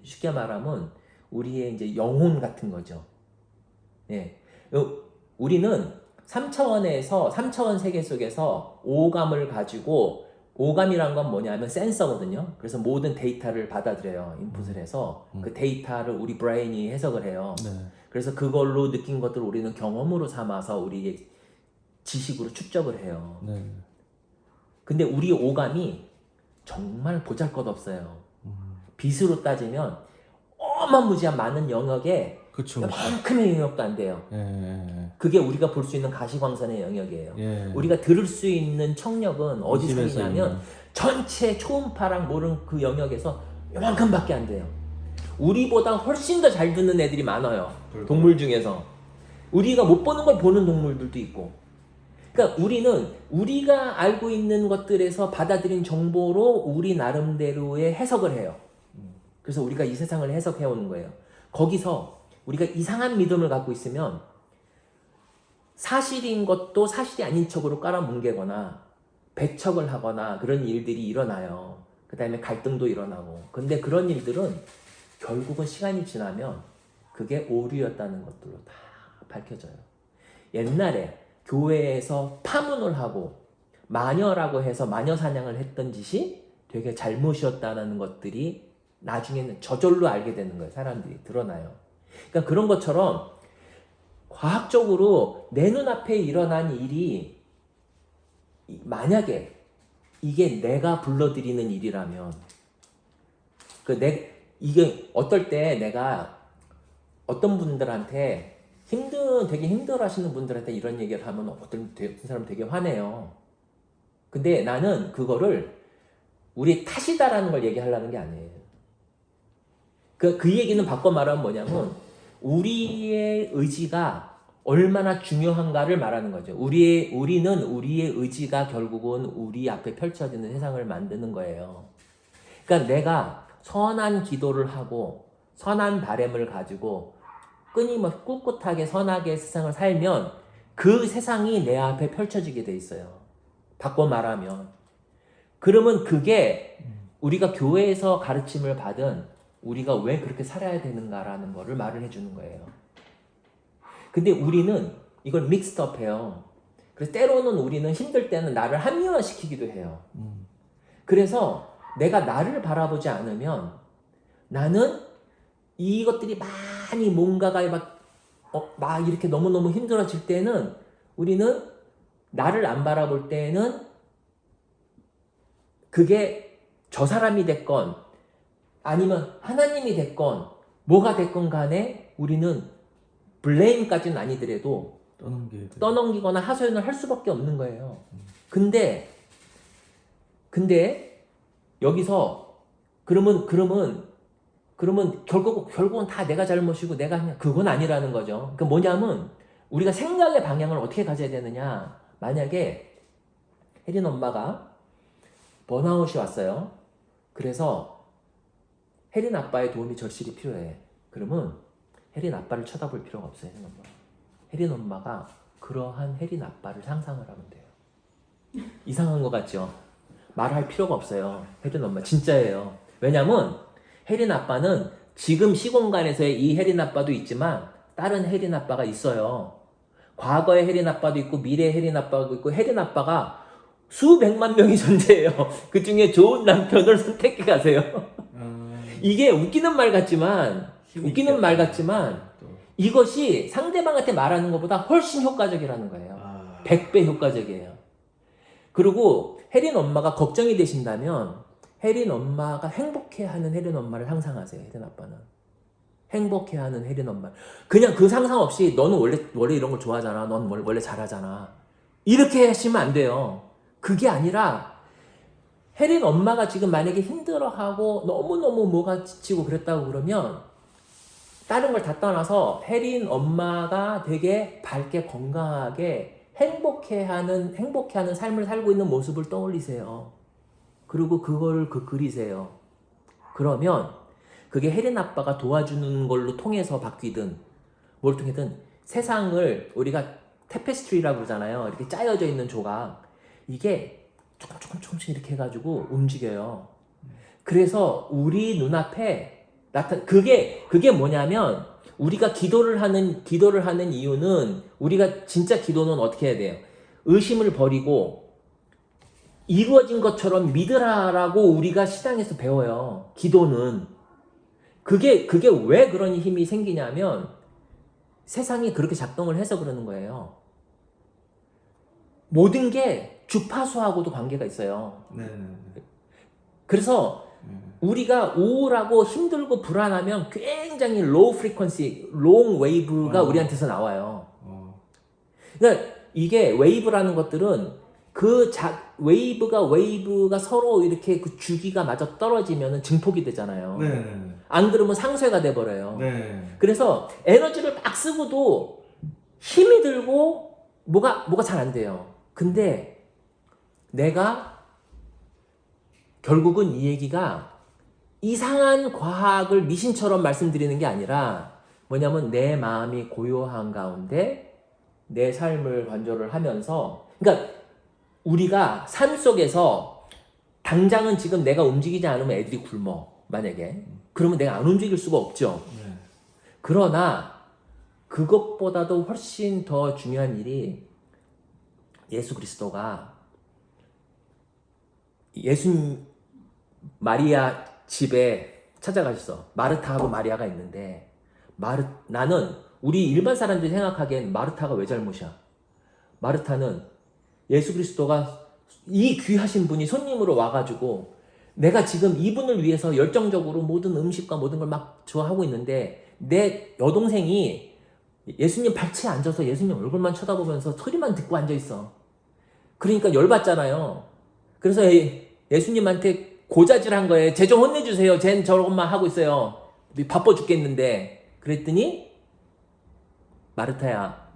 쉽게 말하면 우리의 이제 영혼 같은 거죠. 예. 우리는 3차원 세계 속에서 오감을 가지고, 오감이란 건 뭐냐면 센서거든요. 그래서 모든 데이터를 받아들여요. 인풋을 해서 그 데이터를 우리 브레인이 해석을 해요. 그래서 그걸로 느낀 것들을 우리는 경험으로 삼아서 우리의 지식으로 축적을 해요. 근데 우리 오감이 정말 보잘것없어요. 빛으로 따지면 어마무지한 많은 영역에 그쵸. 이만큼의 영역도 안 돼요. 예. 그게 우리가 볼 수 있는 가시광선의 영역이에요. 예. 우리가 들을 수 있는 청력은 어디 인심에서 사이냐면 있는. 전체 초음파랑 모른 그 영역에서 요만큼밖에 안 돼요. 우리보다 훨씬 더 잘 듣는 애들이 많아요. 동물 중에서. 우리가 못 보는 걸 보는 동물들도 있고. 그러니까 우리는 우리가 알고 있는 것들에서 받아들인 정보로 우리 나름대로의 해석을 해요. 그래서 우리가 이 세상을 해석해 오는 거예요. 거기서 우리가 이상한 믿음을 갖고 있으면 사실인 것도 사실이 아닌 척으로 깔아뭉개거나 배척을 하거나 그런 일들이 일어나요. 그 다음에 갈등도 일어나고. 근데 그런 일들은 결국은 시간이 지나면 그게 오류였다는 것들로 다 밝혀져요. 옛날에 교회에서 파문을 하고 마녀라고 해서 마녀 사냥을 했던 짓이 되게 잘못이었다는 것들이 나중에는 저절로 알게 되는 거예요. 사람들이 드러나요. 그러니까 그런 것처럼 과학적으로 내 눈앞에 일어난 일이 만약에 이게 내가 불러들이는 일이라면 이게 어떨 때 내가 어떤 분들한테 되게 힘들어 하시는 분들한테 이런 얘기를 하면 어떤 사람 되게 화내요. 근데 나는 그거를 우리 탓이다라는 걸 얘기하려는 게 아니에요. 그 얘기는 바꿔 말하면 뭐냐면 우리의 의지가 얼마나 중요한가를 말하는 거죠. 우리는 우리의 의지가 결국은 우리 앞에 펼쳐지는 세상을 만드는 거예요. 그러니까 내가 선한 기도를 하고 선한 바램을 가지고 끊임없이 꿋꿋하게 선하게 세상을 살면 그 세상이 내 앞에 펼쳐지게 돼 있어요. 바꿔 말하면. 그러면 그게 우리가 교회에서 가르침을 받은 우리가 왜 그렇게 살아야 되는가라는 거를 말을 해주는 거예요. 근데 우리는 이걸 믹스업해요. 그래서 때로는 우리는 힘들 때는 나를 합리화시키기도 해요. 그래서 내가 나를 바라보지 않으면 나는 이것들이 많이 뭔가가 막 이렇게 너무너무 힘들어질 때는 우리는 나를 안 바라볼 때는 그게 저 사람이 됐건 아니면 하나님이 됐건 뭐가 됐건 간에 우리는 블레임까지는 아니더라도 떠넘기거나 하소연을 할 수밖에 없는 거예요. 근데 여기서 그러면 결국은 다 내가 잘못이고 내가 그냥 그건 아니라는 거죠. 그러니까 뭐냐면 우리가 생각의 방향을 어떻게 가져야 되느냐. 만약에 혜린 엄마가 번아웃이 왔어요. 그래서 혜린 아빠의 도움이 절실히 필요해. 그러면 혜린 아빠를 쳐다볼 필요가 없어요. 혜린 엄마가 그러한 혜린 아빠를 상상을 하면 돼요. 이상한 것 같죠? 말할 필요가 없어요. 혜린 엄마 진짜예요. 왜냐면 혜린 아빠는 지금 시공간에서의 이 혜린 아빠도 있지만 다른 혜린 아빠가 있어요. 과거의 혜린 아빠도 있고 미래의 혜린 아빠도 있고 혜린 아빠가 수백만 명이 존재해요. 그 중에 좋은 남편을 선택해 가세요. 이게 웃기는 말 같지만 이것이 상대방한테 말하는 것보다 훨씬 효과적이라는 거예요. 100배 효과적이에요. 그리고 혜린 엄마가 걱정이 되신다면 혜린 엄마가 행복해하는 혜린 엄마를 상상하세요. 혜린 아빠는 행복해하는 혜린 엄마. 그냥 그 상상 없이 너는 원래 이런 걸 좋아하잖아. 넌 원래 잘하잖아. 이렇게 하시면 안 돼요. 그게 아니라 혜린 엄마가 지금 만약에 힘들어하고 너무너무 뭐가 지치고 그랬다고 그러면 다른 걸 다 떠나서 혜린 엄마가 되게 밝게 건강하게 행복해하는 삶을 살고 있는 모습을 떠올리세요. 그리고 그걸 그리세요. 그러면 그게 혜린 아빠가 도와주는 걸로 통해서 바뀌든 뭘 통해든 세상을 우리가 테페스트리라고 그러잖아요. 이렇게 짜여져 있는 조각. 이게 조금씩 이렇게 해가지고 움직여요. 그래서 우리 눈앞에 그게 뭐냐면 우리가 기도를 하는 이유는 우리가 진짜 기도는 어떻게 해야 돼요? 의심을 버리고 이루어진 것처럼 믿으라라고 우리가 신앙에서 배워요. 기도는 그게 왜 그런 힘이 생기냐면 세상이 그렇게 작동을 해서 그러는 거예요. 모든 게 주파수하고도 관계가 있어요. 그래서 우리가 우울하고 힘들고 불안하면 굉장히 low frequency, long wave가 우리한테서 나와요. 그러니까 이게 웨이브라는 것들은 웨이브가 서로 이렇게 그 주기가 맞아 떨어지면 증폭이 되잖아요. 네. 안 그러면 상쇄가 돼버려요. 네. 그래서 에너지를 막 쓰고도 힘이 들고 뭐가 잘 안 돼요. 근데 내가 결국은 이 얘기가 이상한 과학을 미신처럼 말씀드리는 게 아니라 뭐냐면 내 마음이 고요한 가운데 내 삶을 관조를 하면서, 그러니까 우리가 삶 속에서 당장은 지금 내가 움직이지 않으면 애들이 굶어, 만약에. 그러면 내가 안 움직일 수가 없죠. 네. 그러나 그것보다도 훨씬 더 중요한 일이 예수 그리스도가 마리아 집에 찾아가셨어. 마르타하고 마리아가 있는데 나는 우리 일반 사람들이 생각하기엔 마르타가 왜 잘못이야? 마르타는 예수 그리스도가 이 귀하신 분이 손님으로 와가지고 내가 지금 이분을 위해서 열정적으로 모든 음식과 모든 걸 막 좋아하고 있는데 내 여동생이 예수님 발치에 앉아서 예수님 얼굴만 쳐다보면서 소리만 듣고 앉아있어. 그러니까 열받잖아요. 그래서 예수님한테 고자질한 거예요. 쟤 좀 혼내주세요. 쟤는 저것만 하고 있어요. 바빠 죽겠는데. 그랬더니 마르타야,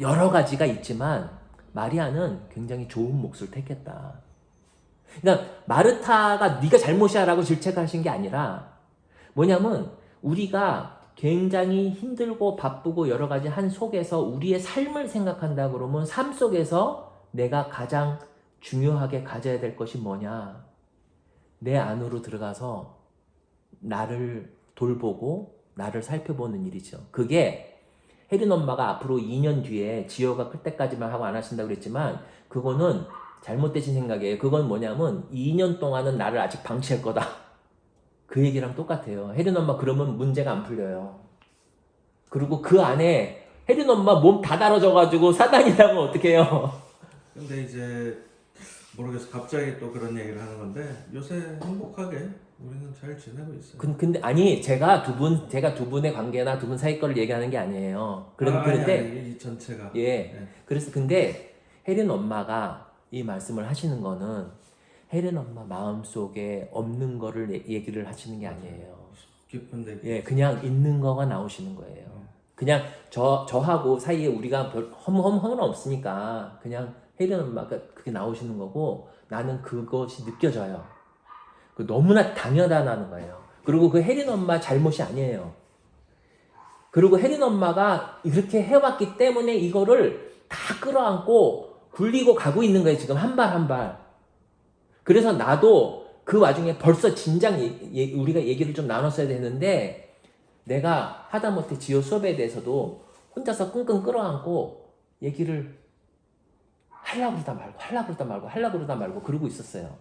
여러 가지가 있지만 마리아는 굉장히 좋은 몫을 택했다. 그러니까 마르타가 네가 잘못이야라고 질책하신 게 아니라 뭐냐면 우리가 굉장히 힘들고 바쁘고 여러 가지 한 속에서 우리의 삶을 생각한다 그러면 삶 속에서 내가 가장 중요하게 가져야 될 것이 뭐냐? 내 안으로 들어가서 나를 돌보고 나를 살펴보는 일이죠. 그게 혜린 엄마가 앞으로 2년 뒤에 지효가 클 때까지만 하고 안 하신다고 그랬지만 그거는 잘못되신 생각이에요. 그건 뭐냐면 2년 동안은 나를 아직 방치할 거다. 그 얘기랑 똑같아요. 혜린 엄마 그러면 문제가 안 풀려요. 그리고 그 안에 혜린 엄마 몸 다 달아져가지고 사단이라면 어떡해요. 근데 이제 모르겠어. 갑자기 또 그런 얘기를 하는 건데 요새 행복하게 우리는 잘 지내고 있어요. 근데 아니 제가 두 분의 관계나 두 분 사이 거를 얘기하는 게 아니에요. 그런데 아니, 이 전체가. 예. 네. 그래서 근데 혜린 엄마가 이 말씀을 하시는 거는 혜린 엄마 마음속에 없는 거를 얘기를 하시는 게 아니에요. 깊은데. 예, 그냥 있는 거가 나오시는 거예요. 그냥 저하고 사이에 우리가 별 허물은 없으니까 그냥 혜린 엄마가 그게 나오시는 거고 나는 그것이 느껴져요. 너무나 당연하다는 거예요. 그리고 그 혜린 엄마 잘못이 아니에요. 그리고 혜린 엄마가 이렇게 해왔기 때문에 이거를 다 끌어안고 굴리고 가고 있는 거예요. 지금 한 발 한 발. 그래서 나도 그 와중에 벌써 진작 우리가 얘기를 좀 나눴어야 되는데 내가 하다못해 지효 수업에 대해서도 혼자서 끙끙 끌어안고 얘기를 하려고 그러다 말고 그러고 있었어요.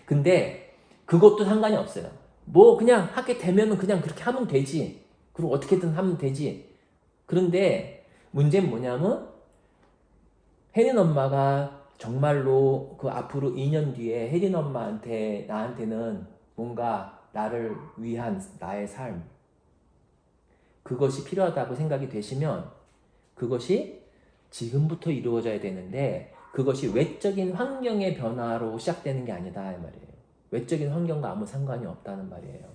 근데 그것도 상관이 없어요. 뭐 그냥 하게 되면은 그냥 그렇게 하면 되지. 그리고 어떻게든 하면 되지. 그런데 문제는 뭐냐면 혜린 엄마가 정말로 그 앞으로 2년 뒤에 혜린 엄마한테 나한테는 뭔가 나를 위한 나의 삶 그것이 필요하다고 생각이 되시면 그것이 지금부터 이루어져야 되는데 그것이 외적인 환경의 변화로 시작되는 게 아니다 이 말이에요. 외적인 환경과 아무 상관이 없다는 말이에요.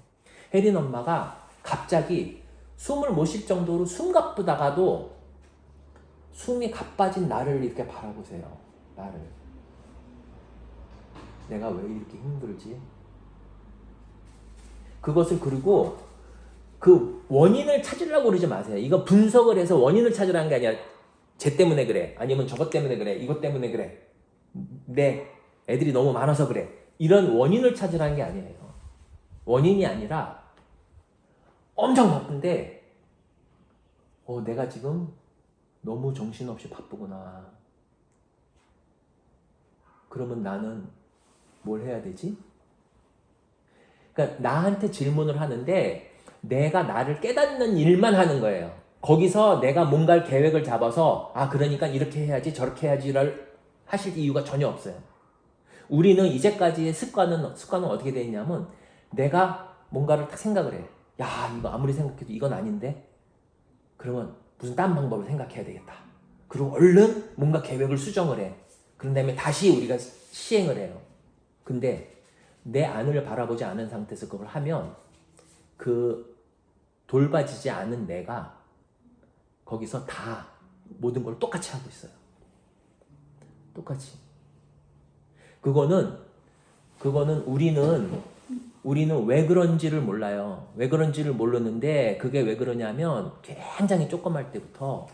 혜린 엄마가 갑자기 숨을 못 쉴 정도로 숨가쁘다가도 숨이 가빠진 나를 이렇게 바라보세요. 나를. 내가 왜 이렇게 힘들지? 그것을 그리고 그 원인을 찾으려고 그러지 마세요. 이거 분석을 해서 원인을 찾으라는 게 아니라 쟤 때문에 그래. 아니면 저것 때문에 그래. 이것 때문에 그래. 내 애들이 너무 많아서 그래. 이런 원인을 찾으라는 게 아니에요. 원인이 아니라 엄청 바쁜데 내가 지금 너무 정신없이 바쁘구나. 그러면 나는 뭘 해야 되지? 그러니까 나한테 질문을 하는데 내가 나를 깨닫는 일만 하는 거예요. 거기서 내가 뭔가 계획을 잡아서 그러니까 이렇게 해야지 저렇게 해야지를 하실 이유가 전혀 없어요. 우리는 이제까지의 습관은 어떻게 되어 있냐면 내가 뭔가를 딱 생각을 해. 야, 이거 아무리 생각해도 이건 아닌데? 그러면 무슨 딴 방법을 생각해야 되겠다. 그리고 얼른 뭔가 계획을 수정을 해. 그런 다음에 다시 우리가 시행을 해요. 근데 내 안을 바라보지 않은 상태에서 그걸 하면 그 돌봐지지 않은 내가 거기서 다 모든 걸 똑같이 하고 있어요. 똑같이. 그거는 우리는 왜 그런지를 몰라요. 왜 그런지를 모르는데 그게 왜 그러냐면 굉장히 조그만 때부터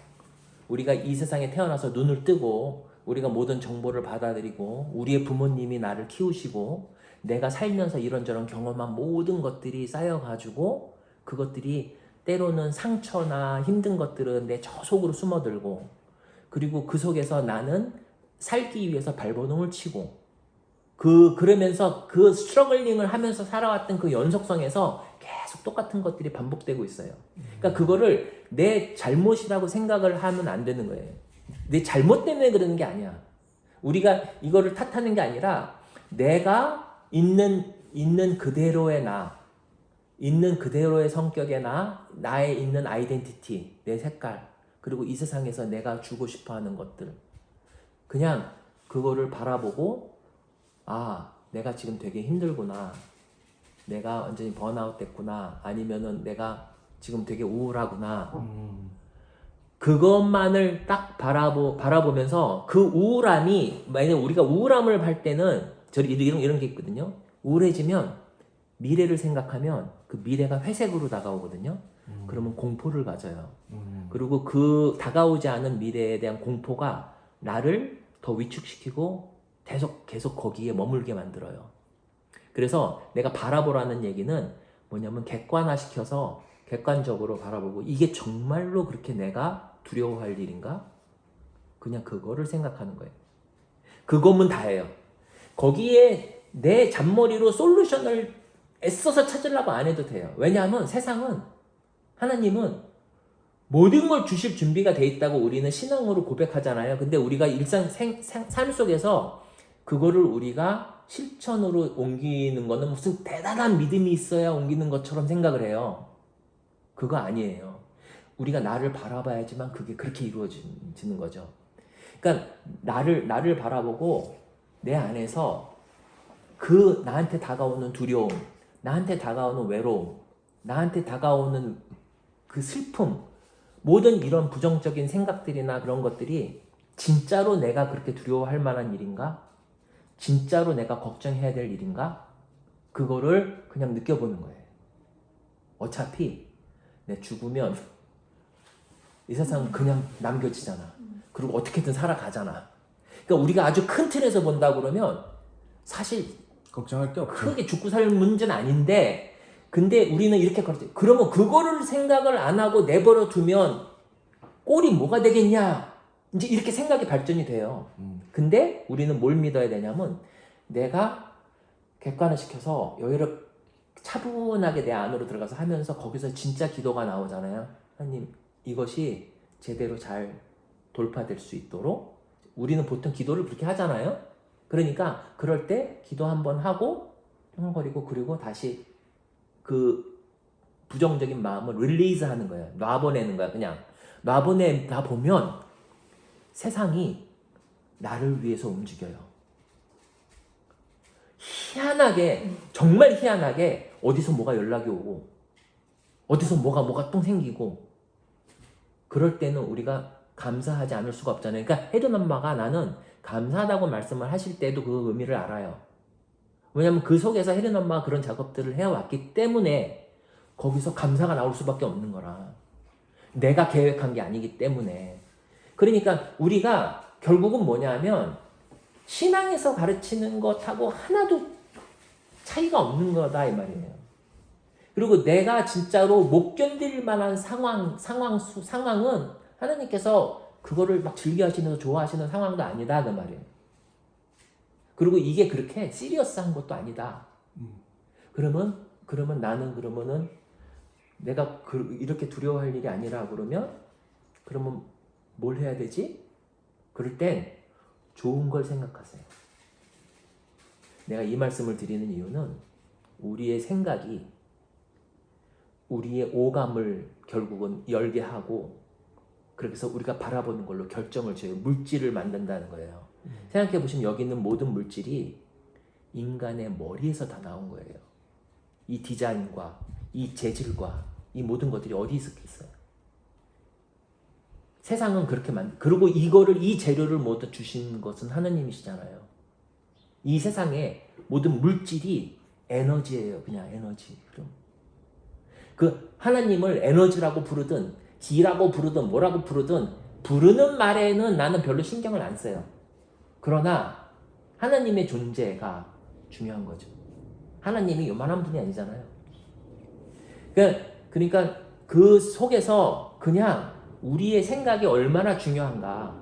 우리가 이 세상에 태어나서 눈을 뜨고 우리가 모든 정보를 받아들이고 우리의 부모님이 나를 키우시고 내가 살면서 이런저런 경험한 모든 것들이 쌓여가지고 그것들이 때로는 상처나 힘든 것들은 내 저 속으로 숨어들고 그리고 그 속에서 나는 살기 위해서 발버둥을 치고 그러면서 그 스트러글링을 하면서 살아왔던 그 연속성에서 계속 똑같은 것들이 반복되고 있어요. 그러니까 그거를 내 잘못이라고 생각을 하면 안 되는 거예요. 내 잘못 때문에 그러는 게 아니야. 우리가 이거를 탓하는 게 아니라 내가 있는 그대로의 있는 그대로의 성격의 나의 있는 아이덴티티, 내 색깔, 그리고 이 세상에서 내가 주고 싶어 하는 것들. 그냥 그거를 바라보고 아, 내가 지금 되게 힘들구나. 내가 완전히 번아웃 됐구나. 아니면은 내가 지금 되게 우울하구나. 그것만을 딱 바라보면서 그 우울함이, 만약에 우리가 우울함을 할 때는 이런 게 있거든요. 우울해지면 미래를 생각하면 그 미래가 회색으로 다가오거든요. 그러면 공포를 가져요. 그리고 그 다가오지 않은 미래에 대한 공포가 나를 더 위축시키고 계속 거기에 머물게 만들어요. 그래서 내가 바라보라는 얘기는 뭐냐면 객관화시켜서 객관적으로 바라보고 이게 정말로 그렇게 내가 두려워할 일인가? 그냥 그거를 생각하는 거예요. 그거면 다예요. 거기에 내 잔머리로 솔루션을 애써서 찾으려고 안 해도 돼요. 왜냐하면 세상은 하나님은 모든 걸 주실 준비가 돼 있다고 우리는 신앙으로 고백하잖아요. 근데 우리가 삶 속에서 그거를 우리가 실천으로 옮기는 거는 무슨 대단한 믿음이 있어야 옮기는 것처럼 생각을 해요. 그거 아니에요. 우리가 나를 바라봐야지만 그게 그렇게 이루어지는 거죠. 그러니까 나를 바라보고 내 안에서 그 나한테 다가오는 두려움, 나한테 다가오는 외로움, 나한테 다가오는 그 슬픔, 모든 이런 부정적인 생각들이나 그런 것들이 진짜로 내가 그렇게 두려워할 만한 일인가? 진짜로 내가 걱정해야 될 일인가? 그거를 그냥 느껴보는 거예요. 어차피 내 죽으면 이 세상은 그냥 남겨지잖아. 그리고 어떻게든 살아가잖아. 그러니까 우리가 아주 큰 틀에서 본다 그러면 사실 걱정할 게 없죠. 크게 죽고 살 문제는 아닌데 근데 우리는 이렇게 그러지. 그러면 그거를 생각을 안 하고 내버려 두면 꼴이 뭐가 되겠냐? 이제 이렇게 생각이 발전이 돼요. 근데 우리는 뭘 믿어야 되냐면 내가 객관화시켜서 여유를 차분하게 내 안으로 들어가서 하면서 거기서 진짜 기도가 나오잖아요. 하나님, 이것이 제대로 잘 돌파될 수 있도록 우리는 보통 기도를 그렇게 하잖아요. 그러니까 그럴 때 기도 한번 하고 흥거리고 그리고 다시 그 부정적인 마음을 릴리즈 하는 거예요. 놔보내는 거야. 그냥 놔보내다 보면 세상이 나를 위해서 움직여요. 희한하게 정말 희한하게 어디서 뭐가 연락이 오고 어디서 뭐가 똥 생기고 그럴 때는 우리가 감사하지 않을 수가 없잖아요. 그러니까 혜든 엄마가 나는 감사하다고 말씀을 하실 때도 그 의미를 알아요. 왜냐면 그 속에서 혜든 엄마가 그런 작업들을 해왔기 때문에 거기서 감사가 나올 수밖에 없는 거라. 내가 계획한 게 아니기 때문에. 그러니까 우리가 결국은 뭐냐면 신앙에서 가르치는 것하고 하나도 차이가 없는 거다 이 말이에요. 그리고 내가 진짜로 못 견딜 만한 상황은 하나님께서 그거를 막 즐겨하시면서 좋아하시는 상황도 아니다 그 말이에요. 그리고 이게 그렇게 시리어스한 것도 아니다. 그러면 나는 내가 이렇게 두려워할 일이 아니라 그러면 뭘 해야 되지? 그럴 땐 좋은 걸 생각하세요. 내가 이 말씀을 드리는 이유는 우리의 생각이 우리의 오감을 결국은 열게 하고 그렇게 해서 우리가 바라보는 걸로 결정을 줘요. 물질을 만든다는 거예요. 생각해 보시면 여기 있는 모든 물질이 인간의 머리에서 다 나온 거예요. 이 디자인과 이 재질과 이 모든 것들이 어디 있었겠어요? 세상은 그렇게 그리고 이거를 이 재료를 모두 주신 것은 하나님이시잖아요. 이 세상에 모든 물질이 에너지예요. 그냥 에너지 흐름. 그 하나님을 에너지라고 부르든 기라고 부르든 뭐라고 부르든 부르는 말에는 나는 별로 신경을 안 써요. 그러나 하나님의 존재가 중요한 거죠. 하나님이 요만한 분이 아니잖아요. 그러니까 그 속에서 그냥 우리의 생각이 얼마나 중요한가.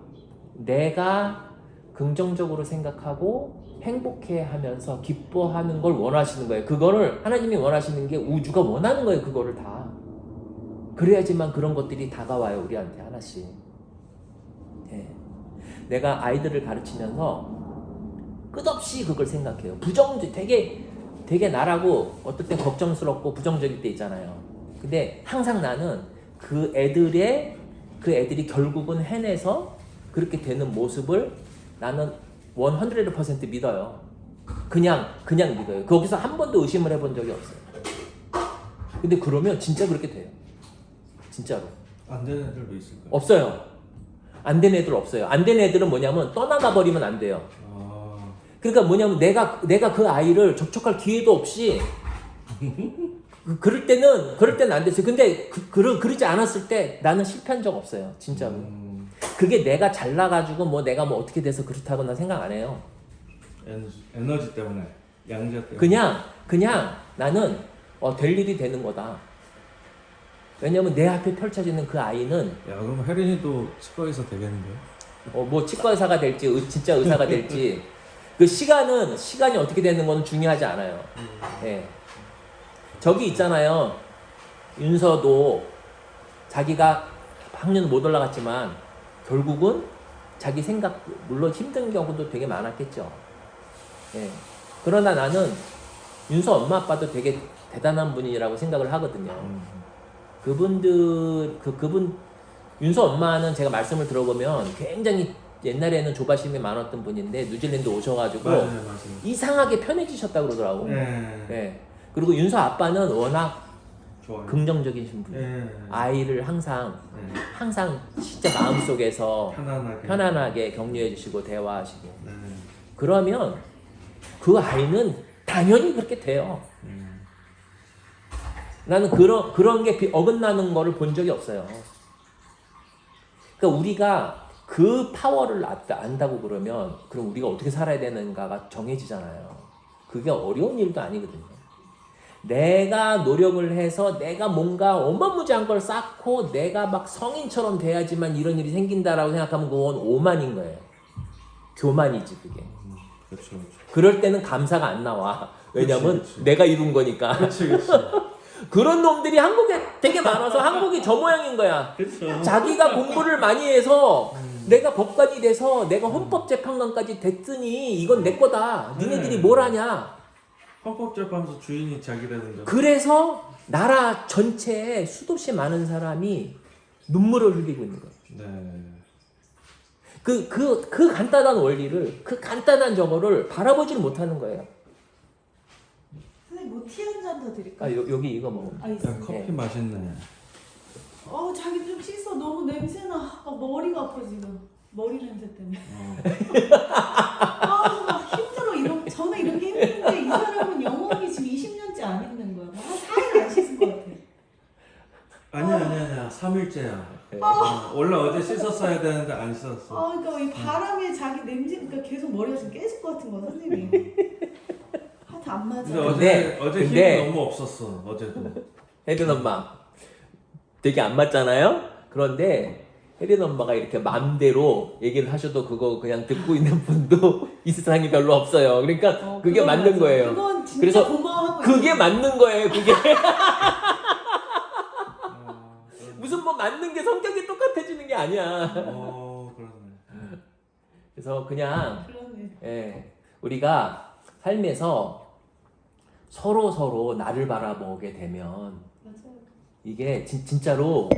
내가 긍정적으로 생각하고 행복해하면서 기뻐하는 걸 원하시는 거예요. 그거를 하나님이 원하시는 게 우주가 원하는 거예요. 그거를 다. 그래야지만 그런 것들이 다가와요. 우리한테 하나씩. 네. 내가 아이들을 가르치면서 끝없이 그걸 생각해요. 되게 나라고 어떨 땐 걱정스럽고 부정적일 때 있잖아요. 근데 항상 나는 그 애들이 결국은 해내서 그렇게 되는 모습을 나는 100% 믿어요. 그냥 믿어요. 거기서 한 번도 의심을 해본 적이 없어요. 근데 그러면 진짜 그렇게 돼요. 진짜로. 안 되는 애들도 있을까요? 없어요. 안 된 애들 없어요. 안 된 애들은 뭐냐면 떠나가 버리면 안 돼요. 그러니까 뭐냐면 내가 그 아이를 접촉할 기회도 없이 그럴 때는 안 됐어요. 근데 그러지 않았을 때 나는 실패한 적 없어요. 진짜로. 그게 내가 잘나가지고 뭐 내가 뭐 어떻게 돼서 그렇다고 난 생각 안 해요. 에너지 때문에, 양자 때문에. 그냥 나는 될 일이 되는 거다. 왜냐면 내 앞에 펼쳐지는 그 아이는 야, 그럼 혜린이도 치과의사 되겠는데요? 뭐 치과 의사가 될지 진짜 의사가 될지 그 시간이 어떻게 되는 건 중요하지 않아요. 예. 저기 있잖아요. 윤서도 자기가 학년 못 올라갔지만 결국은 자기 생각 물론 힘든 경우도 되게 많았겠죠. 예. 그러나 나는 윤서 엄마 아빠도 되게 대단한 분이라고 생각을 하거든요. 그분 윤서 엄마는 제가 말씀을 들어보면 굉장히 옛날에는 조바심이 많았던 분인데 뉴질랜드 오셔가지고 맞아요. 이상하게 편해지셨다고 그러더라고. 네. 예. 그리고 윤서 아빠는 워낙 좋아요. 긍정적이신 분이에요. 네. 아이를 항상 진짜 마음속에서 편안하게 격려해 주시고 대화하시고. 네. 그러면 그 아이는 당연히 그렇게 돼요. 나는 그런 게 어긋나는 거를 본 적이 없어요. 그러니까 우리가 그 파워를 안다고 그러면 그럼 우리가 어떻게 살아야 되는가가 정해지잖아요. 그게 어려운 일도 아니거든요. 내가 노력을 해서 내가 뭔가 어마무지한 걸 쌓고 내가 막 성인처럼 돼야지만 이런 일이 생긴다라고 생각하면 그건 오만인 거예요. 교만이지 그게. 그렇죠. 그럴 때는 감사가 안 나와. 왜냐면 그치. 내가 이룬 거니까. 그렇지. 그런 놈들이 한국에 되게 많아서 한국이 저 모양인 거야. 그렇죠. 자기가 공부를 많이 해서 내가 법관이 돼서 내가 헌법재판관까지 됐으니 이건 내 거다. 니네들이 뭘 하냐. 헌법재판소 주인이 자기라는 거. 그래서 나라 전체에 수도시 많은 사람이 눈물을 흘리고 있는 거야. 네. 그 간단한 원리를, 그 간단한 저거를 바라보지를 못하는 거예요. 선생님 뭐 티 한 잔 더 드릴까요? 여기 이거 먹으면. 아 있어. 야, 커피 맛있네. 자기 좀 씻어. 너무 냄새나. 머리가 아파 지금. 머리 냄새 때문에. 막 힘들어. 저는 이렇게 힘든데 이 사람은 영원히 지금 20년째 안 힘든 거야. 한 4일 안 씻은 것 같아. 아니야. 3일째야. 원래 어제 씻었어야 되는데 안 씻었어. 그러니까 이 바람에 자기 냄새, 그러니까 계속 머리가 좀 깨질 것 같은 거야, 선생님. 하여튼 안 맞아. 근데 어제 근데- 힘이 너무 없었어. 어제도. 혜린 엄마 되게 안 맞잖아요? 그런데 혜린 엄마가 이렇게 마음대로 얘기를 하셔도 그거 그냥 듣고 있는 분도 이 세상에 별로 없어요. 그러니까 그게 그건 맞는 맞아. 거예요. 그건 진짜 그래서 고마워하고 그게 있어요. 맞는 거예요. 그게 그러네. 무슨 뭐 맞는 게 성격이 똑같아지는 게 아니야. 그러네. 그래서 그냥 그러네. 우리가 삶에서 서로 나를 바라보게 되면 맞아요. 이게 진짜로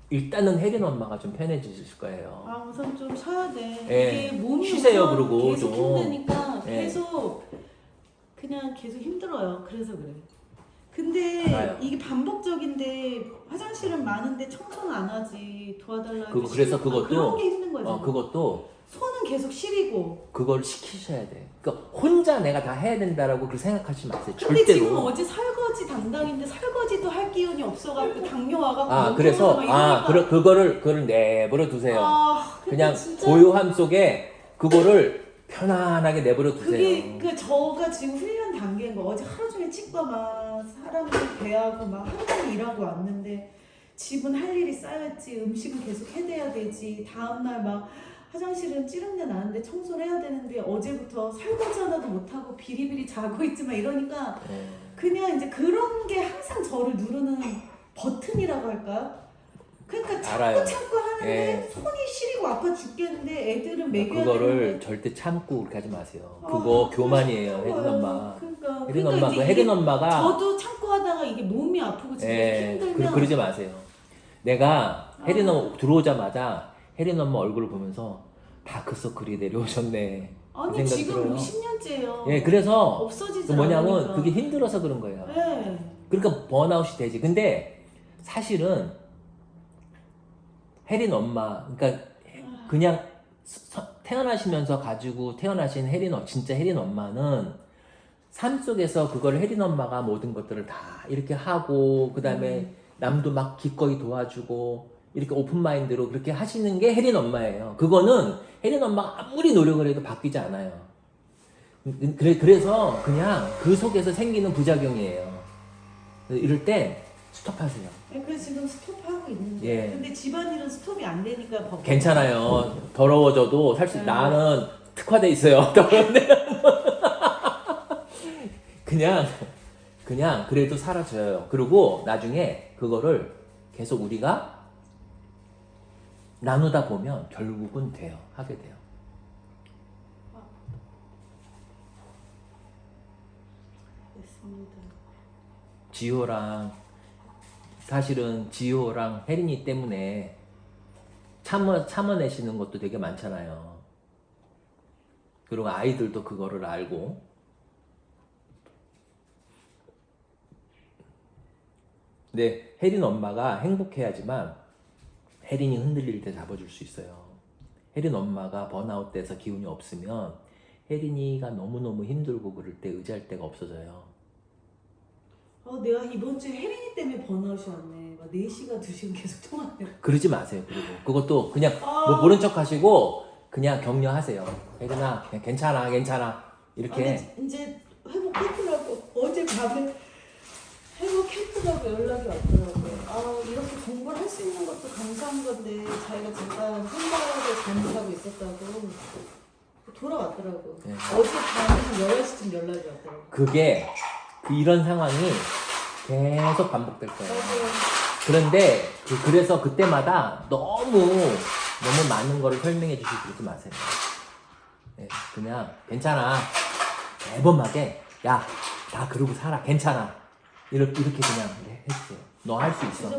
일단은 혜린 엄마가 좀 편해지실 거예요. 아 우선 좀 쉬어야 돼. 예. 이게 몸이 쉬세요, 우선 그러고 계속 좀. 힘드니까 예. 계속 그냥 계속 힘들어요. 그래서 그래. 근데 알아요. 이게 반복적인데 화장실은 많은데 청소는 안 하지 도와달라고. 그거 그래서 그것도 그런 게 힘든 거지. 그것도 손은 계속 시리고. 그걸 시키셔야 돼. 그러니까 혼자 내가 다 해야 된다라고 그렇게 생각하지 마세요. 근데 지금 절대로. 어제 설거지 담당인데 설거지도 할 기운이 없어갖고 당뇨 와갖고 아 너무 그래서 막 이러니까. 그거를 내버려 두세요. 아, 근데 그냥 진짜 고요함 속에 그거를 편안하게 내버려 두세요. 그게 그 저가 지금 훈련 단계인 거. 어제 하루 종일 치과만 사람들 대하고 막 하루 종일 일하고 왔는데 집은 할 일이 쌓였지. 음식은 계속 해대야 되지. 다음날 막 화장실은 찌른내 나는데 청소를 해야 되는데 어제부터 설거지 하나도 못하고 비리비리 자고 있지만 이러니까 네. 그냥 이제 그런 게 항상 저를 누르는 버튼이라고 할까? 그러니까 참고 알아요. 참고 하는데 예. 손이 시리고 아파 죽겠는데 애들은 먹여야 그거를 되는데 절대 참고 그렇게 하지 마세요. 아, 그거 교만이에요, 혜린 그거요. 엄마. 그러니까 혜린 엄마, 이제 그 혜린 이게 엄마가 저도 참고 하다가 이게 몸이 아프고 진짜 힘들면 그러지 마세요. 내가 혜린 엄마 들어오자마자 혜린 엄마 얼굴을 보면서 다크서클이 내려오셨네. 아니 생각 지금 들어요. 50년째예요. 예, 그래서 없어지지 그 뭐냐면 않으니까. 그게 힘들어서 그런 거예요. 네. 그러니까 번아웃이 되지. 근데 사실은 혜린 엄마, 그러니까 그냥 태어나시면서 가지고 태어나신 진짜 혜린 엄마는 삶 속에서 그걸 혜린 엄마가 모든 것들을 다 이렇게 하고 그 다음에 남도 막 기꺼이 도와주고 이렇게 오픈 마인드로 그렇게 하시는 게 혜린 엄마예요. 그거는 혜린 엄마가 아무리 노력을 해도 바뀌지 않아요. 그래서 그냥 그 속에서 생기는 부작용이에요. 이럴 때 스톱하세요. 네, 그래서 지금 스톱하고 있는데 예. 근데 집안일은 스톱이 안 되니까 괜찮아요. 더러워져도 살 수 네. 나는 특화돼 있어요. 더러운데 그냥 그래도 사라져요. 그리고 나중에 그거를 계속 우리가 나누다 보면 결국은 돼요. 하게 돼요. 됐습니다. 사실은 지효랑 혜린이 때문에 참아내시는 것도 되게 많잖아요. 그리고 아이들도 그거를 알고. 근데 혜린 엄마가 행복해야지만 혜린이 흔들릴 때 잡아줄 수 있어요. 혜린 엄마가 번아웃 돼서 기운이 없으면 혜린이가 너무너무 힘들고 그럴 때 의지할 데가 없어져요. 내가 이번 주에 혜린이 때문에 번아웃이 왔네. 막 4시간, 2시간 계속 통화해. 그러지 마세요. 그리고 그것도 그냥 아. 뭐 모른 척 하시고 그냥 격려하세요. 혜린아 그냥 괜찮아 이렇게. 이제 회복했더라고. 어제 밤에 회복했더라고 연락이 왔더라고. 이렇게 공부를 할 수 있는 것도 감사한 건데 자기가 잠깐 생각을 잘못하고 있었다고 돌아왔더라고. 네. 어제 밤에 11시쯤 연락이 왔더라고. 그게 이런 상황이 계속 반복될 거예요. 맞아요. 그런데 그래서 그때마다 너무 많은 거를 설명해 주시지 그러지 마세요. 네, 그냥 괜찮아. 대범하게 야 다 그러고 살아. 괜찮아. 이렇게 그냥 해주세요. 너 할 수 있어.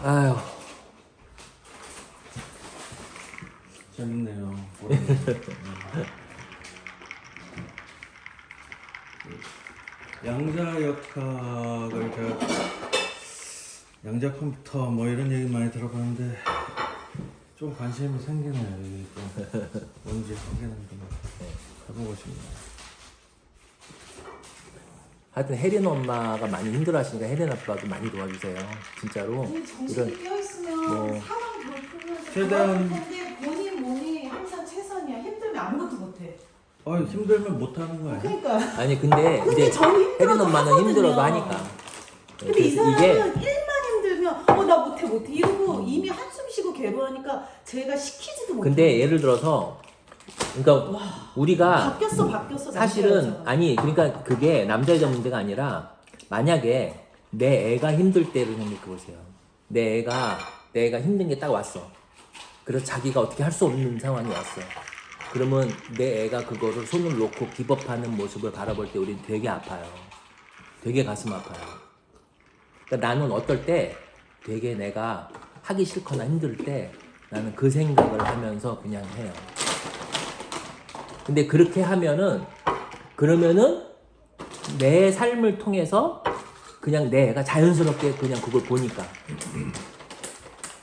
아유. 재밌네요. 양자역학을 제가 양자 컴퓨터 뭐 이런 얘기 많이 들어봤는데 좀 관심이 생기네요. 이게 좀 뭔지 확인한번 해보고 싶네요. 하여튼 혜린 엄마가 많이 힘들어하시니까 혜린 아빠도 많이 도와주세요. 진짜로. 정신이 깨어있으면 뭐. 사람 괴롭히면서 최대한- 근데 본인 몸이 항상 최선이야. 힘들면 아무것도 못해. 힘들면 못하는 거예요. 그러니까. 아니 근데 근데 이제 저는 혜린 힘들어도 엄마는 하거든요. 힘들어도 하니까. 근데 이 사람은 이게 일만 힘들면 나 못해 이러고 이미 한숨 쉬고 괴로워하니까 제가 시키지도 못해. 근데 예를 들어서 그러니까 우리가 바뀌었어. 사실은 남자, 아니 그러니까 그게 남자 여자 문제가 아니라 만약에 내 애가 힘들 때를 생각해 보세요. 내 애가 힘든 게 딱 왔어. 그래서 자기가 어떻게 할 수 없는 상황이 왔어. 그러면 내 애가 그거를 손을 놓고 기법하는 모습을 바라볼 때 우리는 되게 아파요. 되게 가슴 아파요. 그러니까 나는 어떨 때 되게 내가 하기 싫거나 힘들 때 나는 그 생각을 하면서 그냥 해요. 근데 그렇게 하면은 그러면은 내 삶을 통해서 그냥 내 애가 자연스럽게 그냥 그걸 보니까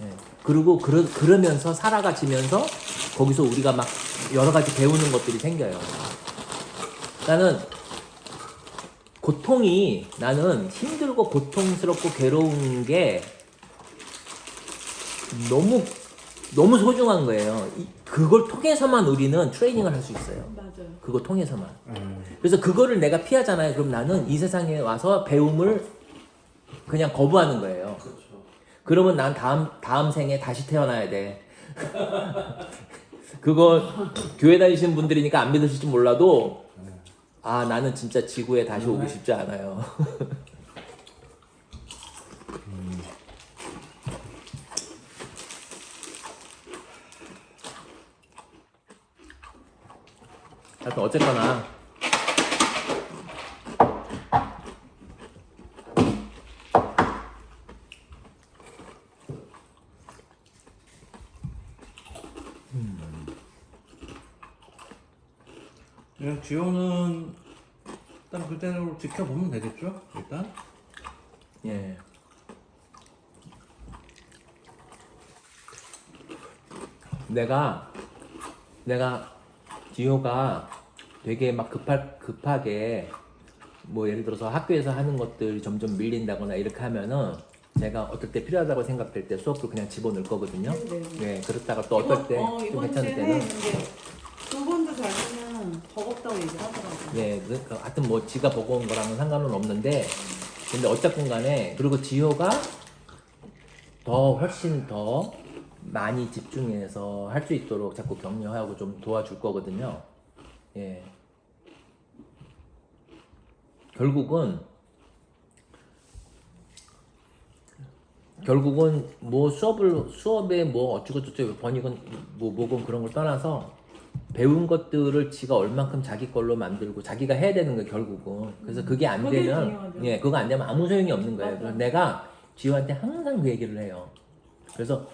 예. 그리고 그러면서 살아가지면서 거기서 우리가 막 여러 가지 배우는 것들이 생겨요. 나는 나는 힘들고 고통스럽고 괴로운 게 너무 소중한 거예요. 그걸 통해서만 우리는 트레이닝을 할 수 있어요. 맞아요. 그거 통해서만. 그래서 그거를 내가 피하잖아요. 그럼 나는 이 세상에 와서 배움을 그냥 거부하는 거예요. 그러면 난 다음 생에 다시 태어나야 돼. 그거 교회 다니시는 분들이니까 안 믿으실지 몰라도 나는 진짜 지구에 다시 오고 싶지 않아요. 하여튼 어쨌거나 그냥 지호는 일단 그대로 지켜보면 되겠죠? 일단 예. 내가 지효가 되게 막 급하게 뭐 예를 들어서 학교에서 하는 것들이 점점 밀린다거나 이렇게 하면은 제가 어떨 때 필요하다고 생각될 때 수업을 그냥 집어넣을 거거든요. 네, 그렇다가 또 어떨 때 좀 이번 괜찮을 주에 때는 근데 두 번도 잘하면 버겁다고 얘기를 하더라고요. 네, 그러니까 하여튼 뭐 지가 보고 온 거랑은 상관은 없는데 근데 어쨌든 간에 그리고 지효가 훨씬 더 많이 집중해서 할 수 있도록 자꾸 격려하고 좀 도와줄 거거든요. 예. 결국은 뭐 수업에 뭐 어쩌고저쩌고 번역은 뭐건 그런 걸 떠나서 배운 것들을 지가 얼만큼 자기 걸로 만들고 자기가 해야 되는 거예요, 결국은. 그래서 그게 안 그게 되면 중요하죠. 예, 그거 안 되면 아무 소용이 없는 거예요. 맞아요. 그래서 내가 지효한테 항상 그 얘기를 해요. 그래서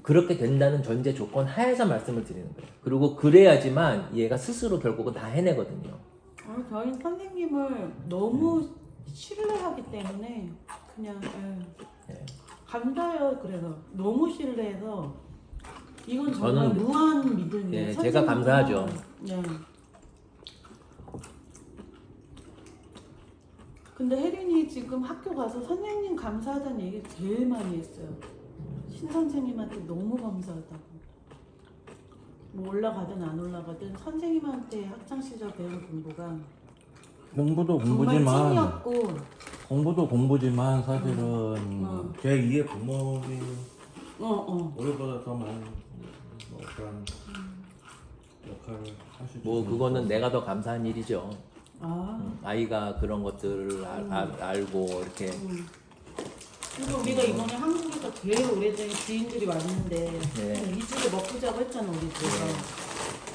그렇게 된다는 전제 조건 하에서 말씀을 드리는 거예요. 그리고 그래야지만 얘가 스스로 결국은 다 해내거든요. 저희 선생님을 너무 신뢰하기 때문에 그냥 예. 감사해요. 그래서 너무 신뢰해서 이건 정말 저는- 무한 믿음이에요. 예, 선생님은- 제가 감사하죠. 네. 근데 혜린이 지금 학교 가서 선생님 감사하다는 얘기 제일 많이 했어요. 신 선생님한테 너무 감사하다고. 뭐 올라가든 안 올라가든 선생님한테 학창 시절 배운 공부가 공부도 정말 공부지만 찐이었고 사실은 제 2의 부모님 어. 우리보다 더 많은 뭐 그런 역할을 하시죠. 뭐 그거는 내가 더 감사한 일이죠. 아. 아이가 그런 것들을 알고 이렇게 그리고 우리가 이번에 한국에서 제일 오래된 지인들이 왔는데 네. 2주를 먹고 자고 했잖아 우리 집에서.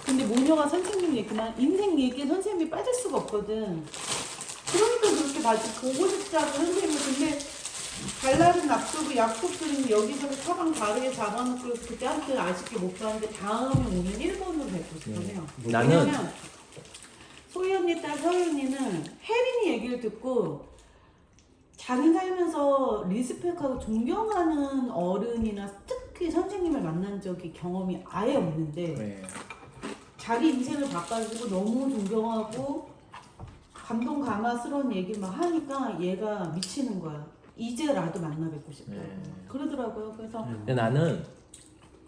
근데 모녀가 선생님 얘기만 인생 얘기에 선생님이 빠질 수가 없거든. 그러니까 그렇게 같이 보고 싶다고 선생님이 근데 발랄한 약속들은 여기서 사방 다르게 잡아놓고 그때 한때 아쉽게 못 가는데 다음에 오면 일본으로 뵙고 싶어요. 나는- 왜냐면 소희 언니 딸 서희 언니는 혜린이 얘기를 듣고 자기 살면서 리스펙하고 존경하는 어른이나 특히 선생님을 만난 적이 경험이 아예 없는데 네. 자기 인생을 바꿔주고 너무 존경하고 감동 감화스러운 얘기를 막 하니까 얘가 미치는 거야. 이제라도 만나 뵙고 싶다. 네. 그러더라고요. 그래서 근데 나는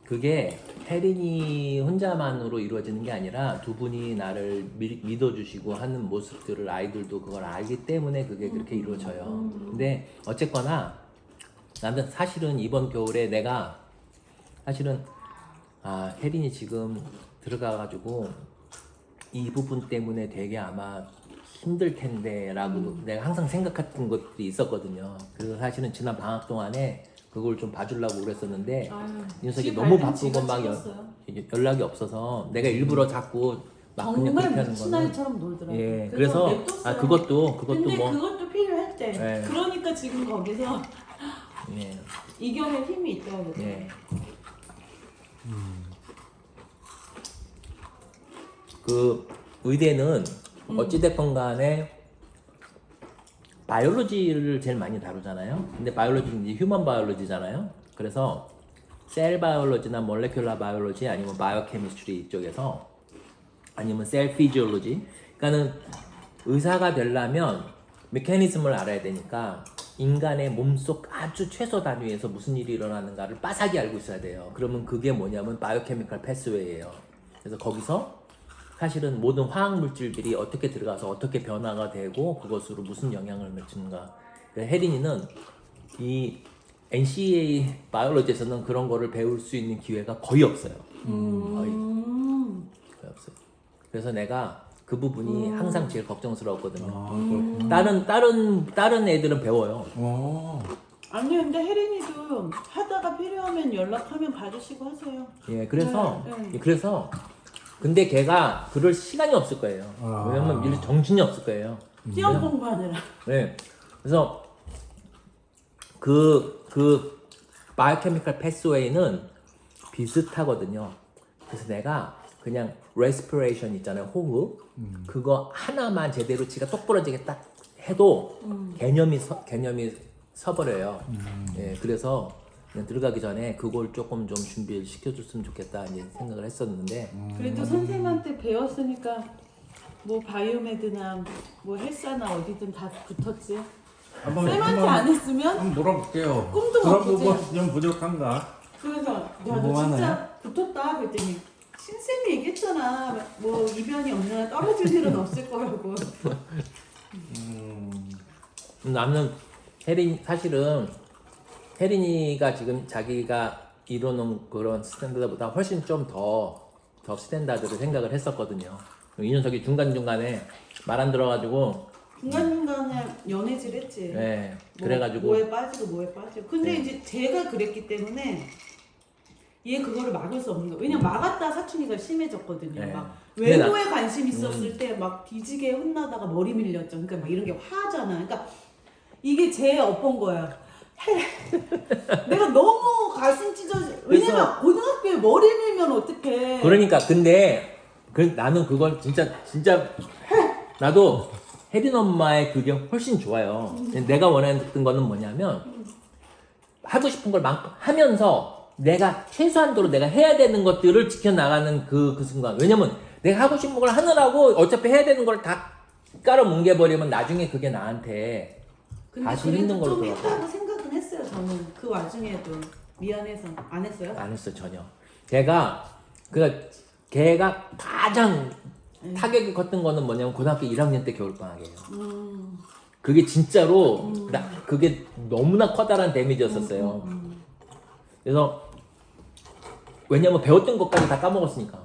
그게 혜린이 혼자만으로 이루어지는 게 아니라 두 분이 나를 믿어주시고 하는 모습들을 아이들도 그걸 알기 때문에 그게 그렇게 이루어져요. 근데 어쨌거나 나는 사실은 이번 겨울에 내가 사실은 혜린이 지금 들어가가지고 이 부분 때문에 되게 아마 힘들 텐데라고 내가 항상 생각했던 것들이 있었거든요. 그래서 사실은 지난 방학 동안에 그걸 좀 봐주려고 그랬었는데 아유, 이 녀석이 집 너무 갈 땐 바쁘고 막 찍었어요. 연락이 없어서 내가 일부러 자꾸 막 그냥 정말 그렇게 하는 미친 거는 아이처럼 놀더라고요. 예 그래서 냅뒀어요. 그것도 근데 뭐 그것도 필요할 때. 예. 그러니까 지금 거기서 예, 이경의 힘이 있더라고요. 예. 그 의대는 어찌됐건 간에 바이올로지를 제일 많이 다루잖아요. 근데 바이올로지는 이제 휴먼 바이올로지잖아요. 그래서 셀 바이올로지나 몰레큘러 바이올로지 아니면 바이오케미스트리 이쪽에서 아니면 셀 피지올로지 그러니까는 의사가 되려면 메커니즘을 알아야 되니까 인간의 몸속 아주 최소 단위에서 무슨 일이 일어나는가를 빠삭히 알고 있어야 돼요. 그러면 그게 뭐냐면 바이오케미컬 패스웨이예요. 그래서 거기서 사실은 모든 화학 물질들이 어떻게 들어가서 어떻게 변화가 되고 그것으로 무슨 영향을 미치는가. 혜린이는 이 NCA 바이올로지에서는 그런 거를 배울 수 있는 기회가 거의 없어요. 거의 없어요. 그래서 내가 그 부분이 항상 제일 걱정스러웠거든요. 다른 애들은 배워요. 아니 근데 혜린이도 하다가 필요하면 연락하면 받으시고 하세요. 예, 그래서 네. 그래서 근데 걔가 그럴 시간이 없을 거예요. 왜냐면 일 정신이 없을 거예요. 시험 공부하느라. 네. 그래서 그 바이오케미컬 패스웨이는 비슷하거든요. 그래서 내가 그냥 레스피레이션 있잖아요. 호흡. 그거 하나만 제대로 지가 똑부러지게 딱 해도 개념이 서버려요. 예, 그래서 그냥 들어가기 전에 그걸 조금 좀 준비를 시켜줬으면 좋겠다 이제 생각을 했었는데 그래도 선생님한테 배웠으니까 뭐 바이오메드나 뭐 헬스나 어디든 다 붙었지. 쌤한테 안 했으면 한번 물어볼게요. 꿈도 그런 못 꾸지. 부분 좀 부족한가? 그래서 야 너 궁금하네. 진짜 붙었다 그랬더니 신쌤이 얘기했잖아. 뭐 이변이 없나 떨어질 일은 없을 거라고. 나는 사실은 혜린이가 지금 자기가 이뤄놓은 그런 스탠다드보다 훨씬 좀 더 스탠다드를 생각을 했었거든요. 이 녀석이 중간중간에 말 안 들어가지고 중간중간에 연애질 했지. 네, 뭐, 그래가지고 뭐에 빠지고 뭐에 빠지고. 근데 네. 이제 제가 그랬기 때문에 얘 그거를 막을 수 없는 거야. 왜냐면 막았다 사춘기가 심해졌거든요. 네. 막 근데 외모에 관심 있었을 때 막 뒤지게 혼나다가 머리 밀렸죠. 그러니까 막 이런 게 화잖아. 그러니까 이게 제 엎은 거야. 내가 너무 가슴 찢어져. 왜냐면 고등학교에 머리 밀면 어떡해. 그러니까 근데 나는 그걸 진짜 나도 혜린 엄마의 그게 훨씬 좋아요. 내가 원하는 거는 뭐냐면 하고 싶은 걸 막 하면서 내가 최소한도로 내가 해야 되는 것들을 지켜나가는 그 순간. 왜냐면 내가 하고 싶은 걸 하느라고 어차피 해야 되는 걸 다 깔아뭉개버리면 나중에 그게 나한테 근데 다시 그래도 힘든 걸로 좀 돌아가. 했다고 생각은 했어요. 저는 그 와중에도 미안해서 안 했어요. 안 했어 전혀. 걔가 가장 타격이 컸던 거는 뭐냐면 고등학교 1학년 때 겨울방학이에요. 그게 진짜로 그게 너무나 커다란 데미지였었어요. 그래서 왜냐면 배웠던 것까지 다 까먹었으니까.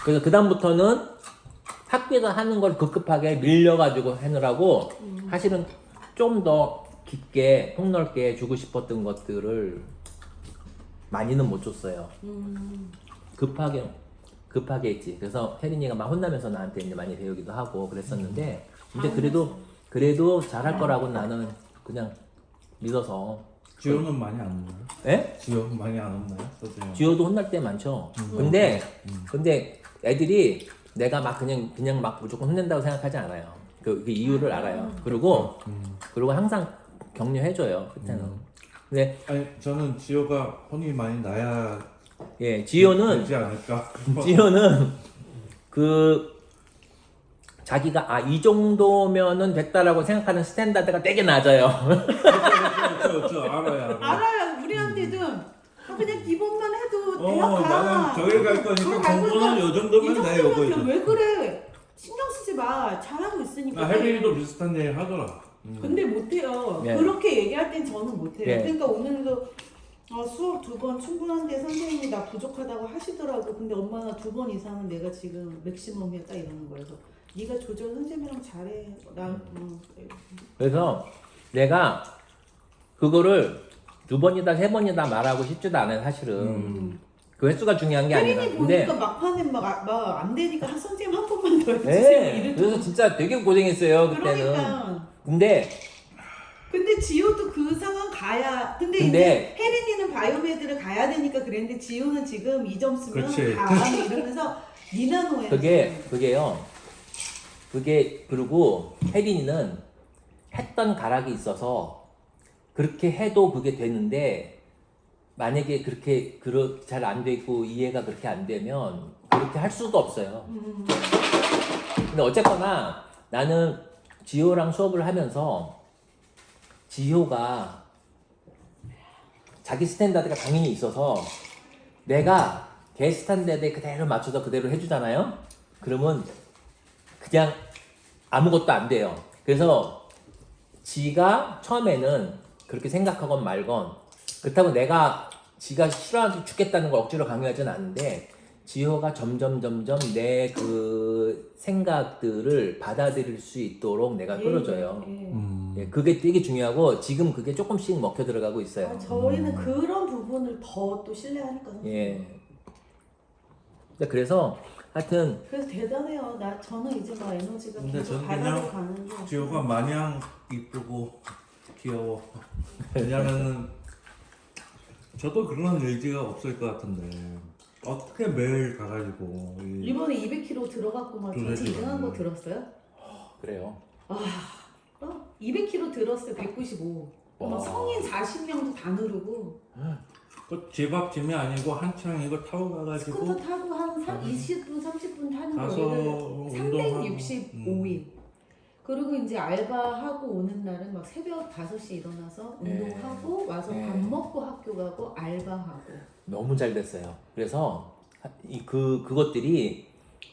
그래서 그 다음부터는 학교에서 하는 걸 급급하게 밀려가지고 하느라고 사실은 좀 더 깊게 폭넓게 주고 싶었던 것들을 많이는 못 줬어요. 급하게 했지. 그래서 혜린이가 막 혼나면서 나한테 이제 많이 배우기도 하고 그랬었는데 근데 그래도 잘할 거라고 나는 그냥 믿어서. 지호는 많이 안 혼나요? 예? 지호 많이 안 혼나요? 선생님? 지호도 혼날 때 많죠. 근데 애들이 내가 막 그냥 막 무조건 혼낸다고 생각하지 않아요. 그 이유를 알아요. 그리고 항상 격려해줘요. 그때는. 근데 아니 저는 지호가 혼이 많이 나야 예, 지호는 되지 않을까? 자기가 이 정도면은 됐다라고 생각하는 스탠다드가 되게 낮아요. 저 알아요. 알아요. 우리한테도 그냥 기본만 해도 대학 가. 나는 저기 갈 거니까 공부는 요 정도면 돼. 요거 이제. 왜 그래? 신경 쓰지 마. 잘하고 있으니까. 혜린이도 비슷한 얘기 하더라. 근데 못해요. 네. 그렇게 얘기할 땐 저는 못해요. 네. 그러니까 오늘도 수업 2번 충분한데 선생님이 나 부족하다고 하시더라고. 근데 엄마가 2번 이상은 내가 지금 맥시멈이야 딱 이러는 거예요. 그래서 네가 조절 선생님이랑 잘해. 그래서 내가 그거를 2번이다 3번이다 말하고 싶지도 않아요 사실은. 그 횟수가 중요한 게 아니라. 혜린이 근데 보니까 막판에 막 안 되니까 선생님 한 번만 더 해주세요. 네, 이랬더니. 그래서 진짜 되게 고생했어요 그때는. 그러니까. 근데 지효도 그 상황 가야. 근데 이제 혜린이는 바이오메드를 가야 되니까 그랬는데 지효는 지금 2점 쓰면 그렇지. 가 이러면서 니나노에. 그게요. 그게 그리고 혜린이는 했던 가락이 있어서 그렇게 해도 그게 되는데 만약에 그렇게 잘 안 되고 이해가 그렇게 안 되면 그렇게 할 수도 없어요. 근데 어쨌거나 나는 지효랑 수업을 하면서 지효가 자기 스탠다드가 당연히 있어서 내가 걔 스탠다드에 그대로 맞춰서 그대로 해주잖아요. 그러면 그냥 아무것도 안 돼요. 그래서 지가 처음에는 그렇게 생각하건 말건 그렇다고 내가 지가 싫어하고 죽겠다는 걸 억지로 강요하진 않는데 지효가 점점 내 그 생각들을 받아들일 수 있도록 내가 끌어줘요. 예, 그게 되게 중요하고 지금 그게 조금씩 먹혀 들어가고 있어요. 저희는 그런 부분을 더 또 신뢰하니까. 예. 그래서 하여튼 그래서 대단해요. 저는 이제 막 에너지가 근데 계속 저는 바닥으로 그냥 가는데. 지호가 마냥 이쁘고 귀여워. 왜냐면은 저도 그런 의지가 없을 것 같은데 어떻게 매일 가가지고 이번에 200kg 들어갔고 막 전체 그렇죠. 2등한 거 들었어요? 그래요. 200kg 들었어요. 195. 막 와. 성인 40명도 다 누르고 집 앞 짐이 아니고 한창 이거 타고 스쿠터 가가지고 타고 한 20분 30분 타는 가서 거를 운동하고 365일. 그리고 이제 알바하고 오는 날은 막 새벽 5시 일어나서 운동하고 와서 밥 먹고 학교 가고 알바하고. 너무 잘 됐어요. 그래서 그것들이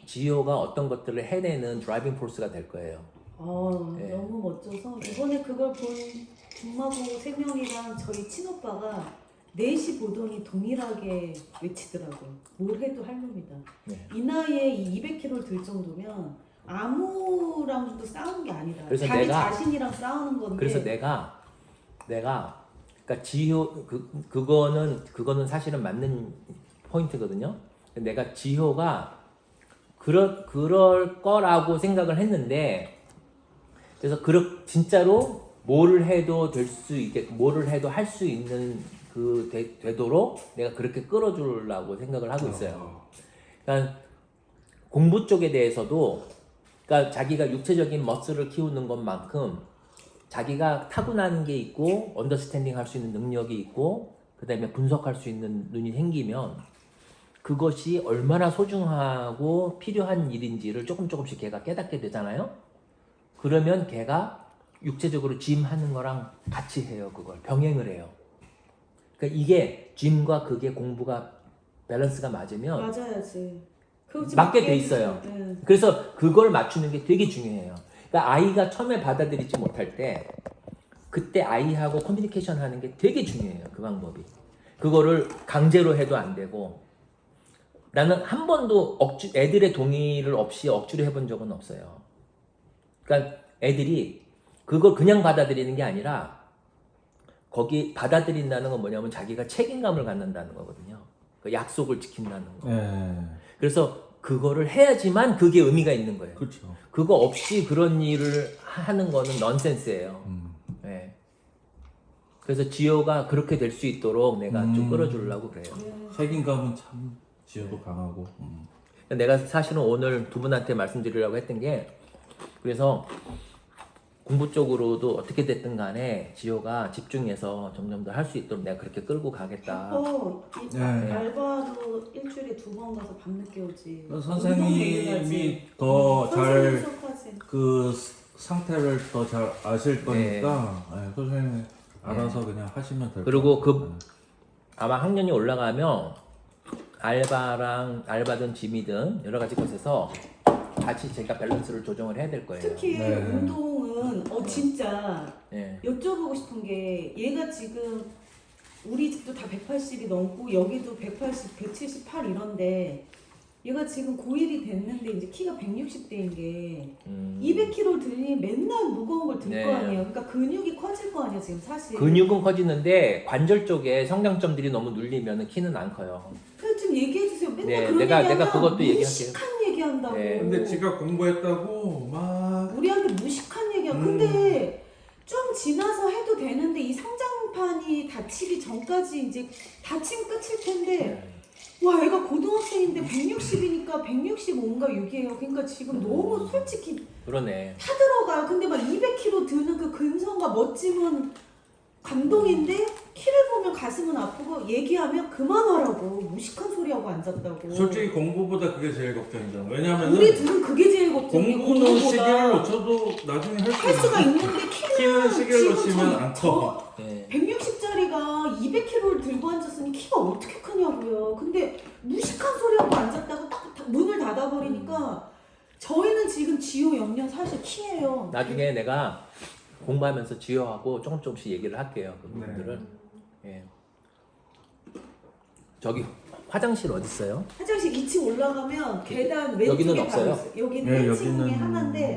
지효가 어떤 것들을 해내는 드라이빙 포스가 될 거예요. 너무 멋져서 이번에 그걸 본 중마고 3명이랑 저희 친오빠가 4시 보더니 동일하게 외치더라고요. 뭘 해도 할 놈이다. 네. 이 나이에 이 200kg를 들 정도면 아무랑도 싸우는 게 아니다. 그래서 자기 내가- 자신이랑 싸우는 건데. 그래서 내가 그러니까 지효 그거는 사실은 맞는 포인트거든요. 근데 내가 지효가 그럴 거라고 생각을 했는데 그래서 진짜로 뭐를 해도 될 수 있게 뭐를 해도 할 수 있는 되도록 내가 그렇게 끌어주려고 생각을 하고 있어요. 그러니까 공부 쪽에 대해서도 그러니까 자기가 육체적인 머슬을 키우는 것만큼 자기가 타고나는 게 있고 언더스탠딩 할 수 있는 능력이 있고 그 다음에 분석할 수 있는 눈이 생기면 그것이 얼마나 소중하고 필요한 일인지를 조금씩 걔가 깨닫게 되잖아요. 그러면 걔가 육체적으로 짐 하는 거랑 같이 해요. 그걸 병행을 해요. 그러니까 이게 짐과 그게 공부가 밸런스가 맞으면 맞아야지. 맞게 돼 있어요. 네. 그래서 그걸 맞추는 게 되게 중요해요. 그러니까 아이가 처음에 받아들이지 못할 때 그때 아이하고 커뮤니케이션 하는 게 되게 중요해요. 그 방법이. 그거를 강제로 해도 안 되고 나는 한 번도 애들의 동의를 없이 억지로 해본 적은 없어요. 그러니까 애들이 그걸 그냥 받아들이는 게 아니라 거기 받아들인다는 건 뭐냐면 자기가 책임감을 갖는다는 거거든요. 그 약속을 지킨다는 거. 그래서 그거를 해야지만 그게 의미가 있는 거예요. 그렇죠. 그거 없이 그런 일을 하는 거는 넌센스예요. 네. 그래서 지효가 그렇게 될 수 있도록 내가 좀 끌어주려고 그래요. 책임감은 참 지효도 강하고. 내가 사실은 오늘 두 분한테 말씀드리려고 했던 게 그래서 공부 쪽으로도 어떻게 됐든 간에 지효가 집중해서 점점 더 할 수 있도록 내가 그렇게 끌고 가겠다. 네. 알바도 일주일에 2번 가서 밤늦게 오지. 선생님이 더 잘 수업하지. 그 상태를 더 잘 아실 거니까 선생님 알아서 그냥 하시면 될 그리고 거예요. 아마 학년이 올라가면 알바든 짐이든 여러 가지 것에서 같이 제가 밸런스를 조정을 해야 될 거예요. 특히 네. 운동은 진짜 예. 여쭤보고 싶은 게 얘가 지금 우리 집도 다 180이 넘고 여기도 180, 178 이런데 얘가 지금 고1이 됐는데 이제 키가 160대인 게 200kg 들니 맨날 무거운 걸 들 거 네. 아니에요. 그러니까 근육이 커질 거 아니에요 지금 사실. 근육은 커지는데 관절 쪽에 성장점들이 너무 눌리면 키는 안 커요. 그래서 좀 얘기해 주세요. 맨날 네, 그런 내가 얘기하면 그것도 얘기할게요. 무식한 얘기한다고. 네. 근데 지가 공부했다고 막 우리한테 무식한 얘기야. 근데 좀 지나서 해도 되는데 이 성장판이 다치기 전까지 이제 다치면 끝일 텐데 와 애가 고등학생인데 160이니까 165인가 6이에요. 그러니까 지금 너무 솔직히 그러네. 타들어가요. 근데 막 200kg 드는 그 근성과 멋짐은 감동인데 키를 보면 가슴은 아프고 얘기하면 그만하라고 무식한 소리하고 앉았다고. 솔직히 공부보다 그게 제일 걱정이잖아. 왜냐면은 우리 둘은 그게 제일 걱정이에요. 공부는 시기를 공부보다. 놓쳐도 나중에 할 수가 있는데 키는 시기를 지금 놓치면 안 커. 네. 160짜리가 200kg를 들고 앉았으니 키가 어떻게 크냐고요. 근데 무식한 소리하고 앉았다가 딱 문을 닫아버리니까 저희는 지금 지효 영년 사실 키예요. 나중에 내가 공부하면서 지효하고 조금씩 얘기를 할게요. 그 부분들을. 예. 저기 화장실 어디 있어요? 화장실 2층 올라가면 계단 왼쪽에 여기는 바로 없어요? 있어요. 여기는 네, 1층에 여기는 하나인데